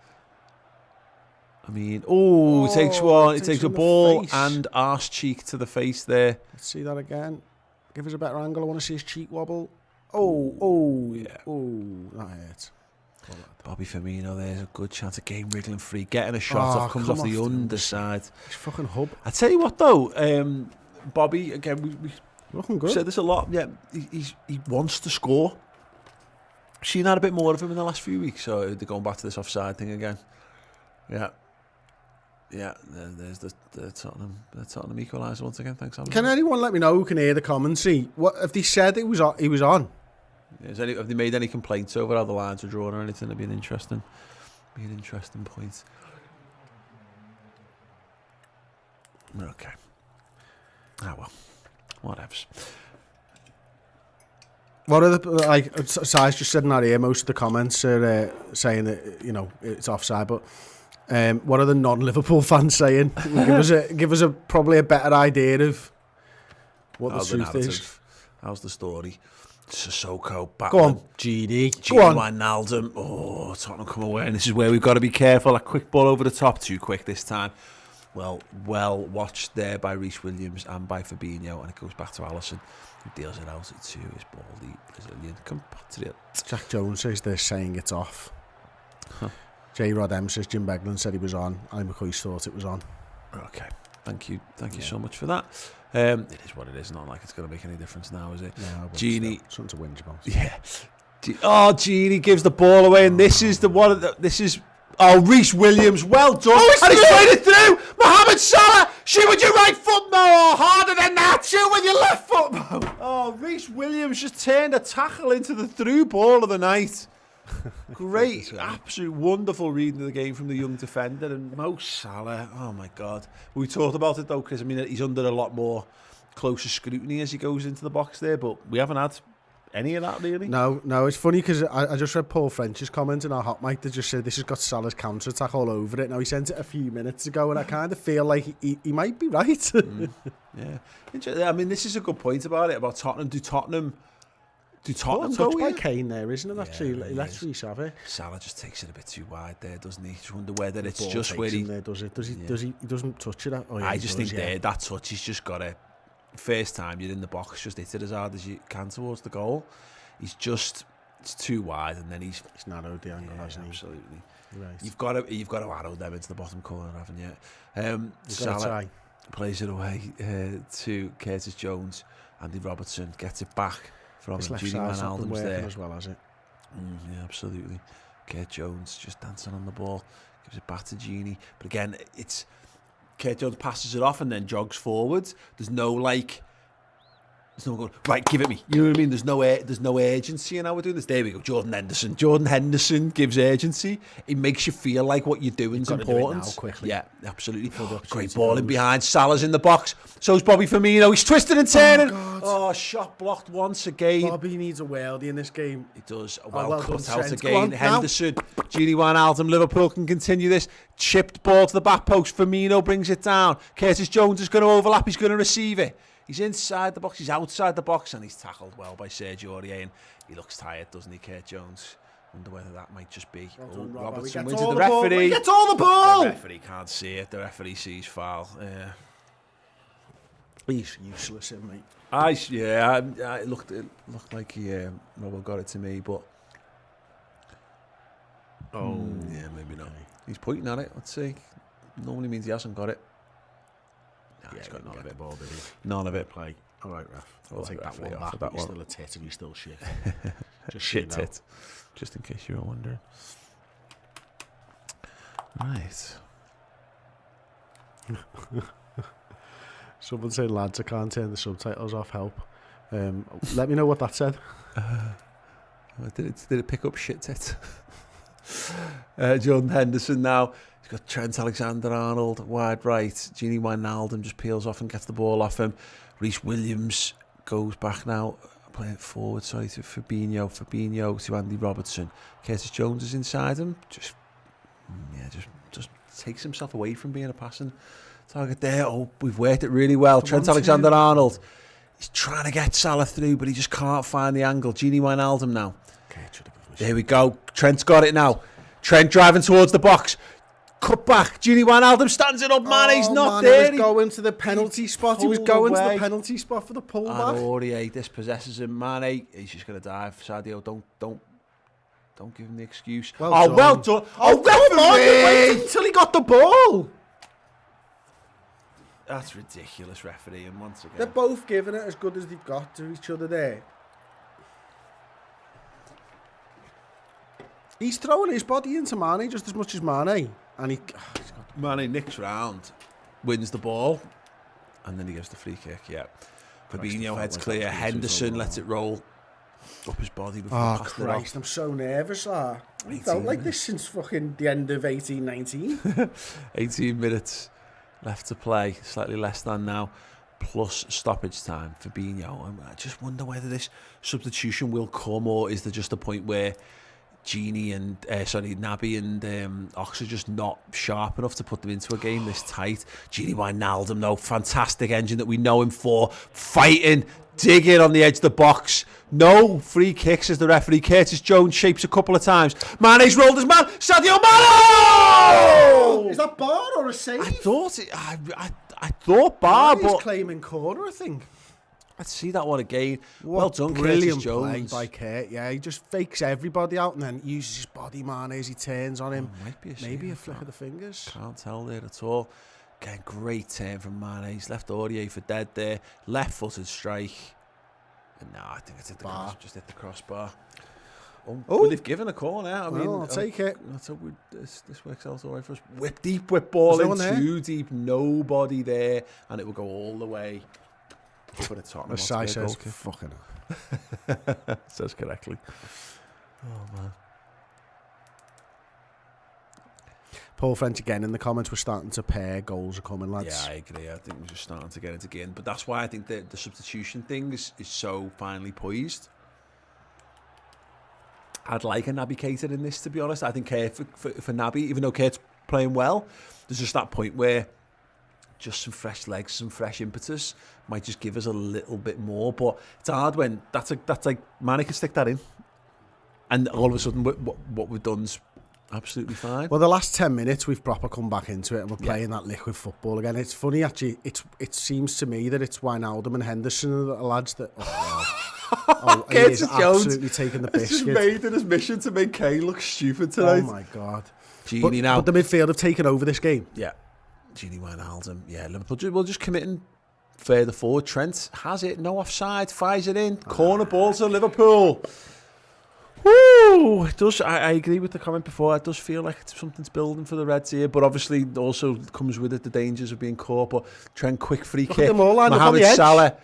I mean, it takes one. It takes a ball and arse cheek to the face there. Let's see that again. Give us a better angle. I want to see his cheek wobble. That hurts. Bobby Firmino, there's a good chance of game wriggling free, getting a shot off, comes off the underside. He's fucking hub. I tell you what though, Bobby again. We looking good. Said this a lot. Yeah, he wants to score. Seen had a bit more of him in the last few weeks, so they're going back to this offside thing again. Yeah. There's the Tottenham equaliser once again. Thanks, Alan. Can anyone let me know who can hear the commentary? What if they said he was on? Yeah, have they made any complaints over how the lines are drawn or anything? It'd be an interesting point. Okay. Well, whatevs. What are the Si's just said in our ear? Most of the comments are saying that it's offside, but. What are the non-Liverpool fans saying? Give us probably a better idea of what the truth is. How's the story? Sissoko, Batman. Go on, GD. Go on. Wijnaldum. Tottenham come away, and this is where we've got to be careful. A quick ball over the top, too quick this time. well watched there by Reece Williams and by Fabinho, and it goes back to Alisson, who deals it out to his baldy Brazilian compatriot. Jack Jones says they're saying it's off. J. Rod M says Jim Beglin said he was on. Ali McCoy thought it was on. Okay, thank you so much for that. It is what it is. Not like it's going to make any difference now, is it? No, Genie, something to whinge about. Yeah. Genie gives the ball away, and this is the one. This is. Oh, Reece Williams, well done. And he's played it through. Mohamed Salah, shoot with your right foot, Mo. Harder than that. Shoot with your left foot, Mo. Oh, Reece Williams just turned a tackle into the through ball of the night. Great, absolute wonderful reading of the game from the young defender. And Mo Salah, oh my God. We talked about it though, Chris. I mean, he's under a lot more closer scrutiny as he goes into the box there, but we haven't had any of that really. No, it's funny because I just read Paul French's comment in our hot mic that just said this has got Salah's counter attack all over it. Now he sent it a few minutes ago, and I kind of feel like he might be right. Yeah, I mean, this is a good point about Tottenham. Do Tottenham touched go by here? Kane there, isn't it? Actually, Yeah, let's Reece have it. Salah just takes it a bit too wide there, doesn't he? Just wonder whether it's Ball just takes where he. him there, does it? Does he doesn't touch it. Oh, yeah, I just think that touch, he's just got to. First time you're in the box, just hit it as hard as you can towards the goal. It's too wide, and then he's narrowed the angle, hasn't he? Absolutely. Right. You've got to arrow them into the bottom corner, haven't you? Salah plays it away to Curtis Jones. Andy Robertson gets it back from Genie Wijnaldum there as well, has it? Yeah, absolutely. Curtis Jones just dancing on the ball, gives it back to Genie. But again, it's Curtis Jones passes it off and then jogs forward. There's no going, right, give it me. You know what I mean? There's no urgency in how we're doing this. There we go. Jordan Henderson gives urgency. It makes you feel like what you're doing is important. Do it now, quickly. Yeah, absolutely. Great ball in behind. Salah's in the box. So's Bobby Firmino. He's twisting and turning. Oh, shot blocked once again. Bobby needs a worldie in this game. He does. Well cut done, out Trent. again. Henderson. Genie Wijnaldum. Liverpool can continue this. Chipped ball to the back post. Firmino brings it down. Curtis Jones is going to overlap. He's going to receive it. He's inside the box, he's outside the box, and he's tackled well by Sergio Aurier, and he looks tired, doesn't he, Kurt Jones? Wonder whether that might just be... Robertson wins it. The referee... He gets all the ball! The referee can't see it. The referee sees foul. He's useless, isn't he? It looked like he... Robbo got it to me, but... Yeah, maybe not. He's pointing at it, let's see. Normally means he hasn't got it. Yeah, he's got none of it. Ball, did he? None of it. Play. All right, ref. I'll take that one off back. He's still a tit and he's still shit. Just shit tit. Just in case you were wondering. Right. Someone saying, lads, I can't turn the subtitles off. Help. Let me know what that said. Did it pick up shit tit? Jordan Henderson now. He's got Trent Alexander-Arnold wide right. Genie Wijnaldum just peels off and gets the ball off him. Reece Williams goes back now, playing it forward, to Fabinho. Fabinho to Andy Robertson. Curtis Jones is inside him. Just takes himself away from being a passing target there. Oh, we've worked it really well. Trent Alexander-Arnold. He's trying to get Salah through, but he just can't find the angle. Genie Wijnaldum now. There we go. Trent's got it now. Trent driving towards the box. Cut back. Genie Wijnaldum stands it up. Mane's not there. He was going to the penalty spot. He was going to the penalty spot for the pullback. And Aurier dispossesses him. Mane, he's just going to dive. Sadio, don't give him the excuse. Well done. Oh, referee! Wait until he got the ball. That's ridiculous, referee. And once again, they're both giving it as good as they've got to each other there. He's throwing his body into Mane just as much as Mane. And Mane nicks round, wins the ball, and then he gets the free kick, yeah. Fabinho heads clear. Henderson lets it roll up his body before he passed it off. I'm so nervous, I felt like this since fucking the end of 18-19. 18 minutes left to play, slightly less than now, plus stoppage time. Fabinho, I just wonder whether this substitution will come, or is there just a point where Genie and Naby and Ox are just not sharp enough to put them into a game this tight. Genie Wijnaldum, though, fantastic engine that we know him for, fighting, digging on the edge of the box. No free kicks as the referee. Curtis Jones shapes a couple of times. Mane's rolled his man. Sadio Mane! Is that bar or a save? I thought I thought bar, He's but claiming corner, I think. let's see that one again. What well done, brilliant Curtis Jones. play by Kurt. Yeah, he just fakes everybody out and then uses his body, Mane, as he turns on him. Might be a Maybe a shame. flick of the fingers. Can't tell there at all. Again, great turn from Mane. He's left Aurier for dead there. Left-footed strike. And no, I think it's hit the just hit the crossbar. Oh, well, they've given a corner. I mean, I'll take it. Let's hope this works out all right for us. Whip deep, whip ball in too deep. Nobody there, and it will go all the way. Put a Tottenham. Sai says, fucking hell. Says correctly. Oh, man. Paul French again in the comments, we're starting to pair, goals are coming, lads. Yeah, I agree. I think we're just starting to get it again. But that's why I think the substitution thing is so finely poised. I'd like a Naby Keita in this, to be honest. I think for Naby, even though Keita's playing well, there's just that point where just some fresh legs, some fresh impetus might just give us a little bit more. But it's hard when that's like Mane can stick that in, and all of a sudden what we've done's absolutely fine. Well, the last 10 minutes we've proper come back into it and we're playing that liquid football again. It's funny actually. It seems to me that it's Wijnaldum and Henderson are the lads that. He is absolutely taking the piss. He's made it his mission to make Kane look stupid tonight. Oh my god! Genie now. But the midfield have taken over this game. Yeah, Genie Wijnaldum. Yeah, Liverpool will just committing further forward. Trent has it, no offside, fires it in, corner ball to Liverpool. Woo! It does. I agree with the comment before. It does feel like something's building for the Reds here, but obviously also comes with it the dangers of being caught. But Trent, quick free kick. Mohamed Salah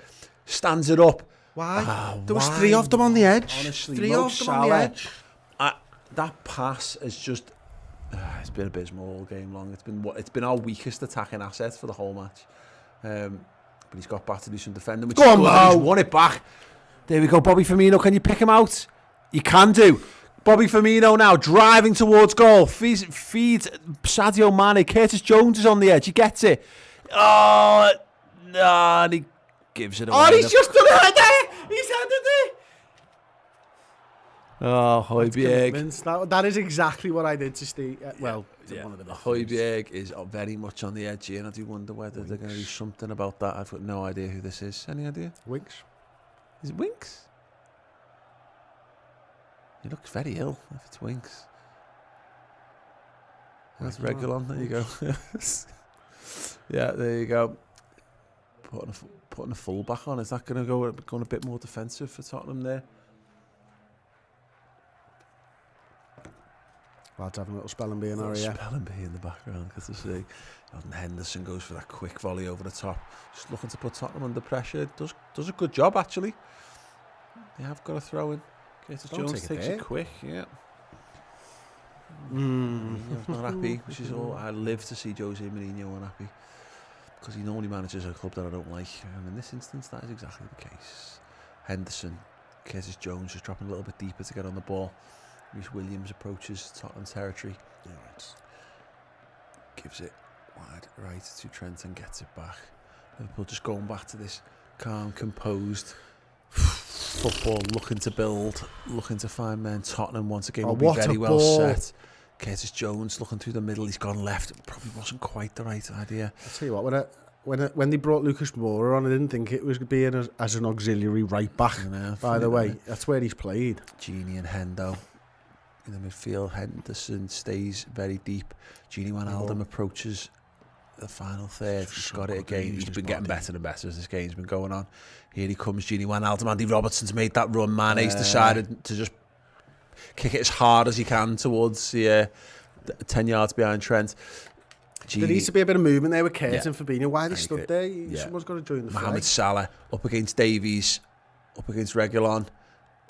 stands it up. Why? There was three of them on the edge. Honestly, three of them on the edge. That pass has just it's been abysmal all game long. It's been our weakest attacking asset for the whole match. But he's got back to do some defending. Go on, Mo! He's won it back. There we go, Bobby Firmino. Can you pick him out? You can do. Bobby Firmino now driving towards goal. Feeds Sadio Mane. Curtis Jones is on the edge. He gets it. Oh, no, and he gives it away. Oh, he's just done it there. He's headed it. Oh, Højbjerg. That is exactly what I did to Steve. One of the Højbjerg is very much on the edge here, and I do wonder whether they're going to do something about that. I've got no idea who this is. Any idea? Winks. Is it Winks? He looks very ill if it's Winks. That's Reguilon. There you go. Yeah, there you go. Putting a full back on. Is that going to go a bit more defensive for Tottenham there? Lads having a little spelling bee in our ear. Spelling bee in the background, good to see. And Henderson goes for that quick volley over the top. Just looking to put Tottenham under pressure. Does a good job, actually. They have got a throw in. Curtis Jones takes it quick, yeah. He's not happy, which is all. I live to see Jose Mourinho unhappy. Because he normally manages a club that I don't like. And in this instance, that is exactly the case. Henderson, Curtis Jones just dropping a little bit deeper to get on the ball. Reece Williams approaches Tottenham territory. Gives it wide right to Trent and gets it back. Liverpool just going back to this calm, composed football, looking to build, looking to find men. Tottenham once again will be very well set. Curtis Jones looking through the middle. He's gone left. It probably wasn't quite the right idea. I'll tell you what, when they brought Lucas Moura on, I didn't think it was being as an auxiliary right back. By the way, that's where he's played. Genie and Hendo in the midfield. Henderson stays very deep. Genie Wijnaldum approaches the final third. He's got it again. He's been getting better and better as this game's been going on. Here he comes, Genie Wijnaldum. Andy Robertson's made that run. Mane's decided to just kick it as hard as he can towards the 10 yards behind Trent. There needs to be a bit of movement there with Kurt and Fabinho. Why they stood there? Someone's got to join the fray. Mohamed Salah up against Davies, up against Reguilon,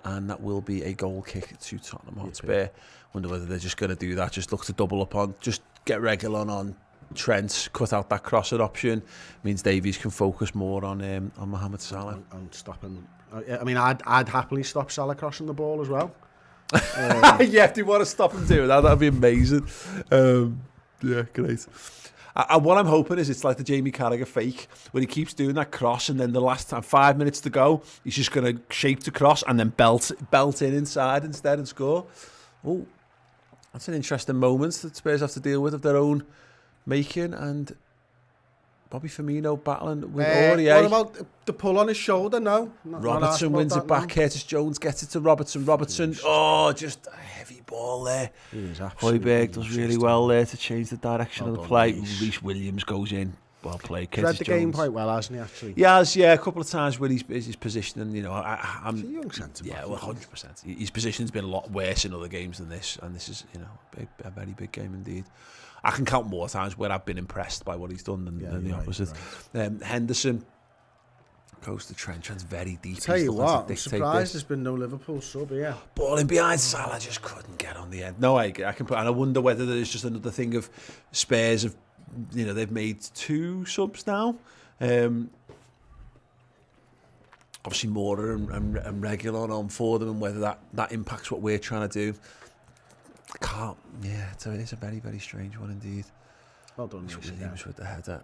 and that will be a goal kick to Tottenham Hotspur. Wonder whether they're just going to do that. Just look to double up on, just get Reguilon on Trent, cut out that crossing option. Means Davies can focus more on Mohamed Salah and stopping. I mean, I'd happily stop Salah crossing the ball as well. Yeah, if they want to stop him doing that, that'd be amazing. Yeah, great. And what I'm hoping is it's like the Jamie Carragher fake, where he keeps doing that cross, and then the last time, 5 minutes to go, he's just going to shape the cross and then belt in inside instead and score. Oh, that's an interesting moment that Spurs have to deal with of their own making, and Bobby Firmino battling with Aurier. What about the pull on his shoulder? No. Robertson wins it back. Curtis Jones gets it to Robertson. Just a heavy ball there. Højbjerg does really well there to change the direction of the play. Reece Williams goes in. Well played. He's read the game quite well, hasn't he, actually? He has, yeah. A couple of times where his positioning, he's a young centre-back. Yeah, well, 100%. His position's been a lot worse in other games than this, and this is, a very big game indeed. I can count more times where I've been impressed by what he's done than the opposite. Right. Henderson goes to Trent. Trent's very deep. Tell you what, I'm surprised there's been no Liverpool sub here. Ball in behind, Salah just couldn't get on the end. No, I can put, and I wonder whether there's just another thing of Spurs of, they've made 2 subs now. Obviously Mora and Reguilon on for them, and whether that impacts what we're trying to do. I can't. Yeah, it's a very, very strange one indeed. Well done, Williams with the header.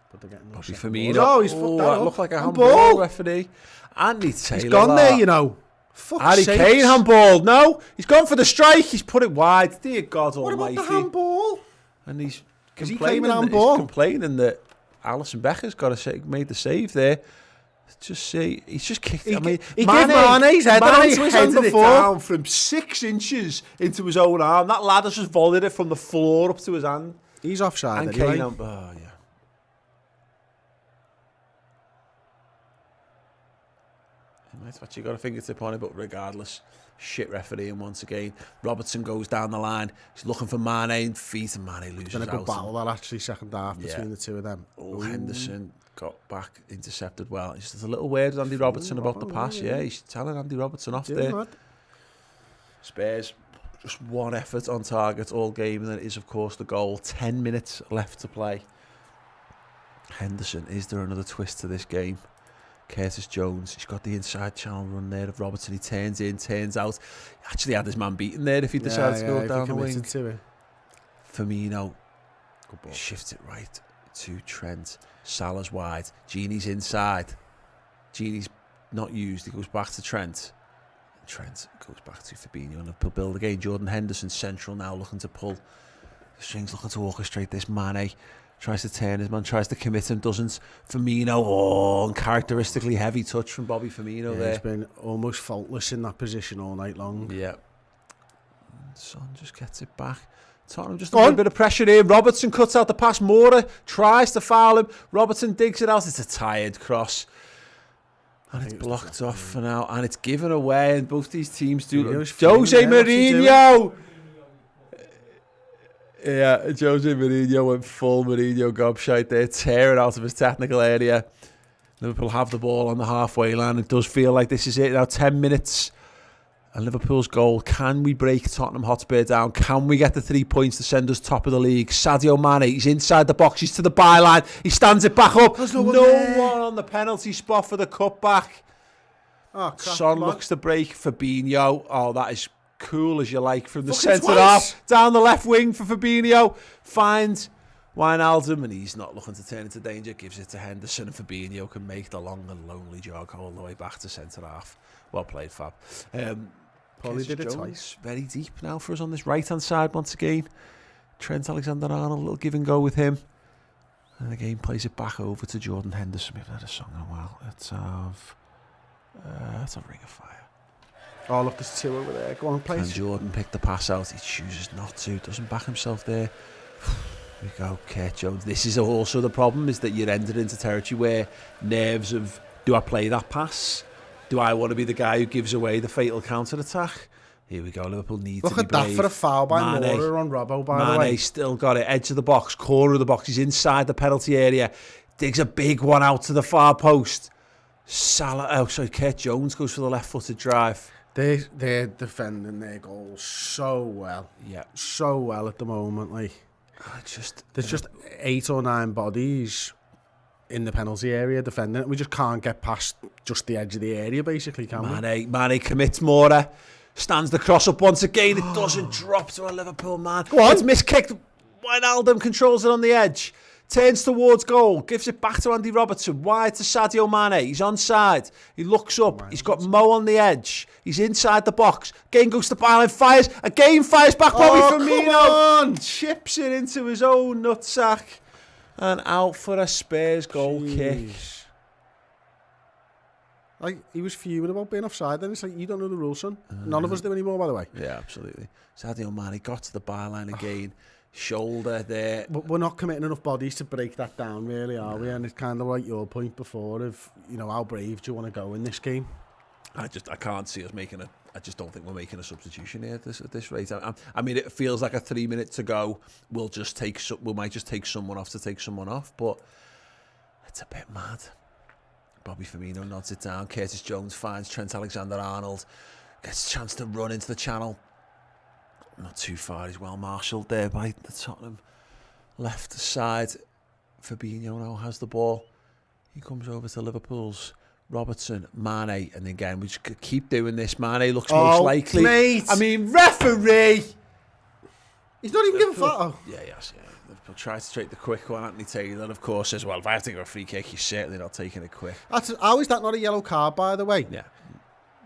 But they're getting Bobby Firmino. Oh, he's fucked that up. Looked like a handball, referee. Andy Taylor. He's gone there, Harry Kane handball. No, he's gone for the strike. He's put it wide. Dear God Almighty. What about the handball? And he's complaining that Alisson Becker's made the save there. He's just kicked. He gave Mane's head onto his hand before. Down from 6 inches into his own arm. That lad has just volleyed it from the floor up to his hand. He's offside. And anyway. Kane, yeah. He might have actually got a fingertip on it, but regardless, shit refereeing once again. Robertson goes down the line. He's looking for Mane and feet, and Mane loses out. It's been a good battle that actually second half between the two of them. Henderson got back, intercepted well. He's just a little weird with Andy Robertson about the pass. Yeah, he's telling Andy Robertson off there. Mad. Spurs, just one effort on target all game, and then it is, of course, the goal. 10 minutes left to play. Henderson, is there another twist to this game? Curtis Jones, he's got the inside channel run there of Robertson. He turns in, turns out. He actually had his man beaten there if he decided to go down the wing. Firmino shifts it right to Trent. Salah's wide. Gini's inside. Gini's not used. He goes back to Trent. Trent goes back to Fabinho. And they'll build again. Jordan Henderson central now, looking to pull. The strings looking to orchestrate this. Mane tries to turn his man, tries to commit him, doesn't. Firmino, uncharacteristically heavy touch from Bobby Firmino there. He's been almost faultless in that position all night long. Yeah. Son just gets it back. Tottenham just a little bit of pressure here. Robertson cuts out the pass. Mora tries to foul him. Robertson digs it out. It's a tired cross. And it's blocked off for now. And it's given away. And both these teams do. Jose Mourinho! Yeah, Jose Mourinho went full Mourinho gobshite there. Tearing out of his technical area. Liverpool have the ball on the halfway line. It does feel like this is it. Now 10 minutes. And Liverpool's goal. Can we break Tottenham Hotspur down? Can we get the 3 points to send us top of the league? Sadio Mane, he's inside the box. He's to the byline. He stands it back up. There's no one on the penalty spot for the cutback. Son looks to break. Fabinho. Oh, that is cool as you like from the centre half. Down the left wing for Fabinho. Finds Wijnaldum, and he's not looking to turn into danger. Gives it to Henderson, and Fabinho can make the long and lonely jog all the way back to centre half. Well played, Fab. Probably did it twice. Very deep now for us on this right-hand side once again. Trent Alexander-Arnold, a little give and go with him. And again, plays it back over to Jordan Henderson. We haven't had a song in a while. Let's have Ring of Fire. Oh, look, there's 2 over there. Go on, play. And Jordan picked the pass out. He chooses not to. Doesn't back himself there. Here we go, Kurt Jones. This is also the problem, is that you're entered into territory where nerves of, do I play that pass? Do I want to be the guy who gives away the fatal counter-attack? Here we go. Liverpool need to be brave. Look at that for a foul by Mora on Robbo, by the way. Mane still got it. Edge of the box, corner of the box. He's inside the penalty area. Digs a big one out to the far post. Kurt Jones goes for the left-footed drive. They're defending their goals so well. Yeah. So well at the moment. There's just 8 or 9 bodies in the penalty area defending it. We just can't get past just the edge of the area, basically, can we? Mane commits Mora. Stands the cross up once again. It doesn't drop to a Liverpool man. Go on. It's miskicked. Wijnaldum controls it on the edge. Turns towards goal. Gives it back to Andy Robertson. Wide to Sadio Mane. He's onside. He looks up. He's got Mo on the edge. He's inside the box. Again goes to the byline. Fires. Again fires back. Bobby Firmino. Chips it into his own nutsack. And out for a Spurs goal kick. Like, he was fuming about being offside then. It's like, you don't know the rules, son. None of us do anymore, by the way. Yeah, absolutely. Sadio Mane got to the byline again. Shoulder there. But we're not committing enough bodies to break that down, really, are we? And it's kind of like your point before of, you know, how brave do you want to go in this game? I can't see us making I just don't think we're making a substitution here at this rate. I mean, it feels like a 3 minutes to go. We might just take someone off to take someone off, but it's a bit mad. Bobby Firmino nods it down. Curtis Jones finds Trent Alexander-Arnold. Gets a chance to run into the channel. Not too far. He's well marshalled there by the Tottenham left side. Fabinho now has the ball. He comes over to Liverpool's Robertson, Mane, and again we just keep doing this. Mane looks most likely. Mate. I mean, referee. He's not even giving a foul. Yeah, yes, yeah. Liverpool tries to take the quick one. Anthony Taylor, of course, says, "Well, if I have to go a free kick, he's certainly not taking it quick." How is that not a yellow card, by the way? Yeah.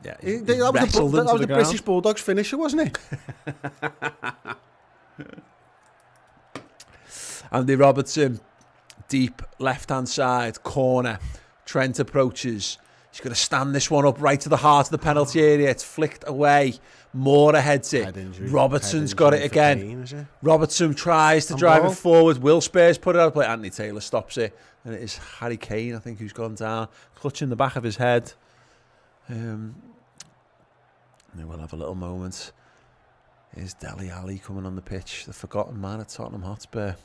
Yeah, that was the British Bulldogs finisher, wasn't it? Andy Robertson, deep left-hand side, corner. Trent approaches. He's going to stand this one up right to the heart of the penalty area. It's flicked away. Moura heads it. Robertson's got it again. Kane, Robertson tries to drive it forward. Will Spurs put it out, but Anthony Taylor stops it. And it is Harry Kane, I think, who's gone down, clutching the back of his head. And then we'll have a little moment. Here's Dele Alli coming on the pitch, the forgotten man at Tottenham Hotspur.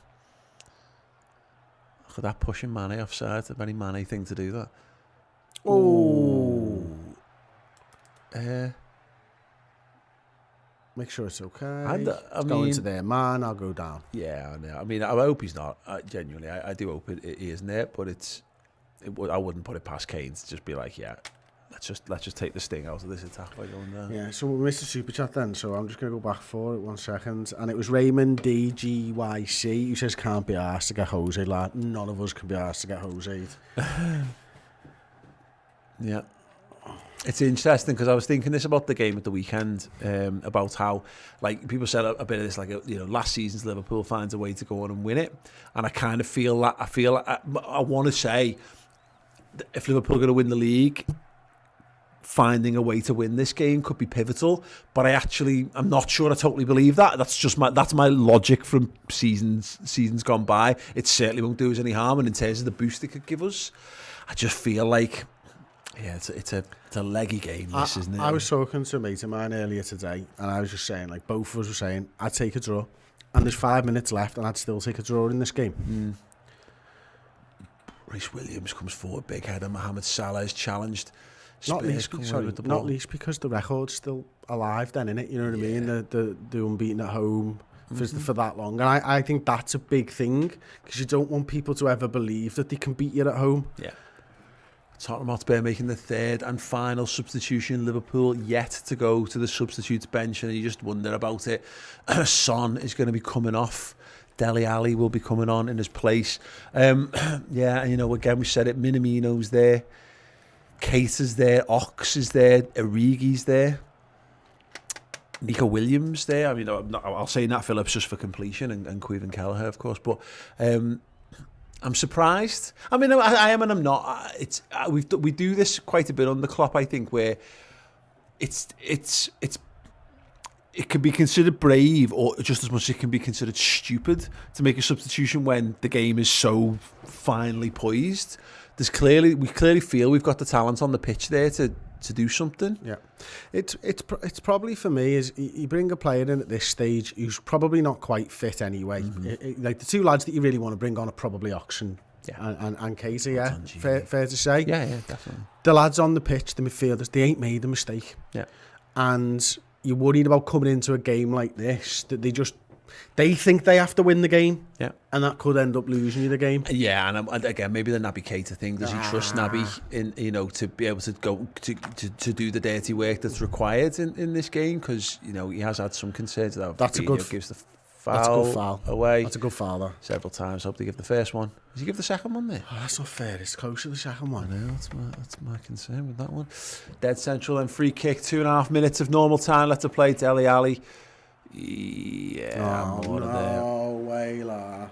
Look at that pushing Mane offside. A very Mane thing to do that. Oh. Make sure it's okay. I mean, going to their man, I'll go down. Yeah, I know. I mean, I hope he's not. Genuinely, I do hope it isn't there. But I wouldn't put it past Kane to just be like, yeah. Let's just take the sting out of this attack by going down. Yeah, so we missed a super chat then, so I'm just going to go back for it 1 second. And it was Raymond DGYC who says can't be asked to get Jose, lad. None of us can be asked to get Jose. Yeah. It's interesting because I was thinking this about the game at the weekend, about how, like, people said a bit of this, like, you know, last season's Liverpool finds a way to go on and win it. And I kind of feel that, I want to say, if Liverpool are going to win the league, finding a way to win this game could be pivotal, but I'm not sure I totally believe that. That's my logic from seasons gone by. It certainly won't do us any harm, and in terms of the boost it could give us, I just feel like, yeah, it's a leggy game, this, isn't it? I was talking to a mate of mine earlier today, and I was just saying, like, both of us were saying, I'd take a draw, and there's 5 minutes left, and I'd still take a draw in this game. Rhys Williams comes forward, big header. Mohamed Salah is challenged. Not least because the record's still alive then, innit? You know what I mean? The unbeaten at home for that long. And I think that's a big thing, because you don't want people to ever believe that they can beat you at home. Yeah. Tottenham Hotspur making the third and final substitution. Liverpool yet to go to the substitutes bench, and you just wonder about it. Son is going to be coming off. Dele Alli will be coming on in his place. Yeah, and you know, again, we said it, Minamino's there. Keita's there, Ox is there, Origi's there, Nico Williams there. I mean, I'll say Nat Phillips just for completion, and Queven Kelleher, of course. But I'm surprised. I mean, I am and I'm not. We do this quite a bit on the Klopp, I think, where it can be considered brave, or just as much as it can be considered stupid to make a substitution when the game is so finely poised. We clearly feel we've got the talent on the pitch there to do something. Yeah, it's probably, for me, is you bring a player in at this stage who's probably not quite fit anyway. Like, the two lads that you really want to bring on are probably Oxen and Casey. Yeah, fair to say. Yeah, definitely. The lads on the pitch, the midfielders, they ain't made a mistake. Yeah, and you're worried about coming into a game like this that they just They think they have to win the game. Yeah. And that could end up losing you the game. Yeah, and again, maybe the Naby Keita thing. Does he trust Naby in, you know, to be able to go to do the dirty work that's required in this game? Because, you know, he has had some concerns that That's a good gives the That's a good foul. away. That's a good foul, though. Several times. Hope they give the first one. Does he give the second one there? Oh, that's not fair. It's close to the second one. No, that's my concern with that one. Dead central and free kick. 2.5 minutes of normal time. Let's play Dele Alli. Yeah, more there. No way, la.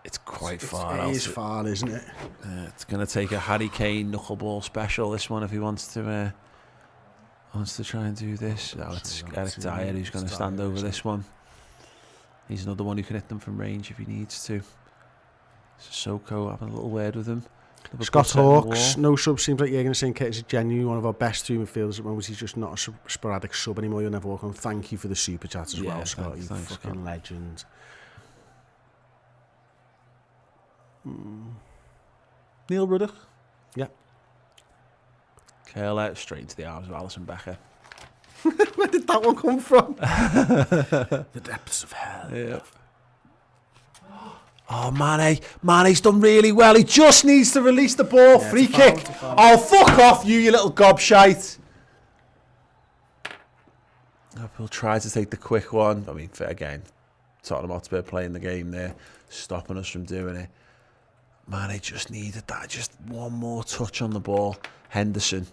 It's quite far. It is far, isn't it? It's going to take a Harry Kane knuckleball special. This one, if he wants to try and do this. No, it's Eric Dyer who's going to stand over this one. He's another one who can hit them from range if he needs to. Sissoko having a little word with him. Scott Hawks, no sub. Seems like you're going to say Kit is genuinely one of our best two midfielders at the moment. He's just not a sporadic sub anymore. You'll never walk on. Thank you for the super chat as well, Scott. You fucking Scott. Legend. Neil Ruddock. Yeah. Curler straight into the arms of Alisson Becker. Where did that one come from? The depths of hell. Yeah. Oh, Mane's done really well. He just needs to release the ball. Yeah, free kick. Oh, fuck off, you little gobshite. Liverpool tried to take the quick one. I mean, again, Tottenham Hotspur playing the game there, stopping us from doing it. Mane just needed that. Just one more touch on the ball. Henderson,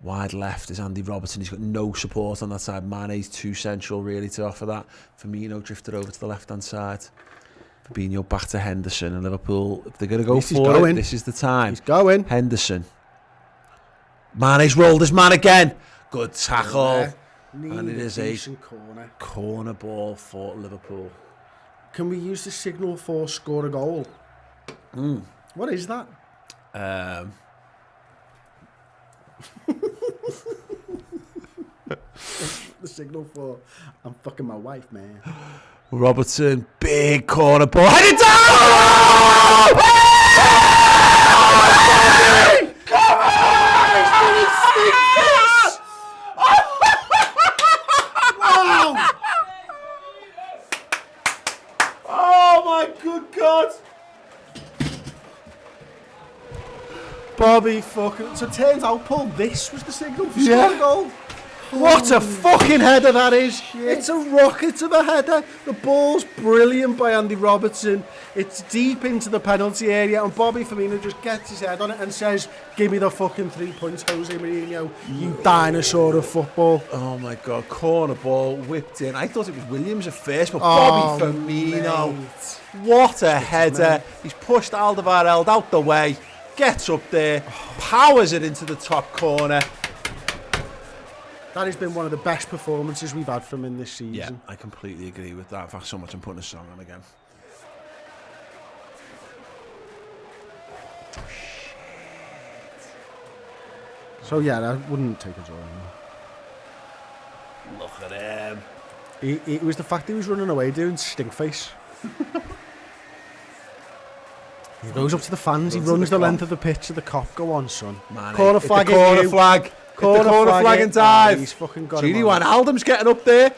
wide left is Andy Robertson. He's got no support on that side. Mane's too central, really, to offer that. Firmino drifted over to the left-hand side. Fabinho back to Henderson, and Liverpool, if they're going to go for it, this is the time. He's going. Henderson. Mane's rolled his man again. Good tackle. And it is a corner ball for Liverpool. Can we use the signal for score a goal? What is that? The signal for I'm fucking my wife, man. Robertson, big corner ball. Headed down! Come on! Wow! Oh my good God! Bobby fucking... So it turns out, Paul, this was the signal for scoring a goal. What a fucking header that is. It's a rocket of a header. The ball's brilliant by Andy Robertson. It's deep into the penalty area, and Bobby Firmino just gets his head on it and says, give me the fucking 3 points, Jose Mourinho, you dinosaur of football. Oh my God, corner ball whipped in. I thought it was Williams at first, but Bobby Firmino. Mate. What a header. He's pushed Alderweireld out the way, gets up there, powers it into the top corner. That has been one of the best performances we've had from him this season. Yeah, I completely agree with that. In fact, so much I'm putting a song on again. So yeah, I wouldn't take a draw. Look at him. It was the fact he was running away doing stink face. He goes up to the fans, he runs the length of the pitch to the cop. Go on, son. Corner flag. Corner flag. Corner flag and dive. He's fucking got Gini Wijnaldum's getting up there.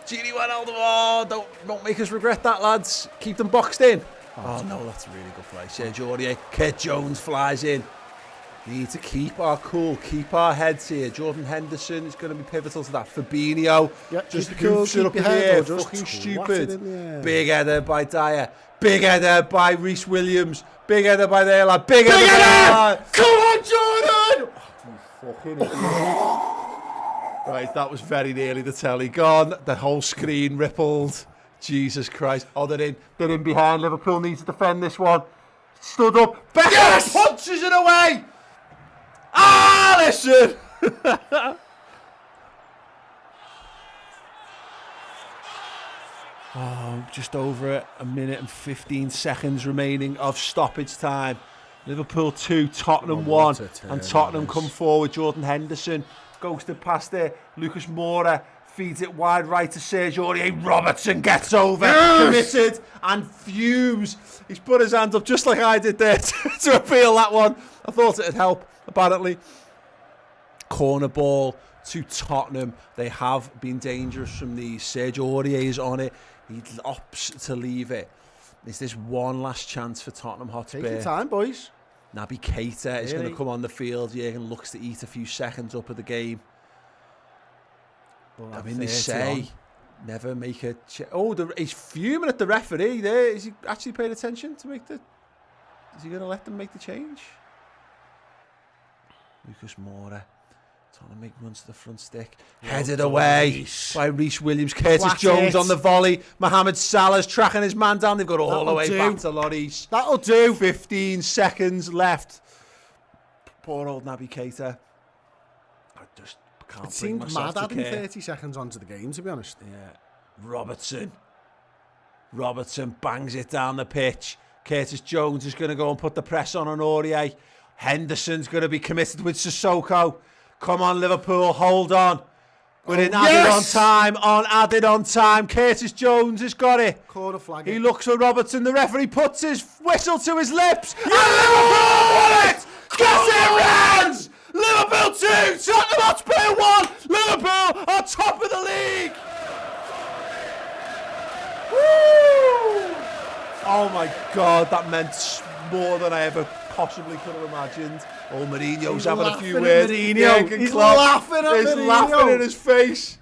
Gini Wijnaldum, oh, don't make us regret that, lads. Keep them boxed in. Oh no, that's a really good play. Sergio Aurier, Kurt Jones flies in. Need to keep our cool, keep our heads here. Jordan Henderson is going to be pivotal to that. Fabinho, just goofs it up in the air. Fucking stupid. Big header by Dyer. Big header by Reece Williams. Big header by their lad. Big header! Come on, Jordan! Right, that was very nearly the telly gone. The whole screen rippled. Jesus Christ. Oh, they're in behind. Liverpool needs to defend this one. Stood up. Becker punches it away. Listen. Just over a minute and 15 seconds remaining of stoppage time. Liverpool 2, Tottenham 1, and Tottenham come forward. Jordan Henderson ghosted past there. Lucas Moura feeds it wide right to Sergio Aurier. Robertson gets over, committed, and fumes. He's put his hands up just like I did there to appeal that one. I thought it'd help, apparently. corner ball to Tottenham. They have been dangerous from these. Serge Aurier's on it. He opts to leave it. Is this one last chance for Tottenham Hotspur? Take your time, boys. Naby Keita is going to come on the field. Jürgen looks to eat a few seconds up of the game. Well, I mean, they say never make a... he's fuming at the referee there. Is he actually paying attention to make the... Is he going to let them make the change? Lucas Moura. Tottenham make runs to the front stick. Headed away by Reece Williams. Curtis Jones on the volley. Mohamed Salah's tracking his man down. They've got all the way back to Lloris. That'll do. 15 seconds left. Poor old Naby Keita. I just can't bring myself to care. It seemed mad adding 30 seconds onto the game, to be honest. Yeah. Robertson bangs it down the pitch. Curtis Jones is going to go and put the press on Aurier. Henderson's going to be committed with Sissoko. Come on, Liverpool, hold on. We're in added on time. Curtis Jones has got it. Corner flag. He looks at Robertson. The referee puts his whistle to his lips. Yeah! And Liverpool won it! Get it, Reds! Liverpool 2, Tottenham Hotspur 1. Liverpool are top of the league. Woo! Oh my God, that meant more than I ever possibly could have imagined. Oh, Mourinho's having a few words. He's laughing at Mourinho. He's laughing in his face.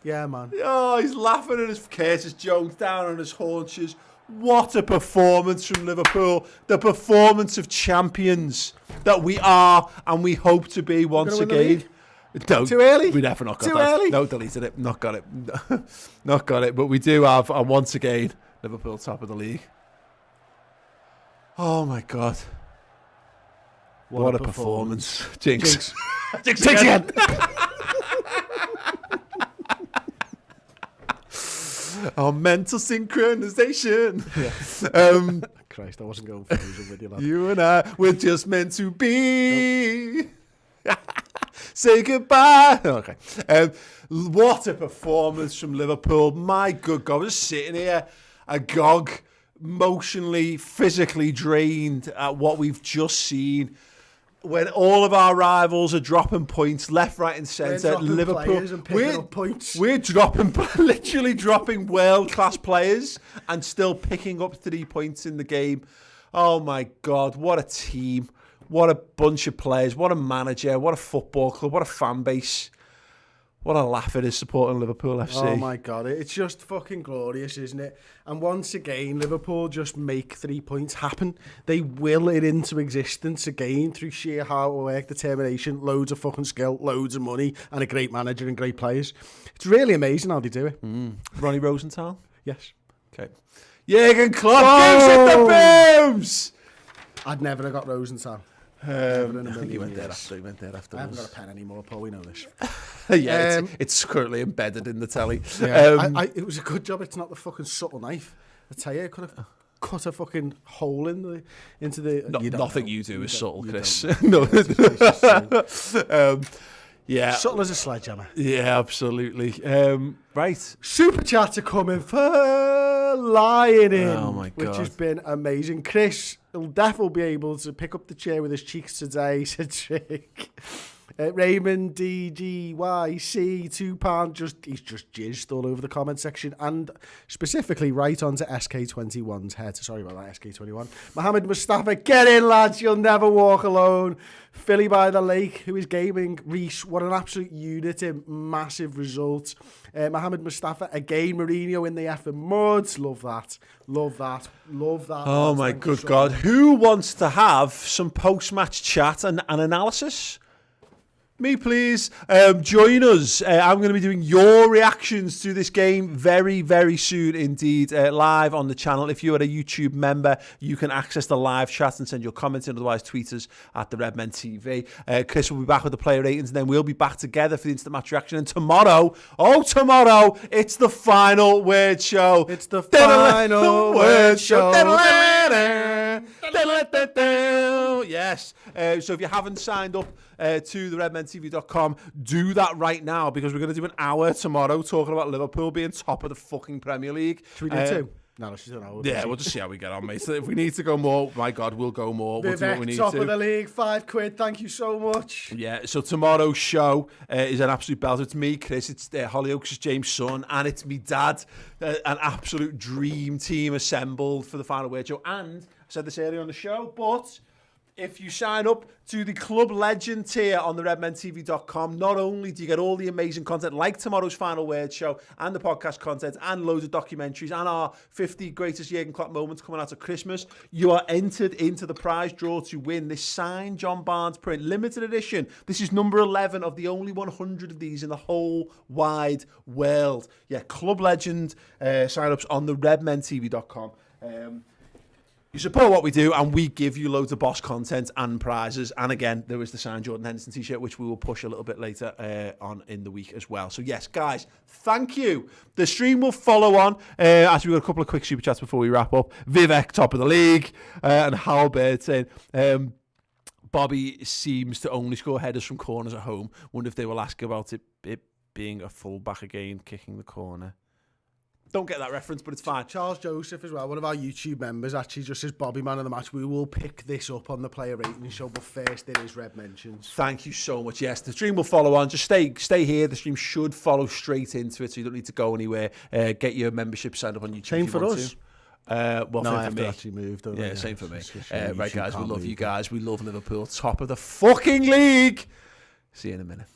Yeah, man. Oh, he's laughing at his... Curtis Jones down on his haunches. What a performance from Liverpool. The performance of champions that we are and we hope to be once again. No, too early? We never not got too that. Early? No, deleted it. Not got it. Not got it. But we do have, and once again, Liverpool top of the league. Oh, my God. What a performance. Jinx. Jinx again. Our mental synchronization. Yeah. Christ, I wasn't going frozen with you, lad. You and I were just meant to be. Nope. Say goodbye. Okay. What a performance from Liverpool. My good God. I was sitting here agog, emotionally, physically drained at what we've just seen. When all of our rivals are dropping points left, right, and centre, Liverpool, we're dropping, literally dropping world-class players and still picking up 3 points in the game. Oh my God, what a team! What a bunch of players! What a manager! What a football club! What a fan base! What a laugh it is supporting Liverpool FC. Oh my God, it's just fucking glorious, isn't it? And once again, Liverpool just make 3 points happen. They will it into existence again through sheer hard work, determination, loads of fucking skill, loads of money, and a great manager and great players. It's really amazing how they do it. Ronnie Rosenthal? Yes. Okay. Jürgen Klopp gives it the booms! I'd never have got Rosenthal. I think he went there after. I haven't got a pen anymore, Paul. We know this. Yeah, it's currently embedded in the telly. Yeah, it was a good job. It's not the fucking subtle knife. I tell you, it could have cut a fucking hole into the. Nothing you do is subtle, Chris. No. Yeah. Subtle as a sledgehammer. Yeah, absolutely. Right. Super chats are coming for lying in. Oh my God. Which has been amazing. Chris will definitely be able to pick up the chair with his cheeks today, said Trick. Raymond DGYC £2. He's just jizzed all over the comment section and specifically right onto SK21's head. Sorry about that, SK21. Mohamed Mustafa, get in, lads. You'll never walk alone. Philly by the Lake, who is gaming. Reece, what an absolute unit. Massive result. Mohamed Mustafa, again, Mourinho in the effing mud. Love that. Oh my good God. Who wants to have some post-match chat and analysis? Me, please. Join us. I'm going to be doing your reactions to this game very, very soon indeed, live on the channel. If you are a YouTube member, you can access the live chat and send your comments in. Otherwise, tweet us at the Redmen TV. Chris will be back with the player ratings, and then we'll be back together for the instant match reaction. And tomorrow, it's the final word show. It's the final word show. Yes. So if you haven't signed up to the redmentv.com, do that right now, because we're going to do an hour tomorrow talking about Liverpool being top of the fucking Premier League. Should we do two? No, she's an old. Yeah, we'll just see how we get on, mate. So if we need to go more, my God, we'll go more. We'll do what we need top to. of the league, £5. Thank you so much. Yeah, so tomorrow's show is an absolute belter. It's me, Chris, it's Hollyoaks, it's James' son, and it's me dad. An absolute dream team assembled for the Final Word show. And I said this earlier on the show, but if you sign up to the Club Legend tier on the redmentv.com, not only do you get all the amazing content like tomorrow's Final Word show and the podcast content and loads of documentaries and our 50 greatest Jurgen Klopp moments coming out at Christmas, you are entered into the prize draw to win this signed John Barnes print, limited edition. This is number 11 of the only 100 of these in the whole wide world. Yeah, Club Legend sign-ups on the redmentv.com. You support what we do, and we give you loads of boss content and prizes. And again, there is the signed Jordan Henderson t-shirt, which we will push a little bit later on in the week as well. So yes, guys, thank you. The stream will follow on as we've got a couple of quick super chats before we wrap up. Vivek, top of the league, and Halbert saying, Bobby seems to only score headers from corners at home. Wonder if they will ask about it being a full-back again, kicking the corner. Don't get that reference, but it's fine. Charles Joseph as well, one of our YouTube members, actually just says Bobby man of the match. We will pick this up on the player rating show, but first there is red mentions. Thank you so much. Yes, the stream will follow on. Just stay here. The stream should follow straight into it, so you don't need to go anywhere. Get your membership signed up on YouTube. Same for us. Well, no, same for me. actually moved. Yeah, same for me. Right, guys, we love you guys. We love Liverpool, top of the fucking league. See you in a minute.